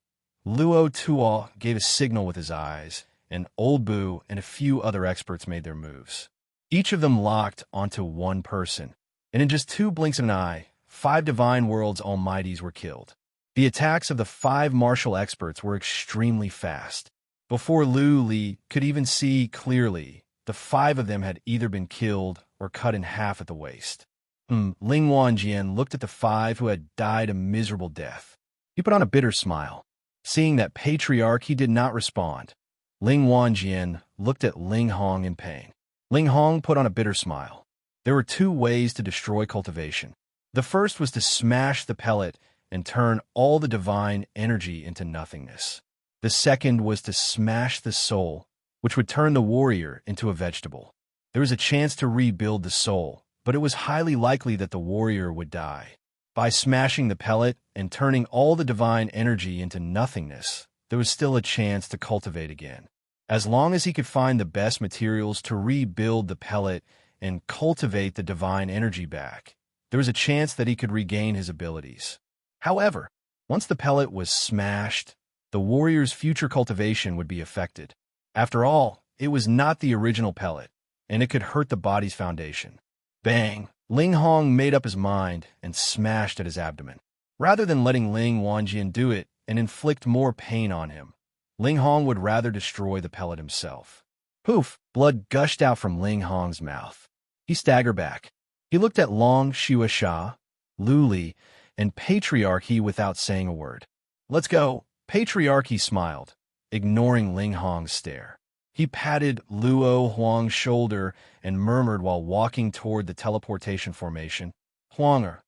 Luo Tuo gave a signal with his eyes, and Old Boo and a few other experts made their moves. Each of them locked onto one person, and in just 2 blinks of an eye, 5 Divine Worlds Almighties were killed. The attacks of the 5 martial experts were extremely fast. Before Lu Li could even see clearly, the 5 of them had either been killed or cut in half at the waist. Ling Wanjian looked at the 5 who had died a miserable death. He put on a bitter smile. Seeing that Patriarch, he did not respond. Ling Wanjian looked at Ling Hong in pain. Ling Hong put on a bitter smile. There were 2 ways to destroy cultivation. The first was to smash the pellet and turn all the divine energy into nothingness. The second was to smash the soul, which would turn the warrior into a vegetable. There was a chance to rebuild the soul, but it was highly likely that the warrior would die. By smashing the pellet and turning all the divine energy into nothingness, there was still a chance to cultivate again. As long as he could find the best materials to rebuild the pellet and cultivate the divine energy back, there was a chance that he could regain his abilities. However, once the pellet was smashed, the warrior's future cultivation would be affected. After all, it was not the original pellet, and it could hurt the body's foundation. Bang! Ling Hong made up his mind and smashed at his abdomen. Rather than letting Ling Wanjian do it and inflict more pain on him, Ling Hong would rather destroy the pellet himself. Poof! Blood gushed out from Ling Hong's mouth. He staggered back. He looked at Long Shuasha, Lu Li, and Patriarchy without saying a word. Let's go. Patriarchy smiled, ignoring Ling Hong's stare. He patted Luo Huang's shoulder and murmured while walking toward the teleportation formation, Huanger,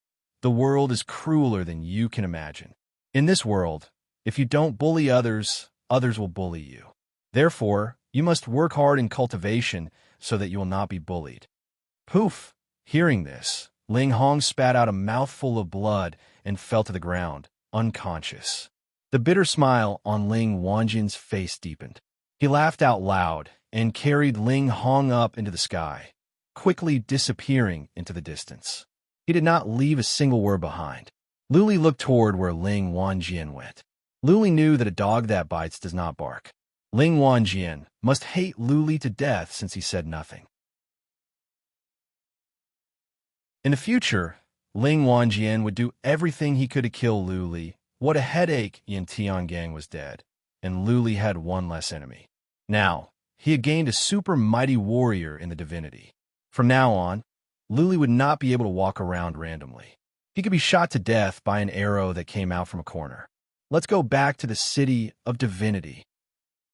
the world is crueler than you can imagine. In this world, if you don't bully others, others will bully you. Therefore, you must work hard in cultivation so that you will not be bullied. Poof! Hearing this, Ling Hong spat out a mouthful of blood and fell to the ground, unconscious. The bitter smile on Ling Wanjian's face deepened. He laughed out loud and carried Ling Hong up into the sky, quickly disappearing into the distance. He did not leave a single word behind. Lu Li looked toward where Ling Wanjian went. Lu Li knew that a dog that bites does not bark. Ling Wanjian must hate Lu Li to death since he said nothing. In the future, Ling Wanjian would do everything he could to kill Lu Li. What a headache! Yin Tiangang was dead, and Lu Li had one less enemy. Now, he had gained a super mighty warrior in the divinity. From now on, Lu Li would not be able to walk around randomly. He could be shot to death by an arrow that came out from a corner. Let's go back to the city of divinity.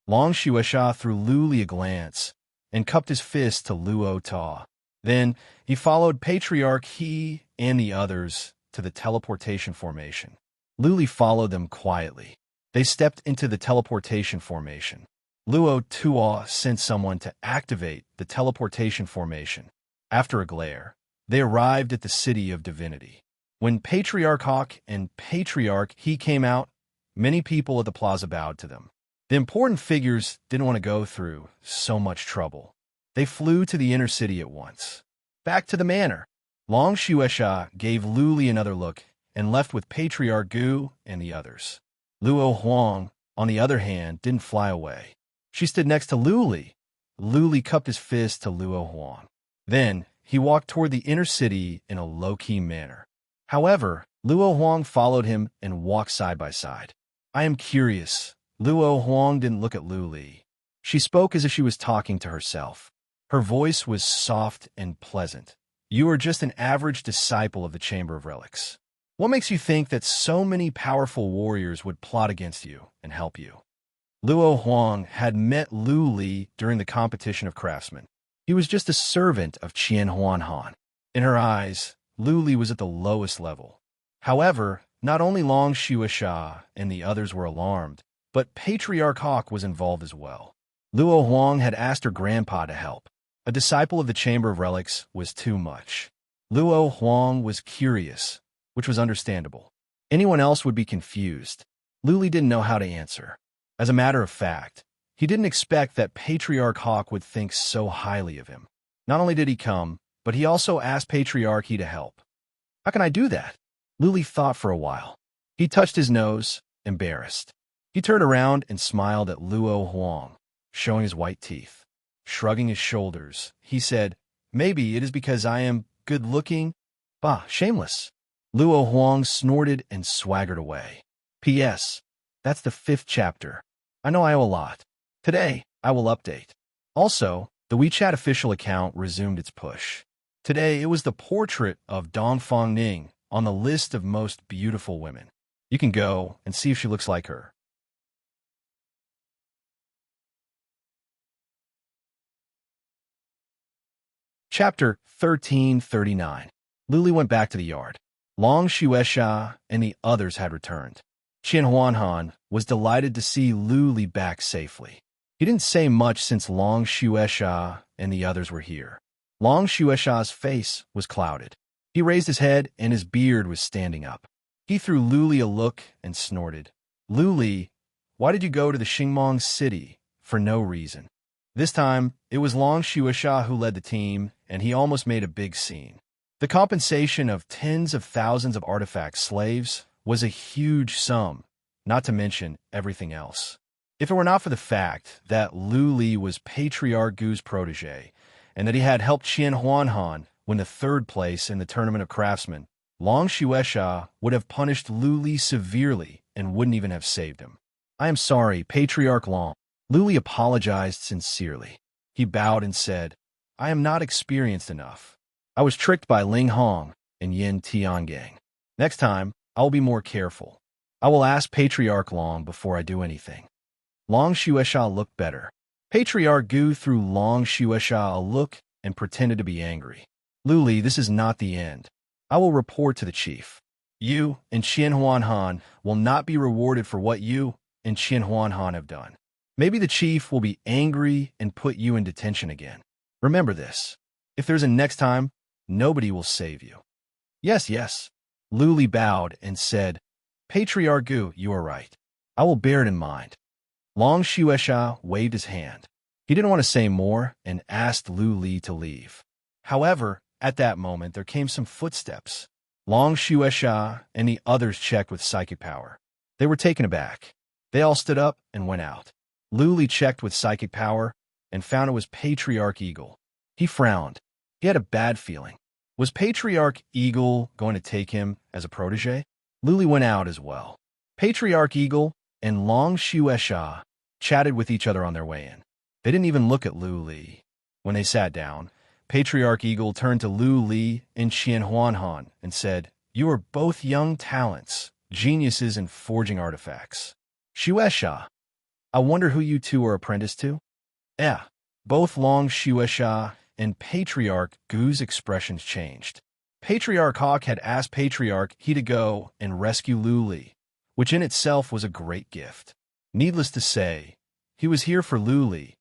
Long Shuasha threw Lu Li a glance and cupped his fist to Luo Ta. Then he followed Patriarch He and the others to the teleportation formation. Lu Li followed them quietly. They stepped into the teleportation formation. Luo Tua sent someone to activate the teleportation formation. After a glare, they arrived at the city of divinity. When Patriarch Hawk and Patriarch He came out, many people at the plaza bowed to them. The important figures didn't want to go through so much trouble. They flew to the inner city at once. Back to the manor. Long Shuesha gave Lu Li another look and left with Patriarch Gu and the others. Luo Huang, on the other hand, didn't fly away. She stood next to Lu Li. Lu Li cupped his fist to Luo Huang. Then he walked toward the inner city in a low-key manner. However, Luo Huang followed him and walked side by side. I am curious. Luo Huang didn't look at Lu Li. She spoke as if she was talking to herself. Her voice was soft and pleasant. You are just an average disciple of the Chamber of Relics. What makes you think that so many powerful warriors would plot against you and help you? Luo Huang had met Lu Li during the competition of craftsmen. He was just a servant of Qian Huanhan. In her eyes, Lu Li was at the lowest level. However, not only Long Shuasha and the others were alarmed, but Patriarch Hawk was involved as well. Luo Huang had asked her grandpa to help. A disciple of the Chamber of Relics was too much. Luo Huang was curious, which was understandable. Anyone else would be confused. Lu Li didn't know how to answer. As a matter of fact, he didn't expect that Patriarch Hawk would think so highly of him. Not only did he come, but he also asked Patriarchy to help. How can I do that? Lu Li thought for a while. He touched his nose, embarrassed. He turned around and smiled at Luo Huang, showing his white teeth. Shrugging his shoulders, he said, Maybe it is because I am good-looking. Bah, shameless. Luo Huang snorted and swaggered away. P.S. That's the 5th chapter. I know I owe a lot. Today, I will update. Also, the WeChat official account resumed its push. Today, it was the portrait of Dongfang Ning on the list of most beautiful women. You can go and see if she looks like her. Chapter 1339. Lu Li went back to the yard. Long Shuesha and the others had returned. Qian Huanhan was delighted to see Lu Li back safely. He didn't say much since Long Shuesha and the others were here. Long Shuesha's face was clouded. He raised his head and his beard was standing up. He threw Lu Li a look and snorted. Lu Li, why did you go to the Xingmong city for no reason? This time, it was Long Shuesha who led the team, and he almost made a big scene. The compensation of tens of thousands of artifact slaves was a huge sum, not to mention everything else. If it were not for the fact that Lu Li was Patriarch Gu's protege, and that he had helped Qian Huanhan win the third place in the tournament of craftsmen, Long Shueisha would have punished Lu Li severely and wouldn't even have saved him. I am sorry, Patriarch Long. Lu Li apologized sincerely. He bowed and said, I am not experienced enough. I was tricked by Ling Hong and Yin Tiangang. Next time, I will be more careful. I will ask Patriarch Long before I do anything. Long Shueisha looked better. Patriarch Gu threw Long Shueisha a look and pretended to be angry. Lu Li, this is not the end. I will report to the chief. You and Qian Huanhan will not be rewarded for what you and Qian Huanhan have done. Maybe the chief will be angry and put you in detention again. Remember this. If there's a next time, nobody will save you. Yes, yes. Lu Li bowed and said, Patriarch Gu, you are right. I will bear it in mind. Long Shueisha waved his hand. He didn't want to say more and asked Lu Li to leave. However, at that moment, there came some footsteps. Long Shueisha and the others checked with psychic power. They were taken aback. They all stood up and went out. Lu Li checked with psychic power and found it was Patriarch Eagle. He frowned. He had a bad feeling. Was Patriarch Eagle going to take him as a protege? Lu Li went out as well. Patriarch Eagle and Long Shueisha chatted with each other on their way in. They didn't even look at Lu Li. When they sat down, Patriarch Eagle turned to Lu Li and Qian Huanhan and said, You are both young talents, geniuses in forging artifacts. Shueisha, I wonder who you two are apprenticed to? Both Long Shueisha and Patriarch Gu's expressions changed. Patriarch Hawk had asked Patriarch he to go and rescue Lu Li, which in itself was a great gift. Needless to say, he was here for Lu Li.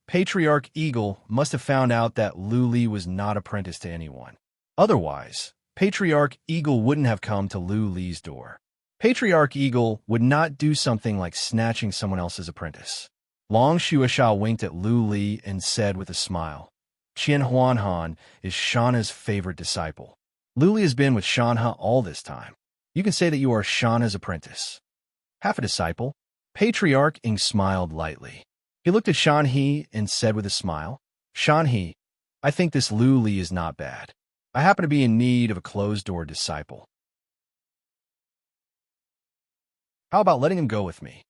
Patriarch Eagle must have found out that Lu Li was not apprenticed to anyone. Otherwise, Patriarch Eagle wouldn't have come to Lu Li's door. Patriarch Eagle would not do something like snatching someone else's apprentice. Long Shueisha winked at Lu Li and said with a smile, Qian Huanhan is Shana's favorite disciple. Lu Li has been with Shana all this time. You can say that you are Shana's apprentice. Half a disciple? Patriarch Ing smiled lightly. He looked at Shan He and said with a smile, Shan He, I think this Lu Li is not bad. I happen to be in need of a closed-door disciple. How about letting him go with me?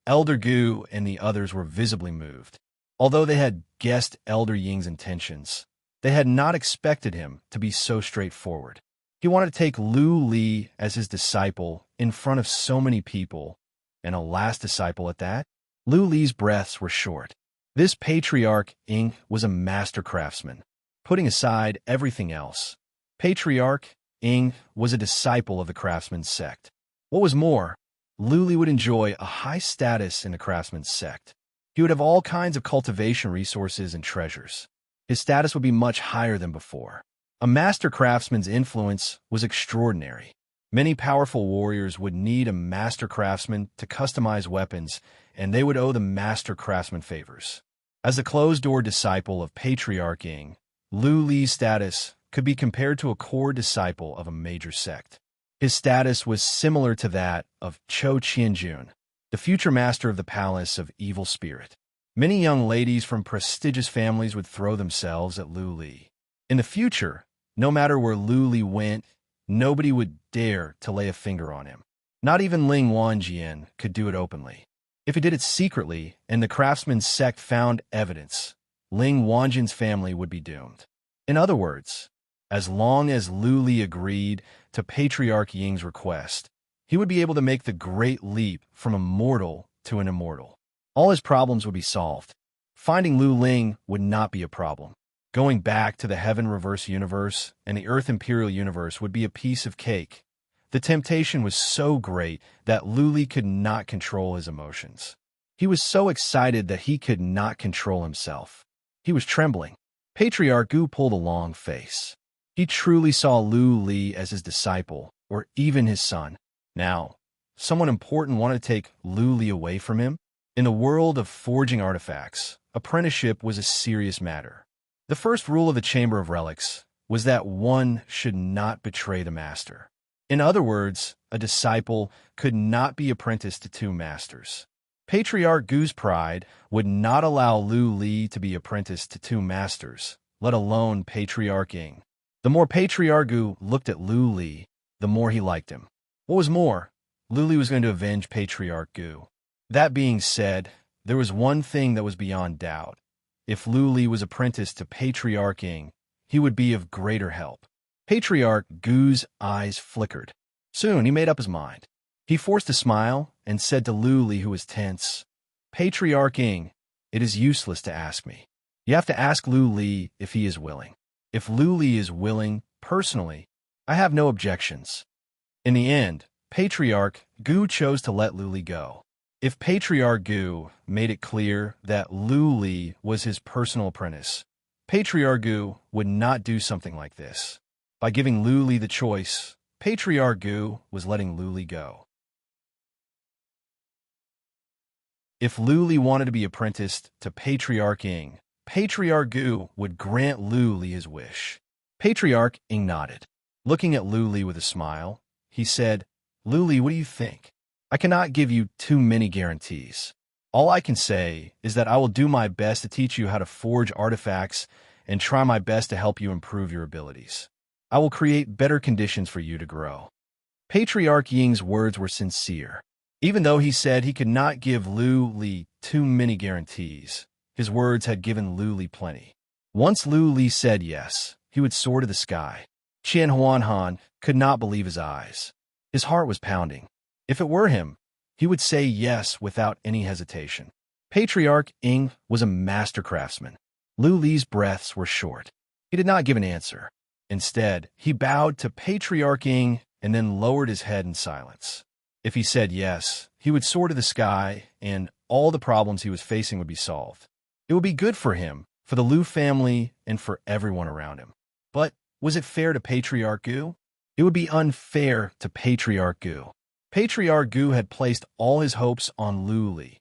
Elder Gu and the others were visibly moved. Although they had guessed Elder Ying's intentions, they had not expected him to be so straightforward. He wanted to take Lu Li as his disciple in front of so many people, and a last disciple at that. Lu Li's breaths were short. This Patriarch Ing was a master craftsman. Putting aside everything else, Patriarch Ing was a disciple of the craftsman's sect. What was more, Lu Li would enjoy a high status in the craftsman's sect. He would have all kinds of cultivation resources and treasures. His status would be much higher than before. A master craftsman's influence was extraordinary. Many powerful warriors would need a master craftsman to customize weapons, and they would owe the master craftsman favors. As a closed-door disciple of Patriarch Ing, Lu Li's status could be compared to a core disciple of a major sect. His status was similar to that of Cho Qianjun, the future master of the Palace of Evil Spirit. Many young ladies from prestigious families would throw themselves at Lu Li. In the future, no matter where Lu Li went, nobody would dare to lay a finger on him. Not even Ling Wanjian could do it openly. If he did it secretly and the craftsman's sect found evidence, Ling Wanjian's family would be doomed. In other words, as long as Lu Li agreed to Patriarch Ying's request, he would be able to make the great leap from a mortal to an immortal. All his problems would be solved. Finding Lu Ling would not be a problem. Going back to the Heaven Reverse Universe and the Earth Imperial Universe would be a piece of cake. The temptation was so great that Lu Li could not control his emotions. He was so excited that he could not control himself. He was trembling. Patriarch Gu pulled a long face. He truly saw Lu Li as his disciple, or even his son. Now, someone important wanted to take Lu Li away from him? In the world of forging artifacts, apprenticeship was a serious matter. The first rule of the Chamber of Relics was that one should not betray the master. In other words, a disciple could not be apprenticed to two masters. Patriarch Gu's pride would not allow Lu Li to be apprenticed to two masters, let alone Patriarch Ying. The more Patriarch Gu looked at Lu Li, the more he liked him. What was more, Lu Li was going to avenge Patriarch Gu. That being said, there was one thing that was beyond doubt. If Lu Li was apprenticed to Patriarch Ying, he would be of greater help. Patriarch Gu's eyes flickered. Soon he made up his mind. He forced a smile and said to Lu Li, who was tense, "Patriarch Ying, it is useless to ask me. You have to ask Lu Li if he is willing. If Lu Li is willing, personally, I have no objections." In the end, Patriarch Gu chose to let Lu Li go. If Patriarch Gu made it clear that Lu Li was his personal apprentice, Patriarch Gu would not do something like this. By giving Lu Li the choice, Patriarch Gu was letting Lu Li go. If Lu Li wanted to be apprenticed to Patriarch Ying, Patriarch Gu would grant Lu Li his wish. Patriarch Ying nodded. Looking at Lu Li with a smile, he said, "Lu Li, what do you think? I cannot give you too many guarantees. All I can say is that I will do my best to teach you how to forge artifacts and try my best to help you improve your abilities. I will create better conditions for you to grow." Patriarch Ying's words were sincere. Even though he said he could not give Lu Li too many guarantees, his words had given Lu Li plenty. Once Lu Li said yes, he would soar to the sky. Qian Huanhan could not believe his eyes. His heart was pounding. If it were him, he would say yes without any hesitation. Patriarch Ying was a master craftsman. Lu Li's breaths were short. He did not give an answer. Instead, he bowed to Patriarch Ying and then lowered his head in silence. If he said yes, he would soar to the sky, and all the problems he was facing would be solved. It would be good for him, for the Lu family, and for everyone around him. But was it fair to Patriarch Gu? It would be unfair to Patriarch Gu. Patriarch Gu had placed all his hopes on Lu Li.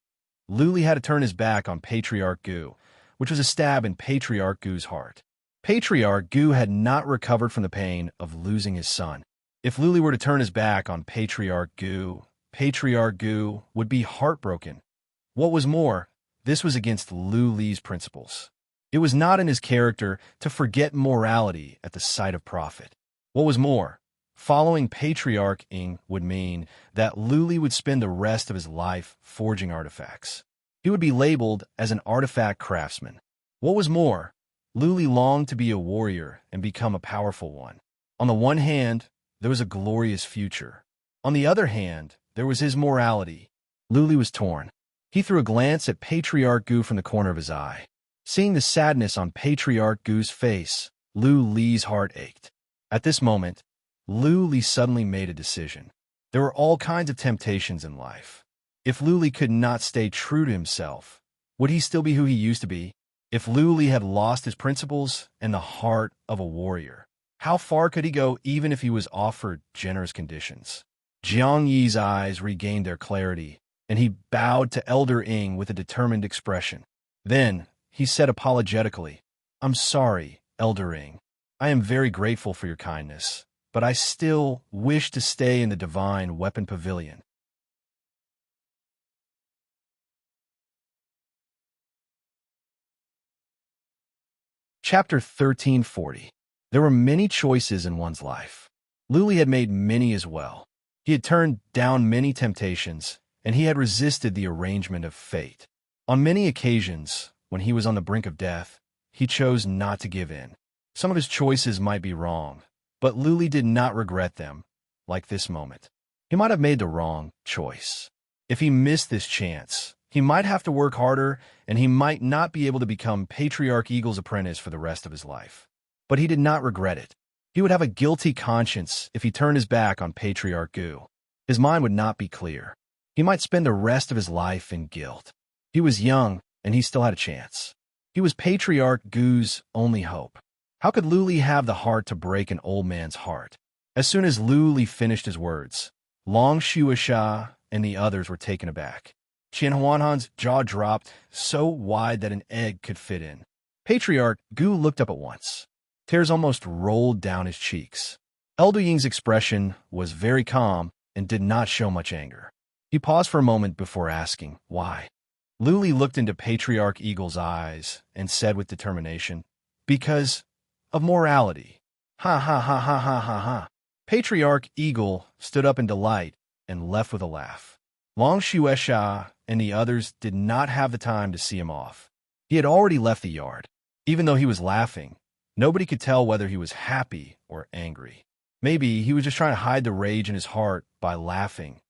Lu Li had to turn his back on Patriarch Gu, which was a stab in Patriarch Gu's heart. Patriarch Gu had not recovered from the pain of losing his son. If Lu Li were to turn his back on Patriarch Gu would be heartbroken. What was more, this was against Lu Li's principles. It was not in his character to forget morality at the sight of profit. What was more, following Patriarch Ying would mean that Lu Li would spend the rest of his life forging artifacts. He would be labeled as an artifact craftsman. What was more, Lu Li longed to be a warrior and become a powerful one. On the one hand, there was a glorious future. On the other hand, there was his morality. Lu Li was torn. He threw a glance at Patriarch Gu from the corner of his eye. Seeing the sadness on Patriarch Gu's face, Lu Li's heart ached. At this moment, Lu Li suddenly made a decision. There were all kinds of temptations in life. If Lu Li could not stay true to himself, would he still be who he used to be? If Lu Li had lost his principles and the heart of a warrior, how far could he go even if he was offered generous conditions? Jiang Yi's eyes regained their clarity, and he bowed to Elder Ying with a determined expression. Then, he said apologetically, "I'm sorry, Elder Ying. I am very grateful for your kindness, but I still wish to stay in the Divine Weapon Pavilion." Chapter 1340. There were many choices in one's life. Lu Li had made many as well. He had turned down many temptations, and he had resisted the arrangement of fate. On many occasions, when he was on the brink of death, he chose not to give in. Some of his choices might be wrong, but Lu Li did not regret them, like this moment. He might have made the wrong choice. If he missed this chance, he might have to work harder, and he might not be able to become Patriarch Eagle's apprentice for the rest of his life. But he did not regret it. He would have a guilty conscience if he turned his back on Patriarch Gu. His mind would not be clear. He might spend the rest of his life in guilt. He was young, and he still had a chance. He was Patriarch Gu's only hope. How could Lu Li have the heart to break an old man's heart? As soon as Lu Li finished his words, Long Shuasha and the others were taken aback. Qian Huanhan's jaw dropped so wide that an egg could fit in. Patriarch Gu looked up at once. Tears almost rolled down his cheeks. Elder Ying's expression was very calm and did not show much anger. He paused for a moment before asking, "Why?" Lu Li looked into Patriarch Eagle's eyes and said with determination, Because of morality. Ha ha ha ha ha ha ha. Patriarch Eagle stood up in delight and left with a laugh. Long Shuesha and the others did not have the time to see him off. He had already left the yard. Even though he was laughing, nobody could tell whether he was happy or angry. Maybe he was just trying to hide the rage in his heart by laughing.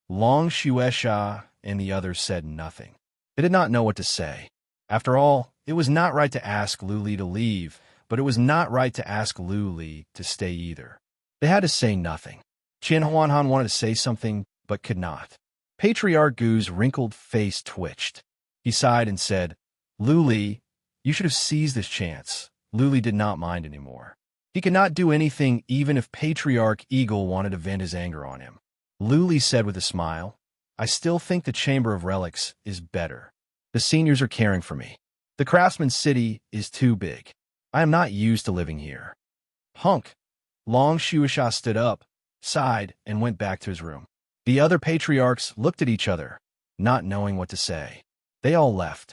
Long Shuesha and the others said nothing. They did not know what to say. After all, it was not right to ask Luli to leave, but it was not right to ask Luli to stay either. They had to say nothing. Qian Huanhan wanted to say something, but could not. Patriarch Gu's wrinkled face twitched. He sighed and said, Luli, you should have seized this chance. Luli did not mind anymore. He could not do anything even if Patriarch Eagle wanted to vent his anger on him. Luli said with a smile, I still think the Chamber of Relics is better. The seniors are caring for me. The Craftsman's City is too big. I am not used to living here. Hunk. Long Shuisha stood up, sighed, and went back to his room. The other patriarchs looked at each other, not knowing what to say. They all left.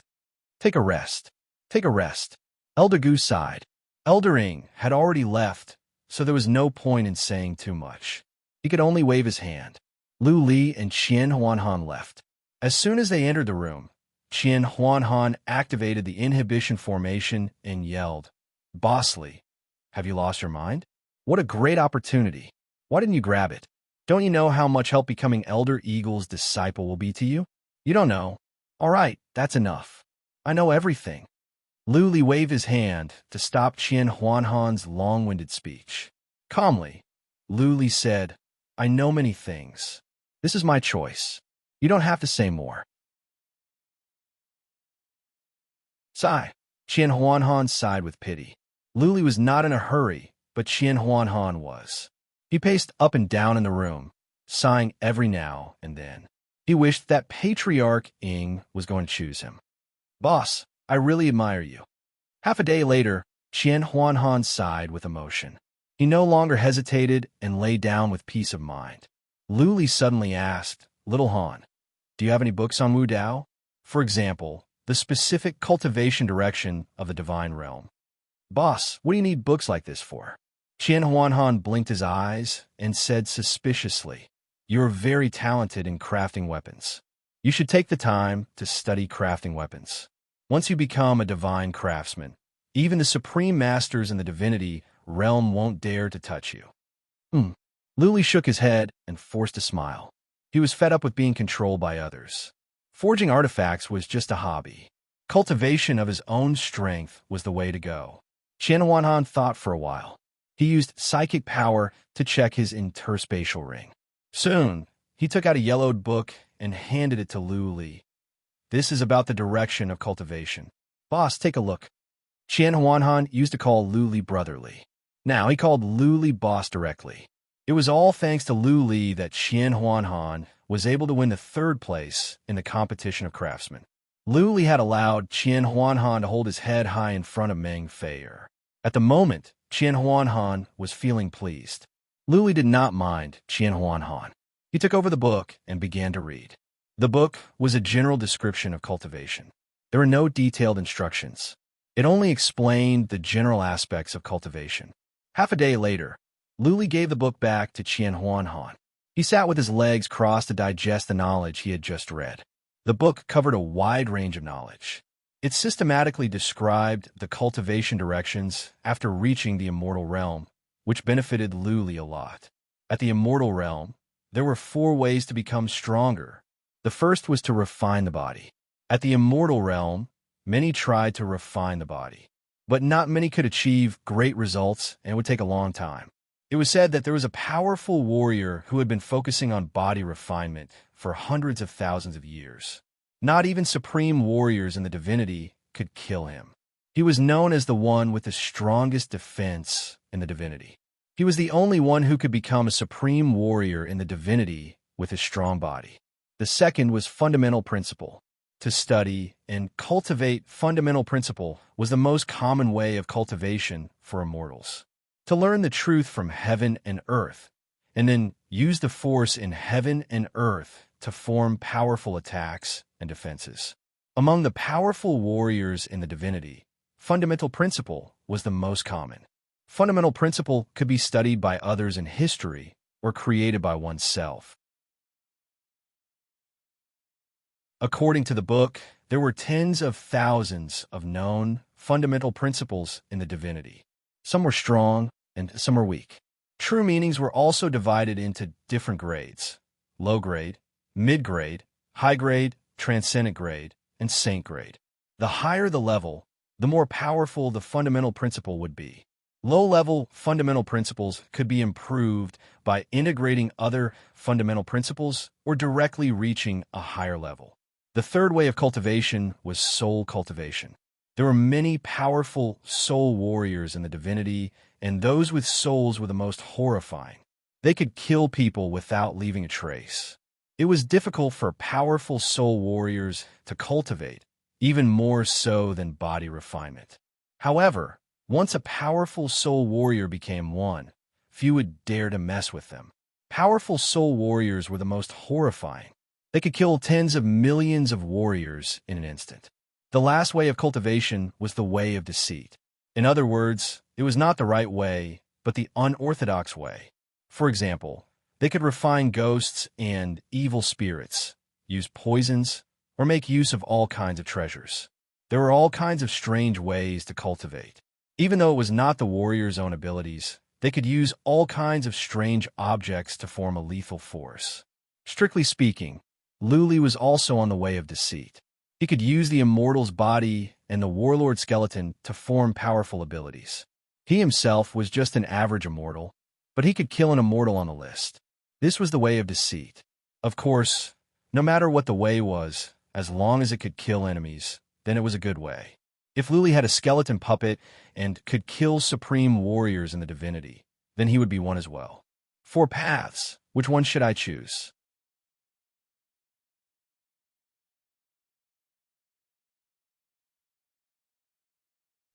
Take a rest. Take a rest. Elder Gu sighed. Elder Ing had already left, so there was no point in saying too much. He could only wave his hand. Lu Li and Qian Huanhan left. As soon as they entered the room, Qian Huanhan activated the inhibition formation and yelled, Bossly, have you lost your mind? What a great opportunity. Why didn't you grab it? Don't you know how much help becoming Elder Eagle's disciple will be to you? You don't know. All right, that's enough. I know everything. Lu Li waved his hand to stop Qian Huanhan's long-winded speech. Calmly, Lu Li said, I know many things. This is my choice. You don't have to say more. Sigh. Qian Huanhan sighed with pity. Lu Li was not in a hurry, but Qian Huanhan was. He paced up and down in the room, sighing every now and then. He wished that Patriarch Ing was going to choose him. Boss, I really admire you. Half a day later, Qian Huanhan sighed with emotion. He no longer hesitated and lay down with peace of mind. Lu Li suddenly asked, Little Han, do you have any books on Wu Dao? For example, the specific cultivation direction of the divine realm. Boss, what do you need books like this for? Qian Huanhan blinked his eyes and said suspiciously, You are very talented in crafting weapons. You should take the time to study crafting weapons. Once you become a divine craftsman, even the supreme masters in the divinity realm won't dare to touch you. Lu Li shook his head and forced a smile. He was fed up with being controlled by others. Forging artifacts was just a hobby. Cultivation of his own strength was the way to go. Qian Huanhan thought for a while. He used psychic power to check his interspatial ring. Soon, he took out a yellowed book and handed it to Lu Li. This is about the direction of cultivation. Boss, take a look. Qian Huanhan used to call Lu Li brotherly. Now he called Lu Li boss directly. It was all thanks to Lu Li that Qian Huanhan was able to win the third place in the competition of craftsmen. Lu Li had allowed Qian Huanhan to hold his head high in front of Meng Feier. At the moment, Qian Huanhan was feeling pleased. Lu Li did not mind Qian Huanhan. He took over the book and began to read. The book was a general description of cultivation. There were no detailed instructions. It only explained the general aspects of cultivation. Half a day later, Lu Li gave the book back to Qian Huanhan. He sat with his legs crossed to digest the knowledge he had just read. The book covered a wide range of knowledge. It systematically described the cultivation directions after reaching the immortal realm, which benefited Lu Li a lot. At the immortal realm, there were 4 ways to become stronger. The first was to refine the body. At the immortal realm, many tried to refine the body, but not many could achieve great results and it would take a long time. It was said that there was a powerful warrior who had been focusing on body refinement for hundreds of thousands of years. Not even supreme warriors in the divinity could kill him. He was known as the one with the strongest defense in the divinity. He was the only one who could become a supreme warrior in the divinity with a strong body. The second was fundamental principle. To study and cultivate fundamental principle was the most common way of cultivation for immortals. To learn the truth from heaven and earth, and then use the force in heaven and earth to form powerful attacks and defenses. Among the powerful warriors in the divinity, fundamental principle was the most common. Fundamental principle could be studied by others in history or created by oneself. According to the book, there were tens of thousands of known fundamental principles in the divinity. Some were strong and some were weak. True meanings were also divided into different grades: low grade, mid grade, high grade, transcendent grade, and saint grade. The higher the level, the more powerful the fundamental principle would be. Low-level fundamental principles could be improved by integrating other fundamental principles or directly reaching a higher level. The third way of cultivation was soul cultivation. There were many powerful soul warriors in the divinity, and those with souls were the most horrifying. They could kill people without leaving a trace. It was difficult for powerful soul warriors to cultivate, even more so than body refinement. However, once a powerful soul warrior became one, few would dare to mess with them. Powerful soul warriors were the most horrifying. They could kill tens of millions of warriors in an instant. The last way of cultivation was the way of deceit. In other words, it was not the right way, but the unorthodox way. For example, they could refine ghosts and evil spirits, use poisons, or make use of all kinds of treasures. There were all kinds of strange ways to cultivate. Even though it was not the warrior's own abilities, they could use all kinds of strange objects to form a lethal force. Strictly speaking, Luli was also on the way of deceit. He could use the immortal's body and the warlord skeleton to form powerful abilities. He himself was just an average immortal, but he could kill an immortal on the list. This was the way of deceit. Of course, no matter what the way was, as long as it could kill enemies, then it was a good way. If Luli had a skeleton puppet and could kill supreme warriors in the divinity, then he would be one as well. 4 paths. Which one should I choose?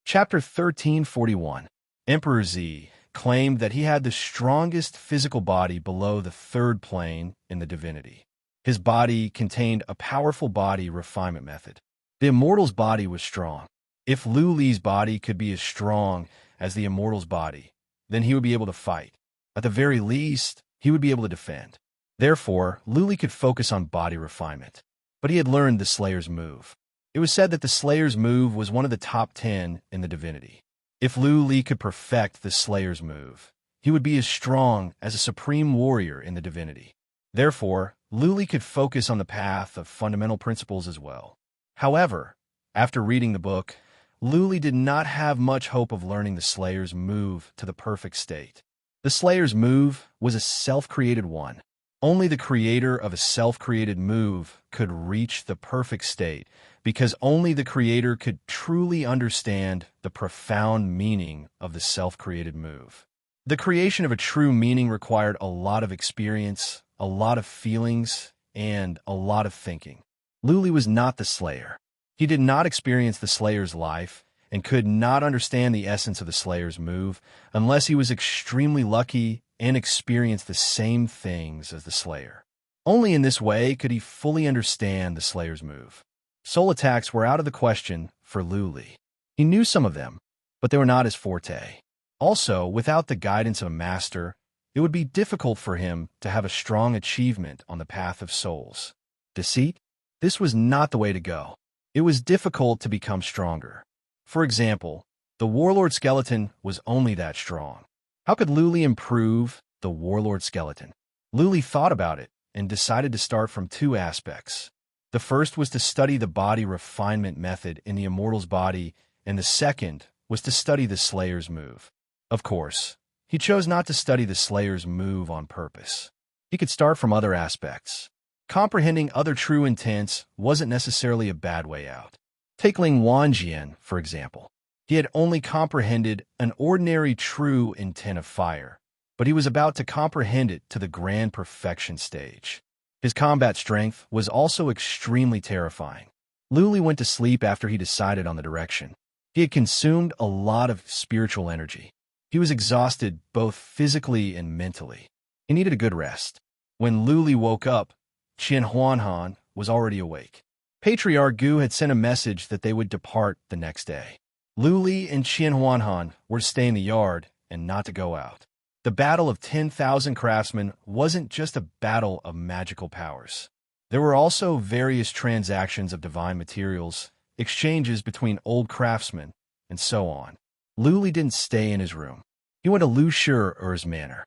Chapter 1341. Emperor Z claimed that he had the strongest physical body below the third plane in the divinity. His body contained a powerful body refinement method. The immortal's body was strong. If Luli's body could be as strong as the immortal's body, then he would be able to fight. At the very least, he would be able to defend. Therefore, Luli could focus on body refinement. But he had learned the Slayer's move. It was said that the Slayer's move was one of the top 10 in the divinity. If Luli could perfect the Slayer's move, he would be as strong as a supreme warrior in the divinity. Therefore, Luli could focus on the path of fundamental principles as well. However, after reading the book, Luli did not have much hope of learning the Slayer's move to the perfect state. The Slayer's move was a self-created one. Only the creator of a self-created move could reach the perfect state, because only the creator could truly understand the profound meaning of the self-created move. The creation of a true meaning required a lot of experience, a lot of feelings, and a lot of thinking. Luli was not the Slayer. He did not experience the Slayer's life and could not understand the essence of the Slayer's move unless he was extremely lucky and experienced the same things as the Slayer. Only in this way could he fully understand the Slayer's move. Soul attacks were out of the question for Luli. He knew some of them, but they were not his forte. Also, without the guidance of a master, it would be difficult for him to have a strong achievement on the path of souls. Deceit? This was not the way to go. It was difficult to become stronger. For example, the warlord skeleton was only that strong. How could Luli improve the warlord skeleton? Luli thought about it and decided to start from 2 aspects. The first was to study the body refinement method in the immortal's body, and the second was to study the Slayer's move. Of course, he chose not to study the Slayer's move on purpose. He could start from other aspects. Comprehending other true intents wasn't necessarily a bad way out. Take Ling Wanjian, for example. He had only comprehended an ordinary true intent of fire, but he was about to comprehend it to the grand perfection stage. His combat strength was also extremely terrifying. Luli went to sleep after he decided on the direction. He had consumed a lot of spiritual energy. He was exhausted both physically and mentally. He needed a good rest. When Luli woke up, Qian Huanhan was already awake. Patriarch Gu had sent a message that they would depart the next day. Lu Li and Qian Huanhan were to stay in the yard and not to go out. The battle of 10,000 craftsmen wasn't just a battle of magical powers. There were also various transactions of divine materials, exchanges between old craftsmen, and so on. Lu Li didn't stay in his room. He went to Lu Shi's manor.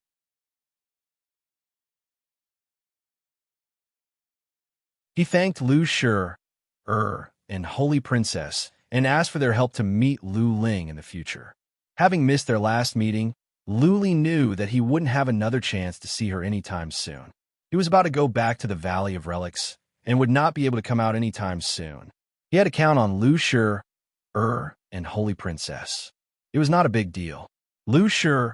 He thanked Lu Shi and Holy Princess and asked for their help to meet Lu Ling in the future. Having missed their last meeting, Lu Li knew that he wouldn't have another chance to see her anytime soon. He was about to go back to the Valley of Relics and would not be able to come out anytime soon. He had to count on Lu Shi and Holy Princess. It was not a big deal. Lu Shi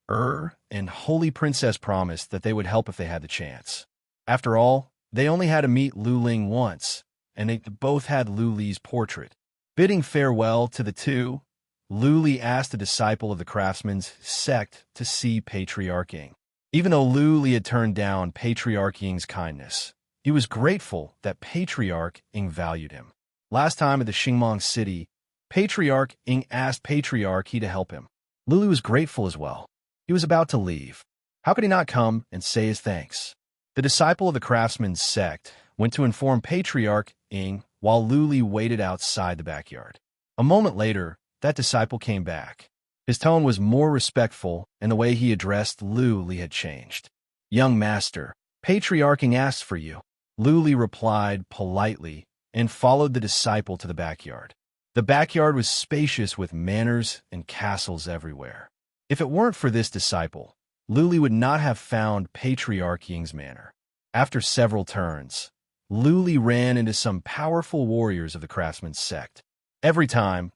and Holy Princess promised that they would help if they had the chance. After all, they only had to meet Lu Ling once, and they both had Lu Li's portrait. Bidding farewell to the two, Lu Li asked a disciple of the craftsman's sect to see Patriarch Ying. Even though Lu Li had turned down Patriarch Ying's kindness, he was grateful that Patriarch Ying valued him. Last time at the Xingmang city, Patriarch Ying asked Patriarch He to help him. Lu Li was grateful as well. He was about to leave. How could he not come and say his thanks? The disciple of the craftsman's sect went to inform Patriarch Ying while Lu Li waited outside the backyard. A moment later, that disciple came back. His tone was more respectful, and the way he addressed Lu Li had changed. "Young master, Patriarch Ying asked for you." Lu Li replied politely and followed the disciple to the backyard. The backyard was spacious with manors and castles everywhere. If it weren't for this disciple, Lu Li would not have found Patriarch Ying's manor. After several turns, Lu Li ran into some powerful warriors of the craftsman's sect. Every time,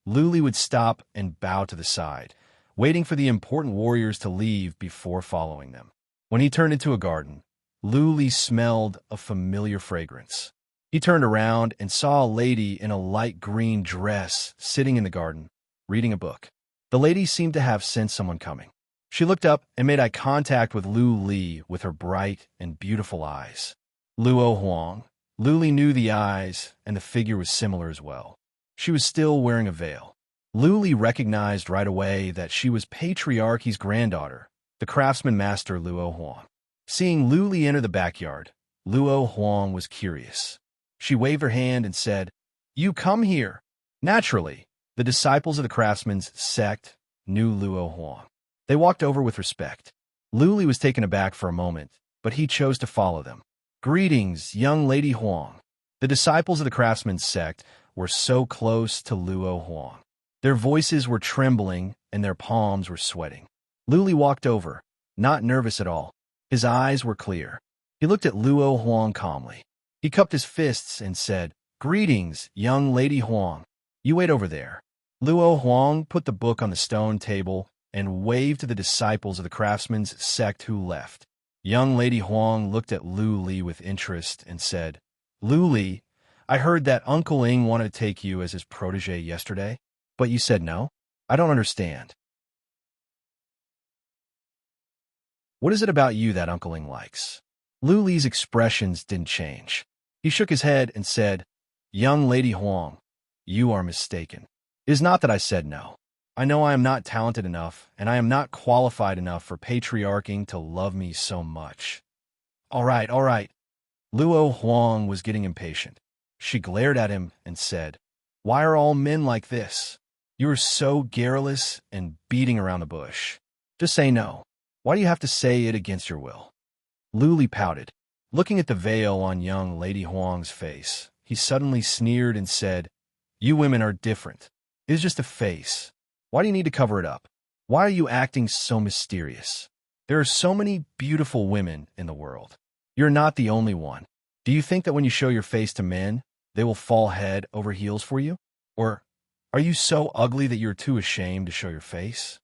Lu Li would stop and bow to the side, waiting for the important warriors to leave before following them. When he turned into a garden, Lu Li smelled a familiar fragrance. He turned around and saw a lady in a light green dress sitting in the garden, reading a book. The lady seemed to have sensed someone coming. She looked up and made eye contact with Lu Li with her bright and beautiful eyes. Luo Huang. Lu Li knew the eyes, and the figure was similar as well. She was still wearing a veil. Lu Li recognized right away that she was Patriarchy's granddaughter, the craftsman master Luo Huang. Seeing Lu Li enter the backyard, Luo Huang was curious. She waved her hand and said, "You come here." Naturally, the disciples of the craftsman's sect knew Luo Huang. They walked over with respect. Lu Li was taken aback for a moment, but he chose to follow them. "Greetings, young lady Huang." The disciples of the craftsman's sect were so close to Luo Huang. Their voices were trembling and their palms were sweating. Lu Li walked over, not nervous at all. His eyes were clear. He looked at Luo Huang calmly. He cupped his fists and said, "Greetings, young lady Huang. You wait over there." Luo Huang put the book on the stone table and waved to the disciples of the craftsman's sect who left. Young lady Huang looked at Lu Li with interest and said, "Lu Li, I heard that Uncle Ying wanted to take you as his protege yesterday, but you said no? I don't understand. What is it about you that Uncle Ying likes?" Lu Li's expressions didn't change. He shook his head and said, "Young lady Huang, you are mistaken. It is not that I said no. I know I am not talented enough, and I am not qualified enough for Patriarch Ying to love me so much." All right. Luo Huang was getting impatient. She glared at him and said, "Why are all men like this? You are so garrulous and beating around the bush. Just say no. Why do you have to say it against your will?" Lu Li pouted. Looking at the veil on young lady Huang's face, he suddenly sneered and said, "You women are different. It is just a face. Why do you need to cover it up? Why are you acting so mysterious? There are so many beautiful women in the world. You're not the only one. Do you think that when you show your face to men, they will fall head over heels for you? Or are you so ugly that you're too ashamed to show your face?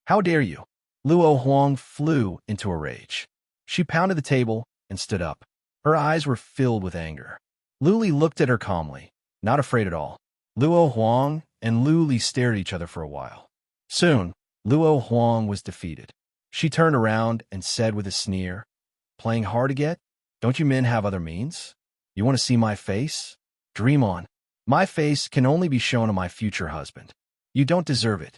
How dare you?" Luo Huang flew into a rage. She pounded the table and stood up. Her eyes were filled with anger. Lu Li looked at her calmly, not afraid at all. Luo Huang and Lu Li stared at each other for a while. Soon, Luo Huang was defeated. She turned around and said with a sneer, "Playing hard again? Don't you men have other means? You want to see my face? Dream on. My face can only be shown to my future husband. You don't deserve it.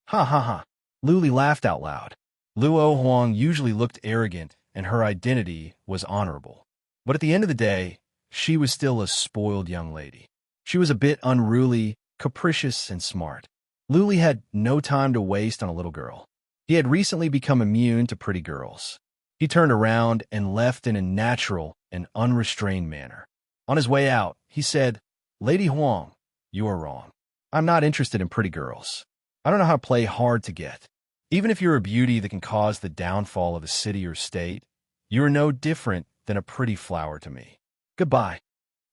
Ha ha ha. Luli laughed out loud. Luo Huang usually looked arrogant, and her identity was honorable. But at the end of the day, she was still a spoiled young lady. She was a bit unruly, capricious, and smart. Luli had no time to waste on a little girl. He had recently become immune to pretty girls. He turned around and left in a natural and unrestrained manner. On his way out, he said, "Lady Huang, you are wrong. I'm not interested in pretty girls. I don't know how to play hard to get. Even if you're a beauty that can cause the downfall of a city or state, you are no different than a pretty flower to me. Goodbye."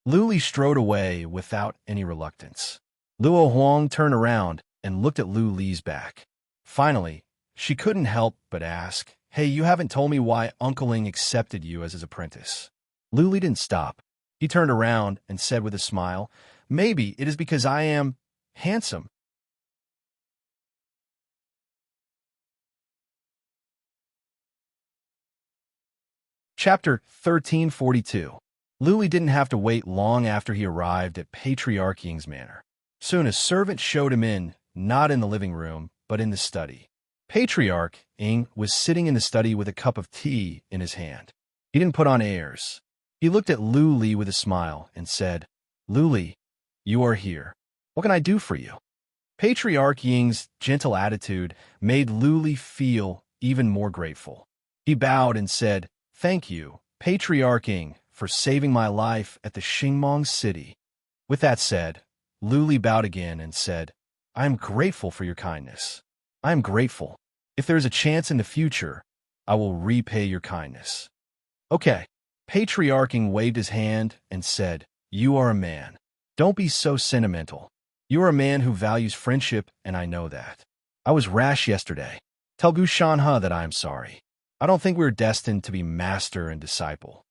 Luli strode away without any reluctance. Luo Huang turned around and looked at Lu Li's back. Finally, she couldn't help but ask, "Hey, you haven't told me why Uncle Ling accepted you as his apprentice." Lu Li didn't stop. He turned around and said with a smile, "Maybe it is because I am handsome." Chapter 1342. Luli didn't have to wait long after he arrived at Patriarch Ying's manor. Soon a servant showed him in, not in the living room, but in the study. Patriarch Ying was sitting in the study with a cup of tea in his hand. He didn't put on airs. He looked at Luli with a smile and said, "Luli, you are here. What can I do for you?" Patriarch Ying's gentle attitude made Luli feel even more grateful. He bowed and said, "Thank you, Patriarch Ying, for saving my life at the Xingmong city." With that said, Luli bowed again and said, "I am grateful for your kindness. I am grateful. If there is a chance in the future, I will repay your kindness." "Okay." Patriarch Ying waved his hand and said, "You are a man. Don't be so sentimental. You are a man who values friendship, and I know that. I was rash yesterday. Tell Gu Shanhe that I am sorry. I don't think we are destined to be master and disciple."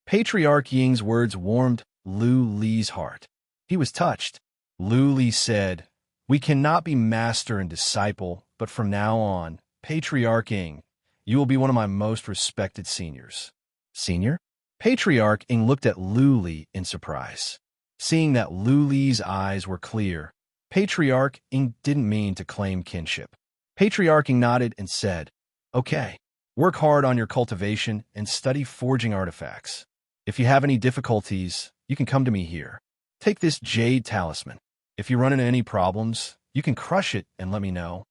Patriarch Ying's words warmed Lu Li's heart. He was touched. Lu Li said, "We cannot be master and disciple, but from now on, Patriarch Ying, you will be one of my most respected seniors." "Senior?" Patriarch Ying looked at Lu Li in surprise. Seeing that Lu Li's eyes were clear, Patriarch Ying didn't mean to claim kinship. Patriarch Ying nodded and said, "Okay. Work hard on your cultivation and study forging artifacts. If you have any difficulties, you can come to me here. Take this jade talisman. If you run into any problems, you can crush it and let me know."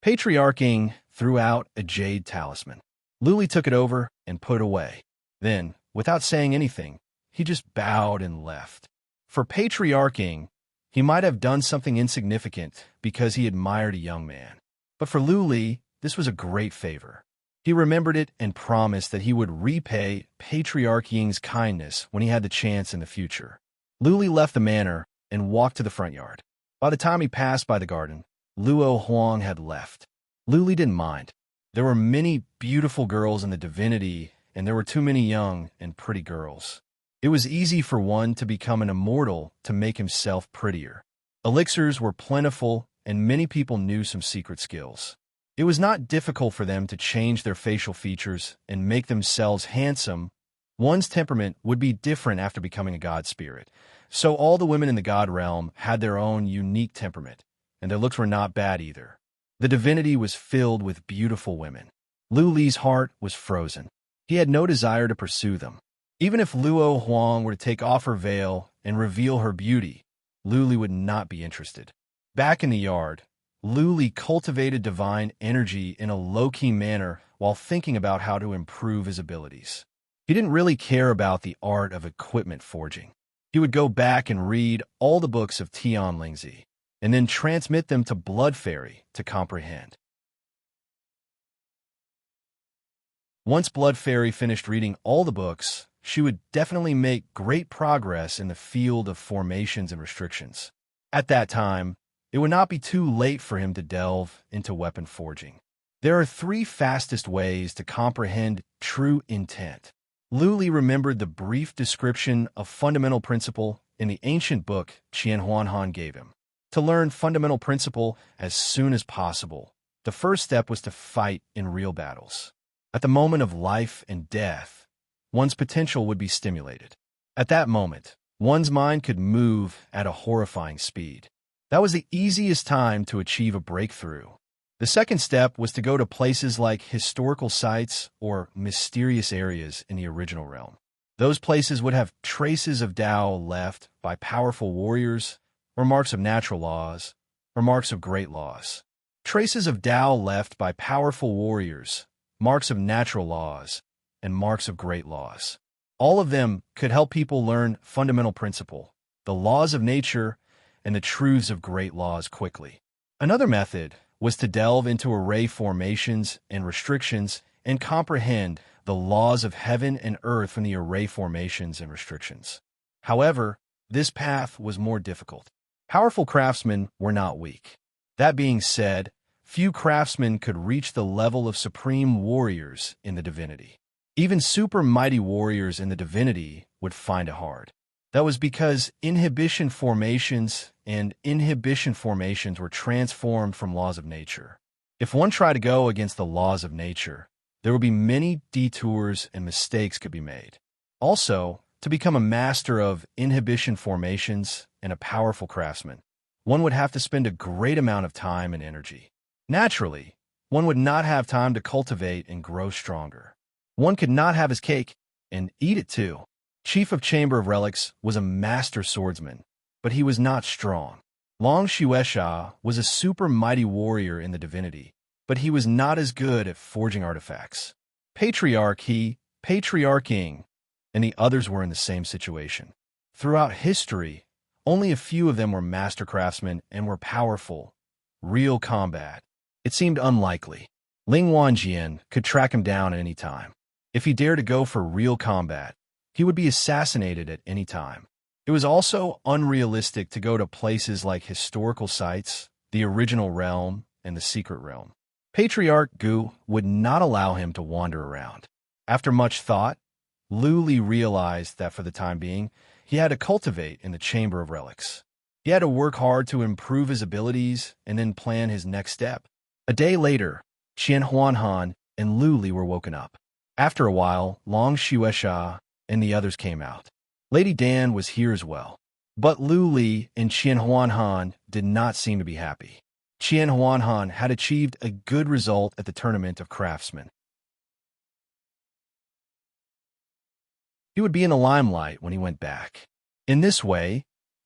Patriarch Ying threw out a jade talisman. Luli took it over and put it away. Then, without saying anything, he just bowed and left. For Patriarch Ying, he might have done something insignificant because he admired a young man. But for Luli, this was a great favor. He remembered it and promised that he would repay Patriarch Ying's kindness when he had the chance in the future. Luli left the manor and walked to the front yard. By the time he passed by the garden, Luo Huang had left. Luli didn't mind. There were many beautiful girls in the divinity, and there were too many young and pretty girls. It was easy for one to become an immortal to make himself prettier. Elixirs were plentiful, and many people knew some secret skills. It was not difficult for them to change their facial features and make themselves handsome. One's temperament would be different after becoming a god spirit, so all the women in the god realm had their own unique temperament, and their looks were not bad either. The divinity was filled with beautiful women. Lu Li's heart was frozen. He had no desire to pursue them. Even if Luo Huang were to take off her veil and reveal her beauty, Lu Li would not be interested. Back in the yard, Lu Li cultivated divine energy in a low-key manner while thinking about how to improve his abilities. He didn't really care about the art of equipment forging. He would go back and read all the books of Tian Lingzi, and then transmit them to Blood Fairy to comprehend. Once Blood Fairy finished reading all the books, she would definitely make great progress in the field of formations and restrictions. At that time, it would not be too late for him to delve into weapon forging. There are 3 fastest ways to comprehend true intent. Lu Li remembered the brief description of fundamental principle in the ancient book Qian Huanhan gave him. To learn fundamental principle as soon as possible, the first step was to fight in real battles. At the moment of life and death, one's potential would be stimulated. At that moment, one's mind could move at a horrifying speed. That was the easiest time to achieve a breakthrough. The second step was to go to places like historical sites or mysterious areas in the original realm. Those places would have traces of Tao left by powerful warriors, or marks of natural laws, or marks of great laws. Traces of Tao left by powerful warriors, marks of natural laws, and marks of great laws. All of them could help people learn fundamental principle, the laws of nature, and the truths of great laws quickly. Another method was to delve into array formations and restrictions and comprehend the laws of heaven and earth from the array formations and restrictions. However, this path was more difficult. Powerful craftsmen were not weak. That being said, few craftsmen could reach the level of supreme warriors in the divinity. Even super mighty warriors in the divinity would find it hard. That was because inhibition formations were transformed from laws of nature. If one tried to go against the laws of nature, there would be many detours and mistakes could be made. Also, to become a master of inhibition formations and a powerful craftsman, one would have to spend a great amount of time and energy. Naturally, one would not have time to cultivate and grow stronger. One could not have his cake and eat it too. Chief of Chamber of Relics was a master swordsman, but he was not strong. Long Shuesha was a super mighty warrior in the divinity, but he was not as good at forging artifacts. Patriarchy, Patriarching, and the others were in the same situation. Throughout history, only a few of them were master craftsmen and were powerful. Real combat. It seemed unlikely. Ling Wanjian could track him down at any time. If he dared to go for real combat, he would be assassinated at any time. It was also unrealistic to go to places like historical sites, the original realm, and the secret realm. Patriarch Gu would not allow him to wander around. After much thought, Lu Li realized that for the time being, he had to cultivate in the Chamber of Relics. He had to work hard to improve his abilities and then plan his next step. A day later, Qian Huanhan and Lu Li were woken up. After a while, Long Shuesha and the others came out. Lady Dan was here as well. But Lu Li and Qian Huanhan did not seem to be happy. Qian Huanhan had achieved a good result at the Tournament of Craftsmen. He would be in the limelight when he went back. In this way,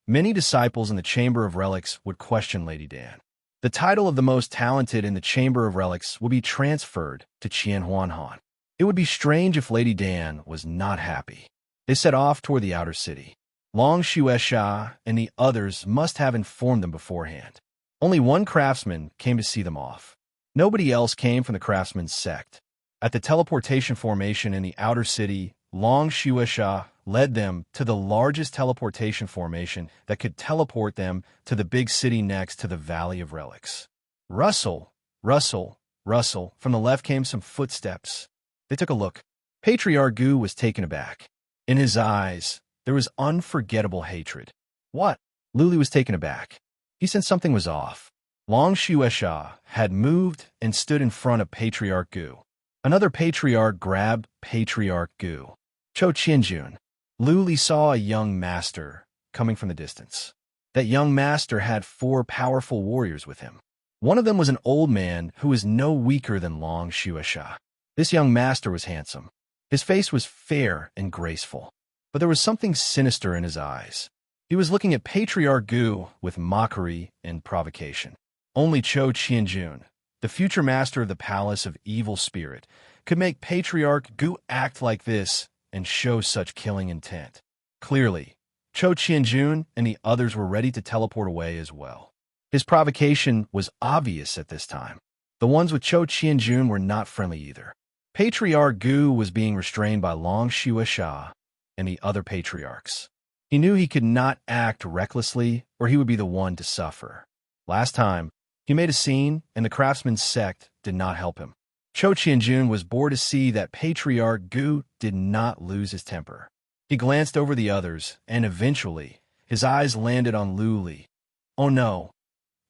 many disciples in the Chamber of Relics would question Lady Dan. The title of the most talented in the Chamber of Relics would be transferred to Qian Huanhan. It would be strange if Lady Dan was not happy. They set off toward the outer city. Long Shuesha and the others must have informed them beforehand. Only one craftsman came to see them off. Nobody else came from the craftsman's sect. At the teleportation formation in the outer city, Long Shuesha led them to the largest teleportation formation that could teleport them to the big city next to the Valley of Relics. Rustle, rustle, rustle. From the left came some footsteps. They took a look. Patriarch Gu was taken aback. In his eyes, there was unforgettable hatred. What? Lu Li was taken aback. He sensed something was off. Long Shuesha had moved and stood in front of Patriarch Gu. Another patriarch grabbed Patriarch Gu. Cho Qianjun. Lu Li saw a young master coming from the distance. That young master had 4 powerful warriors with him. One of them was an old man who was no weaker than Long Shuesha. This young master was handsome. His face was fair and graceful, but there was something sinister in his eyes. He was looking at Patriarch Gu with mockery and provocation. Only Cho Qianjun, the future master of the Palace of Evil Spirit, could make Patriarch Gu act like this and show such killing intent. Clearly, Cho Qianjun and the others were ready to teleport away as well. His provocation was obvious at this time. The ones with Cho Qianjun were not friendly either. Patriarch Gu was being restrained by Long Shuesha and the other patriarchs. He knew he could not act recklessly or he would be the one to suffer. Last time, he made a scene and the craftsman's sect did not help him. Cho Qianjun was bored to see that Patriarch Gu did not lose his temper. He glanced over the others and eventually his eyes landed on Lu Li. Oh no!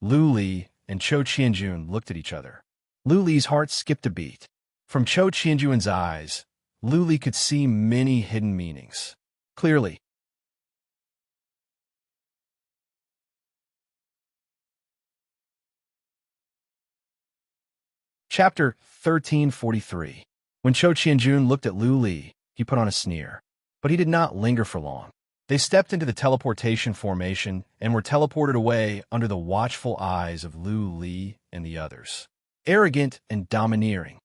Lu Li and Cho Qianjun looked at each other. Lu Li's heart skipped a beat. From Cho Qianjun's eyes, Lu Li could see many hidden meanings. Clearly, Chapter 1343. When Cho Qianjun looked at Lu Li, he put on a sneer. But he did not linger for long. They stepped into the teleportation formation and were teleported away under the watchful eyes of Lu Li and the others. Arrogant and domineering.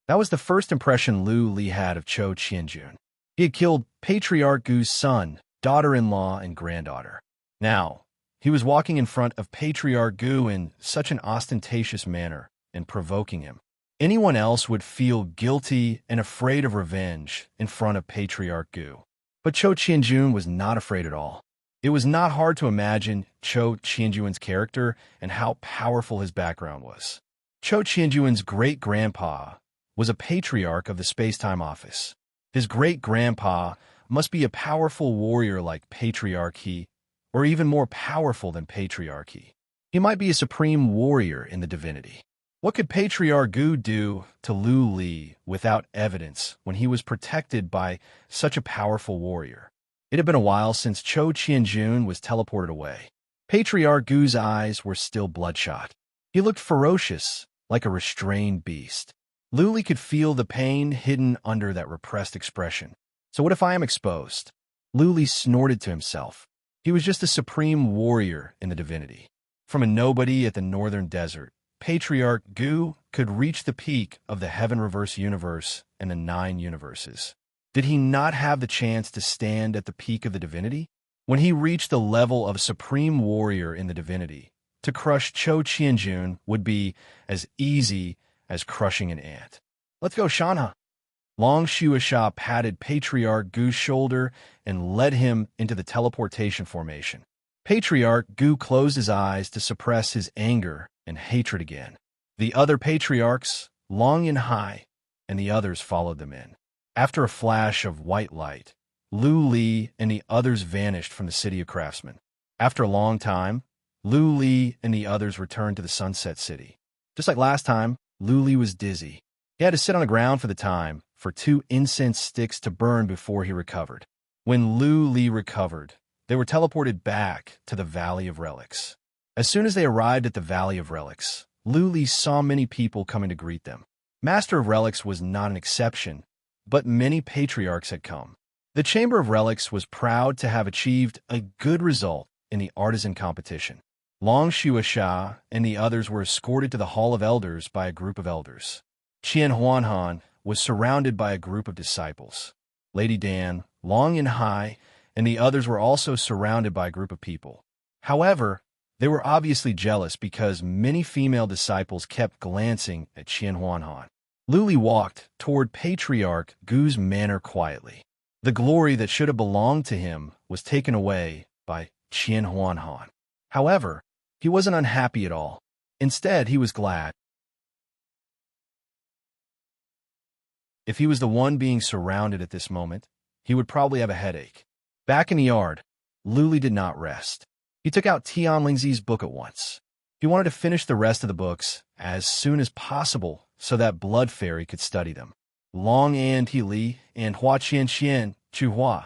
That was the first impression Lu Li had of Cho Qianjun. He had killed Patriarch Gu's son, daughter-in-law, and granddaughter. Now, he was walking in front of Patriarch Gu in such an ostentatious manner and provoking him. Anyone else would feel guilty and afraid of revenge in front of Patriarch Gu. But Cho Qianjun was not afraid at all. It was not hard to imagine Cho Qianjun's character and how powerful his background was. Cho Qianjun's great-grandpa was a patriarch of the space-time office. His great-grandpa must be a powerful warrior like Patriarchy, or even more powerful than Patriarchy. He might be a supreme warrior in the divinity. What could Patriarch Gu do to Lu Li without evidence when he was protected by such a powerful warrior? It had been a while since Cho Qianjun was teleported away. Patriarch Gu's eyes were still bloodshot. He looked ferocious, like a restrained beast. Lu Li could feel the pain hidden under that repressed expression. So what if I am exposed? Lu Li snorted to himself. He was just a supreme warrior in the divinity. From a nobody at the northern desert, Patriarch Gu could reach the peak of the Heaven Reverse universe and the 9 universes. Did he not have the chance to stand at the peak of the divinity? When he reached the level of a supreme warrior in the divinity, to crush Cho Qianjun would be as easy as crushing an ant. Let's go, Shanha. Long Shuasha patted Patriarch Gu's shoulder and led him into the teleportation formation. Patriarch Gu closed his eyes to suppress his anger and hatred again. The other patriarchs, Long and Hai, and the others followed them in. After a flash of white light, Lu Li and the others vanished from the city of craftsmen. After a long time, Lu Li and the others returned to the Sunset City. Just like last time, Lu Li was dizzy. He had to sit on the ground for the time for 2 incense sticks to burn before he recovered. When Lu Li recovered, they were teleported back to the Valley of Relics. As soon as they arrived at the Valley of Relics, Lu Li saw many people coming to greet them. Master of Relics was not an exception, but many patriarchs had come. The Chamber of Relics was proud to have achieved a good result in the artisan competition. Long Shuasha and the others were escorted to the Hall of Elders by a group of elders. Qian Huanhan was surrounded by a group of disciples. Lady Dan, Long and Hai, and the others were also surrounded by a group of people. However, they were obviously jealous because many female disciples kept glancing at Qian Huanhan. Lu Li walked toward Patriarch Gu's manor quietly. The glory that should have belonged to him was taken away by Qian Huanhan. However, he wasn't unhappy at all. Instead, he was glad. If he was the one being surrounded at this moment, he would probably have a headache. Back in the yard, Lu Li did not rest. He took out Tian Lingzi's book at once. He wanted to finish the rest of the books as soon as possible so that Blood Fairy could study them. Long An Ti Li and Hua Qian Qian Chu Hua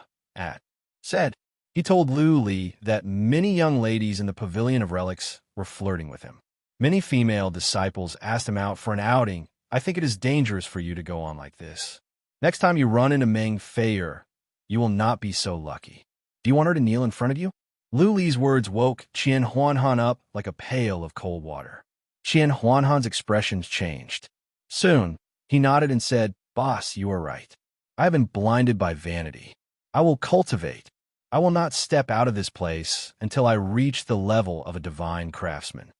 said. He told Lu Li that many young ladies in the Pavilion of Relics were flirting with him. Many female disciples asked him out for an outing. I think it is dangerous for you to go on like this. Next time you run into Meng Feier, you will not be so lucky. Do you want her to kneel in front of you? Lu Li's words woke Qian Huanhan up like a pail of cold water. Qian Huanhan's expressions changed. Soon, he nodded and said, Boss, you are right. I have been blinded by vanity. I will cultivate. I will not step out of this place until I reach the level of a divine craftsman.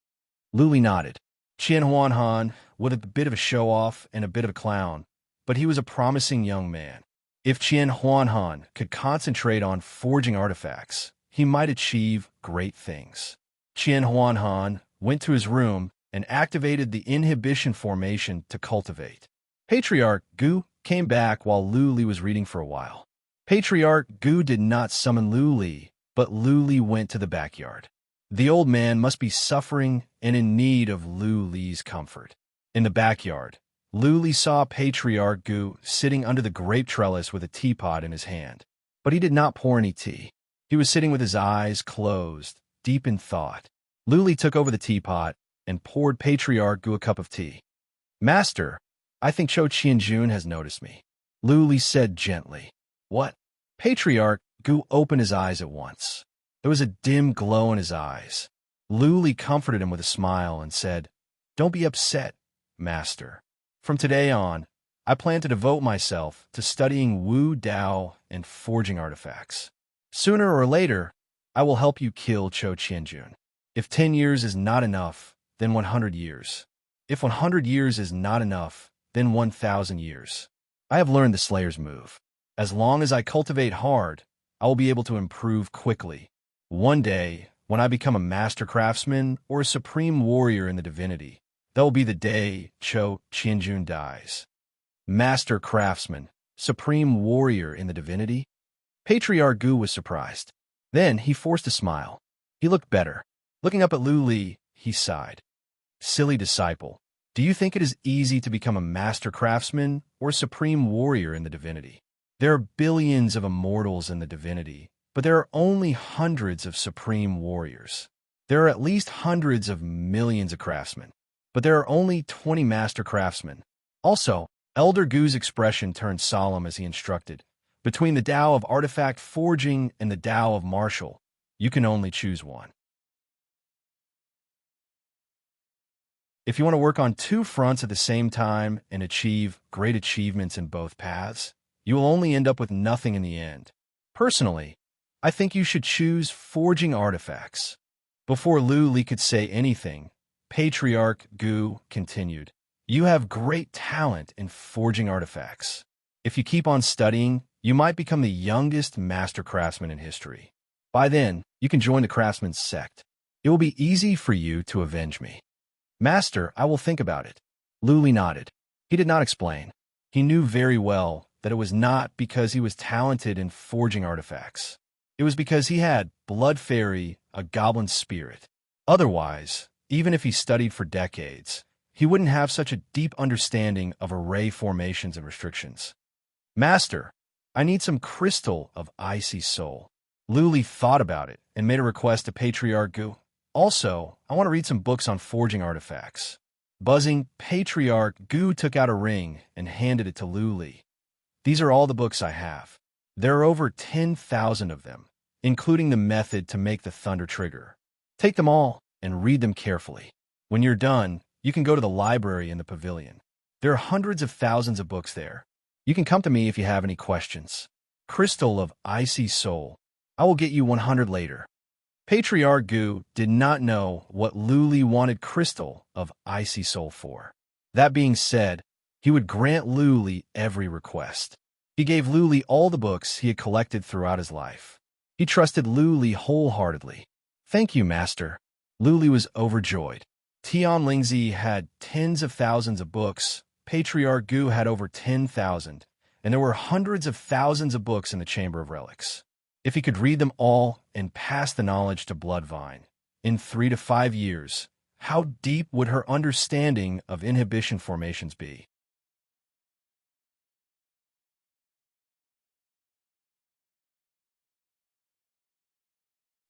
Lu Li nodded. Qian Huanhan was a bit of a show-off and a bit of a clown, but he was a promising young man. If Qian Huanhan could concentrate on forging artifacts, he might achieve great things. Qian Huanhan went to his room and activated the inhibition formation to cultivate. Patriarch Gu came back while Lu Li was reading for a while. Patriarch Gu did not summon Lu Li, but Lu Li went to the backyard. The old man must be suffering and in need of Lu Li's comfort. In the backyard, Lu Li saw Patriarch Gu sitting under the grape trellis with a teapot in his hand. But he did not pour any tea. He was sitting with his eyes closed, deep in thought. Lu Li took over the teapot and poured Patriarch Gu a cup of tea. Master, I think Cho Qianjun has noticed me. Lu Li said gently. What? Patriarch Gu opened his eyes at once. There was a dim glow in his eyes. Lu Li comforted him with a smile and said, Don't be upset, Master. From today on, I plan to devote myself to studying Wu Dao and forging artifacts. Sooner or later, I will help you kill Cho Qianjun. If 10 years is not enough, then 100 years. If 100 years is not enough, then 1,000 years. I have learned the Slayer's move. As long as I cultivate hard, I will be able to improve quickly. One day, when I become a master craftsman or a supreme warrior in the divinity, that will be the day Cho Qianjun dies. Master craftsman, supreme warrior in the divinity? Patriarch Gu was surprised. Then he forced a smile. He looked better. Looking up at Lu Li, he sighed. Silly disciple, do you think it is easy to become a master craftsman or a supreme warrior in the divinity? There are billions of immortals in the divinity, but there are only hundreds of supreme warriors. There are at least hundreds of millions of craftsmen, but there are only 20 master craftsmen. Also, Elder Gu's expression turned solemn as he instructed. Between the Tao of artifact forging and the Tao of martial, you can only choose one. If you want to work on two fronts at the same time and achieve great achievements in both paths, you will only end up with nothing in the end. Personally, I think you should choose forging artifacts. Before Lu Li could say anything, Patriarch Gu continued, You have great talent in forging artifacts. If you keep on studying, you might become the youngest master craftsman in history. By then, you can join the craftsman's sect. It will be easy for you to avenge me. Master, I will think about it. Lu Li nodded. He did not explain. He knew very well that it was not because he was talented in forging artifacts. It was because he had Blood Fairy, a goblin spirit. Otherwise, even if he studied for decades, he wouldn't have such a deep understanding of array formations and restrictions. Master, I need some crystal of icy soul. Lu Li thought about it and made a request to Patriarch Gu. Also, I want to read some books on forging artifacts. Buzzing, Patriarch Gu took out a ring and handed it to Lu Li. These are all the books I have. There are over 10,000 of them, including the method to make the thunder trigger. Take them all and read them carefully. When you're done, you can go to the library in the pavilion. There are hundreds of thousands of books there. You can come to me if you have any questions. Crystal of Icy Soul. I will get you 100 later. Patriarch Gu did not know what Lu Li wanted Crystal of Icy Soul for. That being said, he would grant Lu Li every request. He gave Lu Li all the books he had collected throughout his life. He trusted Lu Li wholeheartedly. Thank you, Master. Lu Li was overjoyed. Tian Lingzi had tens of thousands of books. Patriarch Gu had over 10,000, and there were hundreds of thousands of books in the Chamber of Relics. If he could read them all and pass the knowledge to Bloodvine, in 3 to 5 years, how deep would her understanding of inhibition formations be?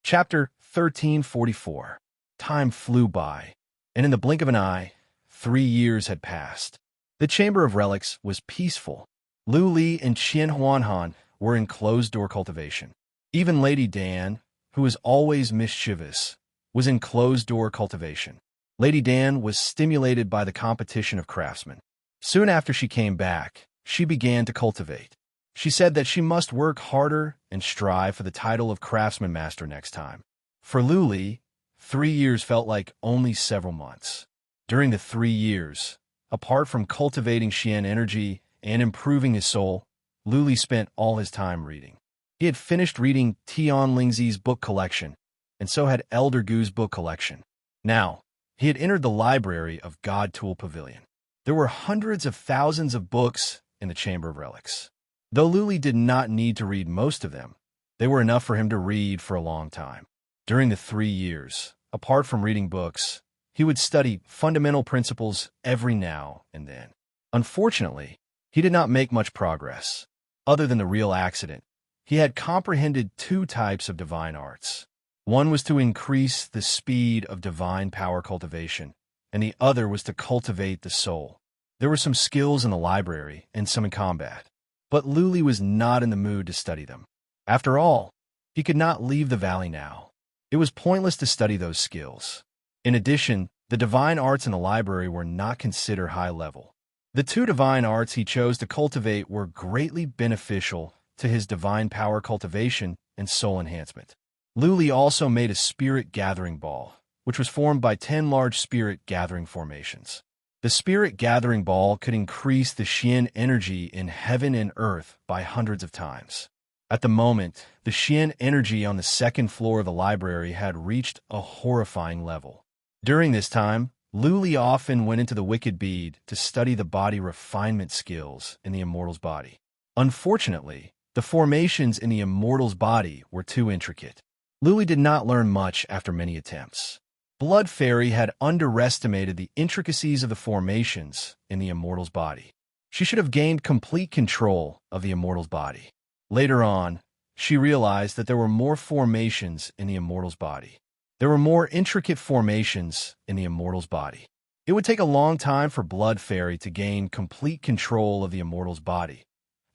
Chapter 1344. Time flew by, and in the blink of an eye, 3 years had passed. The Chamber of Relics was peaceful. Lu Li and Qian Huanhan were in closed-door cultivation. Even Lady Dan, who was always mischievous, was in closed-door cultivation. Lady Dan was stimulated by the competition of craftsmen. Soon after she came back, she began to cultivate. She said that she must work harder and strive for the title of Craftsman Master next time. For Lu Li, 3 years felt like only several months. During the 3 years, apart from cultivating Xian energy and improving his soul, Lu Li spent all his time reading. He had finished reading Tian Lingzi's book collection, and so had Elder Gu's book collection. Now, he had entered the library of God Tool Pavilion. There were hundreds of thousands of books in the Chamber of Relics. Though Lu Li did not need to read most of them, they were enough for him to read for a long time. During the 3 years, apart from reading books, he would study fundamental principles every now and then. Unfortunately, he did not make much progress. Other than the real accident, he had comprehended 2 types of divine arts. One was to increase the speed of divine power cultivation, and the other was to cultivate the soul. There were some skills in the library and some in combat, but Luli was not in the mood to study them. After all, he could not leave the valley now. It was pointless to study those skills. In addition, the divine arts in the library were not considered high level. The two divine arts he chose to cultivate were greatly beneficial to his divine power cultivation and soul enhancement. Luli also made a spirit gathering ball, which was formed by 10 large spirit gathering formations. The spirit gathering ball could increase the Xian energy in heaven and earth by hundreds of times. At the moment, the Xian energy on the second floor of the library had reached a horrifying level. During this time, Luli often went into the wicked bead to study the body refinement skills in the immortal's body. Unfortunately, the formations in the immortal's body were too intricate. Luli did not learn much after many attempts. Blood Fairy had underestimated the intricacies of the formations in the immortal's body. She should have gained complete control of the immortal's body. Later on, she realized that there were more formations in the immortal's body. There were more intricate formations in the immortal's body. It would take a long time for Blood Fairy to gain complete control of the immortal's body.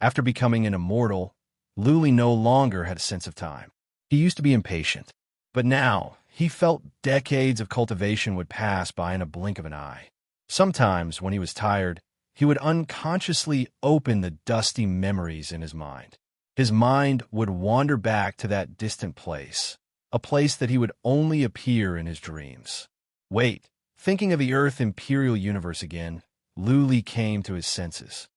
After becoming an immortal, Luli no longer had a sense of time. He used to be impatient, but now he felt decades of cultivation would pass by in a blink of an eye. Sometimes, when he was tired, he would unconsciously open the dusty memories in his mind. His mind would wander back to that distant place, a place that he would only appear in his dreams. Wait, thinking of the Earth Imperial Universe again, Luli came to his senses.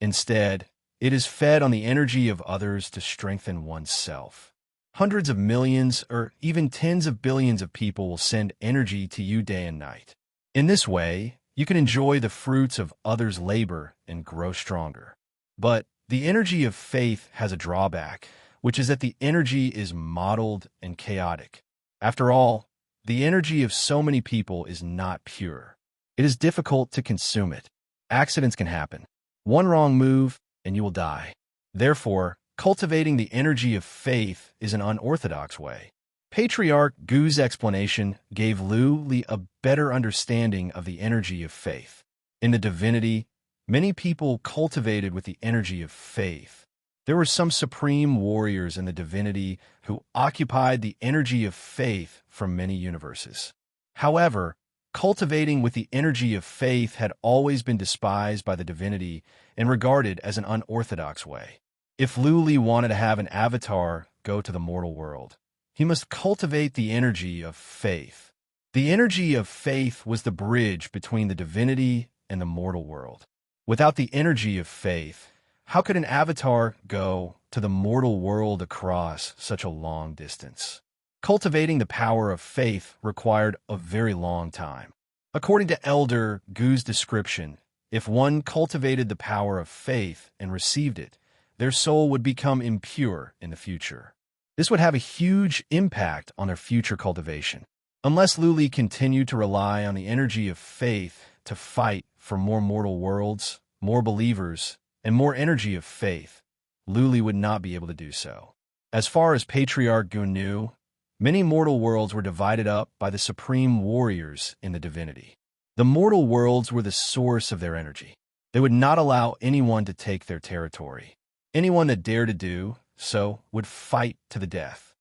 Instead, it is fed on the energy of others to strengthen oneself. Hundreds of millions or even tens of billions of people will send energy to you day and night. In this way, you can enjoy the fruits of others' labor and grow stronger. But the energy of faith has a drawback, which is that the energy is mottled and chaotic. After all, the energy of so many people is not pure. It is difficult to consume it. Accidents can happen. One wrong move, and you will die. Therefore, cultivating the energy of faith is an unorthodox way. Patriarch Gu's explanation gave Luli a better understanding of the energy of faith. In the divinity, many people cultivated with the energy of faith. There were some supreme warriors in the divinity who occupied the energy of faith from many universes. However, cultivating with the energy of faith had always been despised by the divinity and regarded as an unorthodox way. If Luli wanted to have an avatar go to the mortal world, he must cultivate the energy of faith. The energy of faith was the bridge between the divinity and the mortal world. Without the energy of faith, how could an avatar go to the mortal world across such a long distance? Cultivating the power of faith required a very long time. According to Elder Gu's description, if one cultivated the power of faith and received it, their soul would become impure in the future. This would have a huge impact on their future cultivation. Unless Luli continued to rely on the energy of faith to fight for more mortal worlds, more believers, and more energy of faith, Luli would not be able to do so. As far as Patriarch Gu knew, many mortal worlds were divided up by the supreme warriors in the divinity. The mortal worlds were the source of their energy. They would not allow anyone to take their territory. Anyone that dared to do so would fight to the death.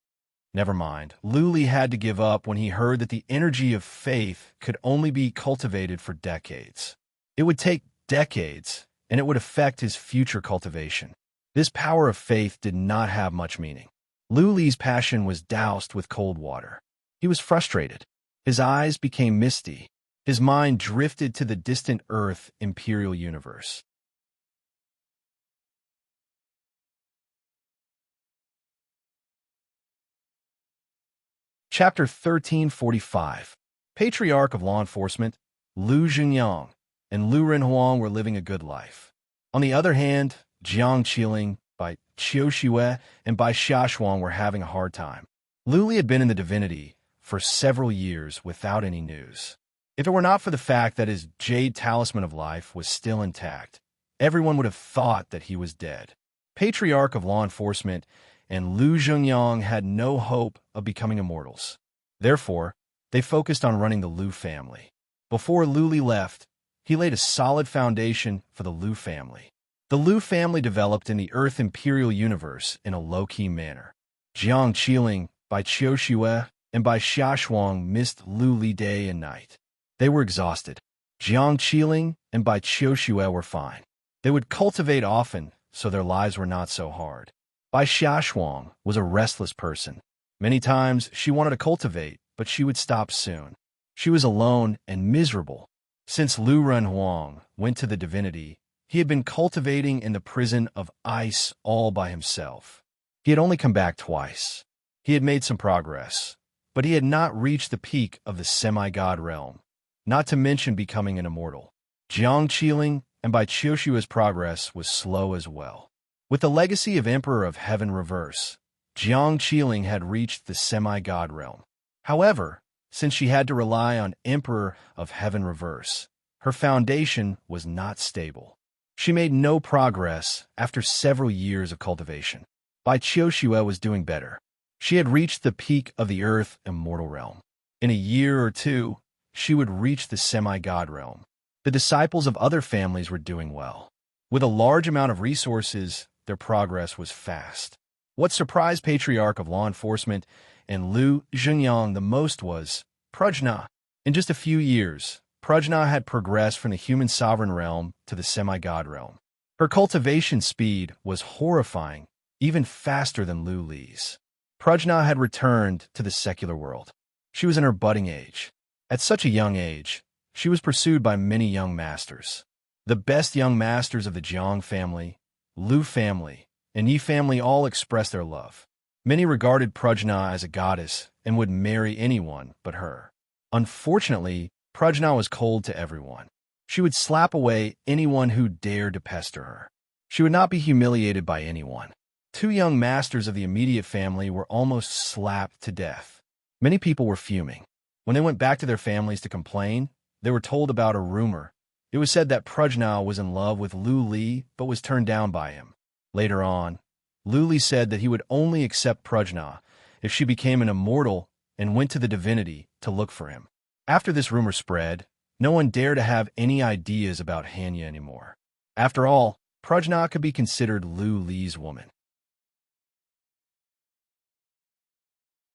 Never mind, Luli had to give up when he heard that the energy of faith could only be cultivated for decades. It would take decades, and it would affect his future cultivation. This power of faith did not have much meaning. Luli's passion was doused with cold water. He was frustrated. His eyes became misty. His mind drifted to the distant Earth Imperial Universe. Chapter 1345. Patriarch of Law Enforcement, Lu Xingyang, and Lu Renhuang were living a good life. On the other hand, Jiang Qiling, Bai Qiuxue, and Bai Xiaoshuang were having a hard time. Luli had been in the divinity for several years without any news. If it were not for the fact that his jade talisman of life was still intact, everyone would have thought that he was dead. Patriarch of Law Enforcement and Lu Zhengyang had no hope of becoming immortals. Therefore, they focused on running the Lu family. Before Lu Li left, he laid a solid foundation for the Lu family. The Lu family developed in the Earth Imperial Universe in a low-key manner. Jiang Qiling, by Qiu Xue, and by Xia Shuang missed Lu Li day and night. They were exhausted. Jiang Qiling and by Qiu Xue were fine. They would cultivate often, so their lives were not so hard. Bai Xia Shuang was a restless person. Many times she wanted to cultivate, but she would stop soon. She was alone and miserable. Since Lu Renhuang went to the divinity, he had been cultivating in the prison of ice all by himself. He had only come back twice. He had made some progress, but he had not reached the peak of the semi-god realm, not to mention becoming an immortal. Jiang Qiling and by Qiu Xue's progress was slow as well. With the legacy of Emperor of Heaven reverse, Jiang Qiling had reached the semi-god realm. However, since she had to rely on Emperor of Heaven reverse, her foundation was not stable. She made no progress after several years of cultivation. Bai Qiu Xue was doing better. She had reached the peak of the Earth Immortal realm. In a year or two, she would reach the semi-god realm. The disciples of other families were doing well. With a large amount of resources, their progress was fast. What surprised Patriarch of Law Enforcement and Lu Zhengyang the most was Prajna. In just a few years, Prajna had progressed from the human sovereign realm to the semi-god realm. Her cultivation speed was horrifying, even faster than Lu Li's. Prajna had returned to the secular world. She was in her budding age. At such a young age, she was pursued by many young masters. The best young masters of the Jiang family, Lu family, and Yi family all expressed their love. Many regarded Prajna as a goddess and would marry anyone but her. Unfortunately, Prajna was cold to everyone. She would slap away anyone who dared to pester her. She would not be humiliated by anyone. Two young masters of the immediate family were almost slapped to death. Many people were fuming. When they went back to their families to complain, they were told about a rumor. It was said that Prajna was in love with Lu Li but was turned down by him. Later on, Lu Li said that he would only accept Prajna if she became an immortal and went to the divinity to look for him. After this rumor spread, no one dared to have any ideas about Hanya anymore. After all, Prajna could be considered Lu Li's woman.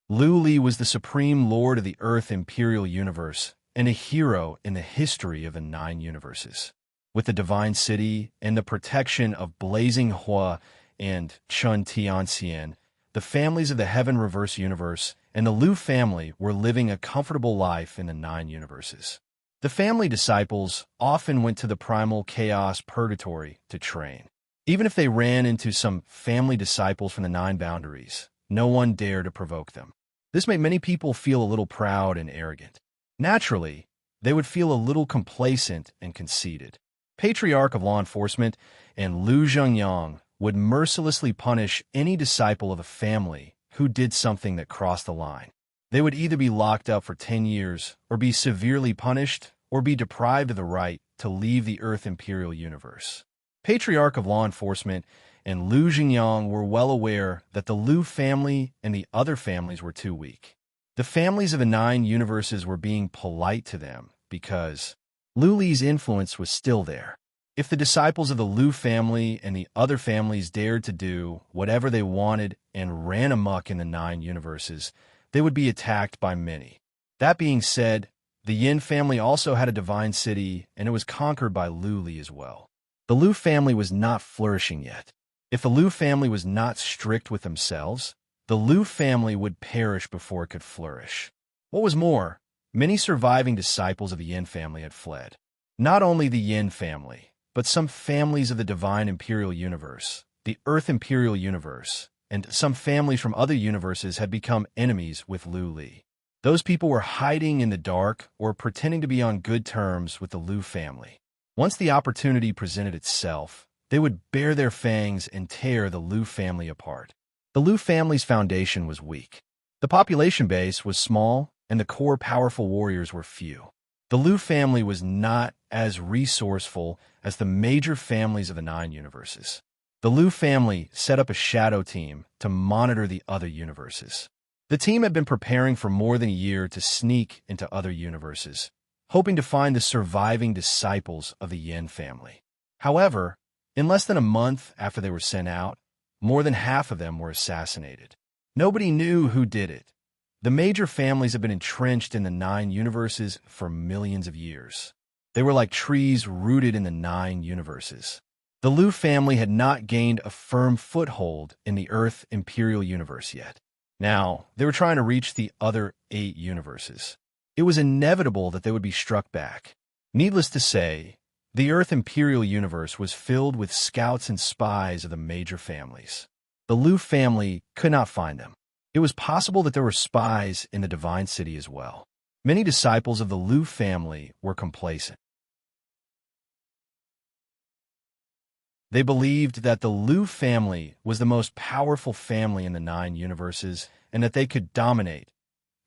Lu Li was the supreme lord of the Earth Imperial Universe and a hero in the history of the 9 universes. With the divine city and the protection of Blazing Hua and Chun Tianxian, the families of the Heaven Reverse Universe and the Lu family were living a comfortable life in the 9 universes. The family disciples often went to the primal chaos purgatory to train. Even if they ran into some family disciples from the 9 boundaries, no one dared to provoke them. This made many people feel a little proud and arrogant. Naturally, they would feel a little complacent and conceited. Patriarch of Law Enforcement and Lu Zhengyang would mercilessly punish any disciple of the family who did something that crossed the line. They would either be locked up for 10 years, or be severely punished, or be deprived of the right to leave the Earth Imperial Universe. Patriarch of Law Enforcement and Lu Zhengyang were well aware that the Lu family and the other families were too weak. The families of the 9 universes were being polite to them because Lu Li's influence was still there. If the disciples of the Lu family and the other families dared to do whatever they wanted and ran amok in the 9 universes, they would be attacked by many. That being said, the Yin family also had a divine city, and it was conquered by Lu Li as well. The Lu family was not flourishing yet. If the Lu family was not strict with themselves, the Lu family would perish before it could flourish. What was more, many surviving disciples of the Yin family had fled. Not only the Yin family, but some families of the Divine Imperial Universe, the Earth Imperial Universe, and some families from other universes had become enemies with Lu Li. Those people were hiding in the dark or pretending to be on good terms with the Lu family. Once the opportunity presented itself, they would bare their fangs and tear the Lu family apart. The Lu family's foundation was weak. The population base was small, and the core powerful warriors were few. The Lu family was not as resourceful as the major families of the 9 universes. the Lu family set up a shadow team to monitor the other universes. The team had been preparing for more than a year to sneak into other universes, hoping to find the surviving disciples of the Yin family. However, in less than a month after they were sent out, more than half of them were assassinated. Nobody knew who did it. The major families have been entrenched in the 9 universes for millions of years. They were like trees rooted in the 9 universes. The Lu family had not gained a firm foothold in the Earth Imperial Universe yet. Now, they were trying to reach the other 8 universes. It was inevitable that they would be struck back. Needless to say, the Earth Imperial Universe was filled with scouts and spies of the major families. The Lu family could not find them. It was possible that there were spies in the Divine City as well. Many disciples of the Lu family were complacent. They believed that the Lu family was the most powerful family in the 9 universes and that they could dominate.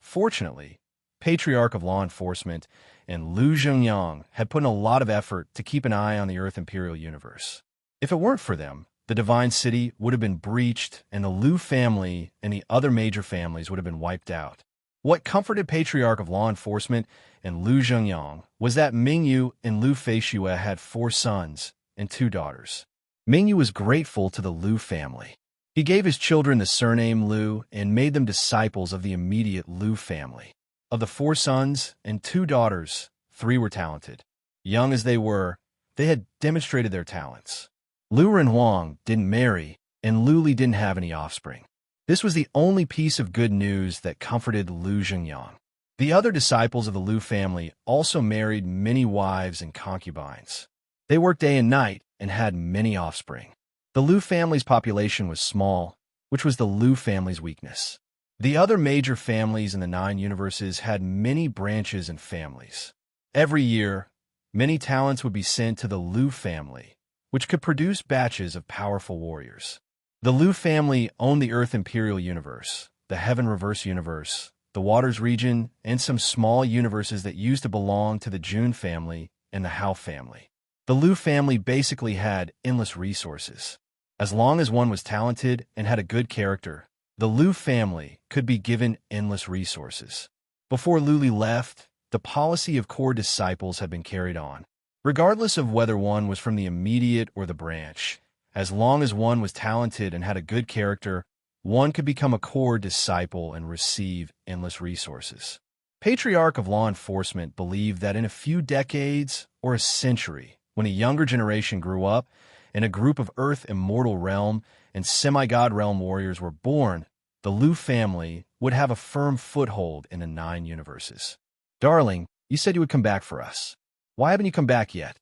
Fortunately, Patriarch of Law Enforcement and Lu Zhengyang had put in a lot of effort to keep an eye on the Earth Imperial Universe. If it weren't for them, the Divine City would have been breached and the Lu family and the other major families would have been wiped out. What comforted Patriarch of Law Enforcement and Lu Zhengyang was that Mingyu and Lu Feishue had 4 sons and 2 daughters. Mingyu was grateful to the Lu family. He gave his children the surname Lu and made them disciples of the immediate Lu family. Of the 4 sons and 2 daughters, 3 were talented. Young as they were, they had demonstrated their talents. Lu Renhuang didn't marry, and Lu Li didn't have any offspring. This was the only piece of good news that comforted Lu Zhengyang. The other disciples of the Lu family also married many wives and concubines. They worked day and night and had many offspring. The Lu family's population was small, which was the Lu family's weakness. The other major families in the 9 universes had many branches and families. Every year, many talents would be sent to the Lu family, which could produce batches of powerful warriors. The Lu family owned the Earth Imperial Universe, the Heaven Reverse Universe, the Waters region, and some small universes that used to belong to the Jun family and the Hao family. The Lu family basically had endless resources. As long as one was talented and had a good character, the Lu family could be given endless resources. Before Lu Li left, the policy of core disciples had been carried on. Regardless of whether one was from the immediate or the branch, as long as one was talented and had a good character, one could become a core disciple and receive endless resources. Patriarch of Law Enforcement believed that in a few decades or a century, when a younger generation grew up and a group of Earth Immortal Realm and Semi-God Realm warriors were born, the Lu family would have a firm foothold in the 9 universes. Darling, you said you would come back for us. Why haven't you come back yet?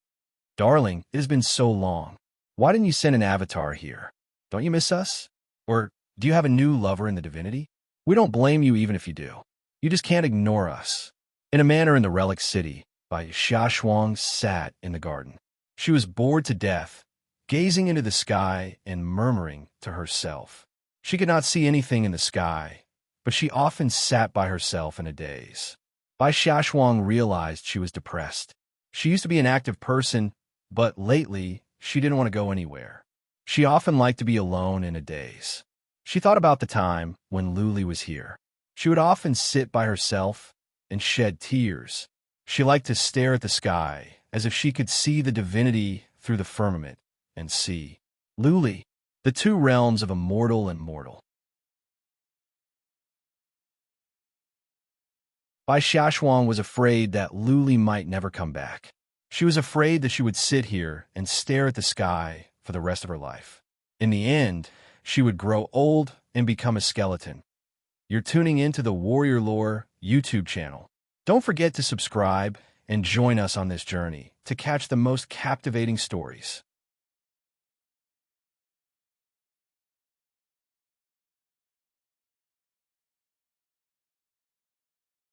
Darling, it has been so long. Why didn't you send an avatar here? Don't you miss us? Or do you have a new lover in the divinity? We don't blame you even if you do. You just can't ignore us. In a manor in the Relic City, Bai Xiaoshuang sat in the garden. She was bored to death, gazing into the sky and murmuring to herself. She could not see anything in the sky, but she often sat by herself in a daze. Bai Xiaoshuang realized she was depressed. She used to be an active person, but lately she didn't want to go anywhere. She often liked to be alone in a daze. She thought about the time when Lu Li was here. She would often sit by herself and shed tears. She liked to stare at the sky as if she could see the divinity through the firmament and see Lu Li, the 2 realms of immortal and mortal. Bai Xiaoshuang was afraid that Lu Li might never come back. She was afraid that she would sit here and stare at the sky for the rest of her life. In the end, she would grow old and become a skeleton. You're tuning into the Warrior Lore YouTube channel. Don't forget to subscribe and join us on this journey to catch the most captivating stories.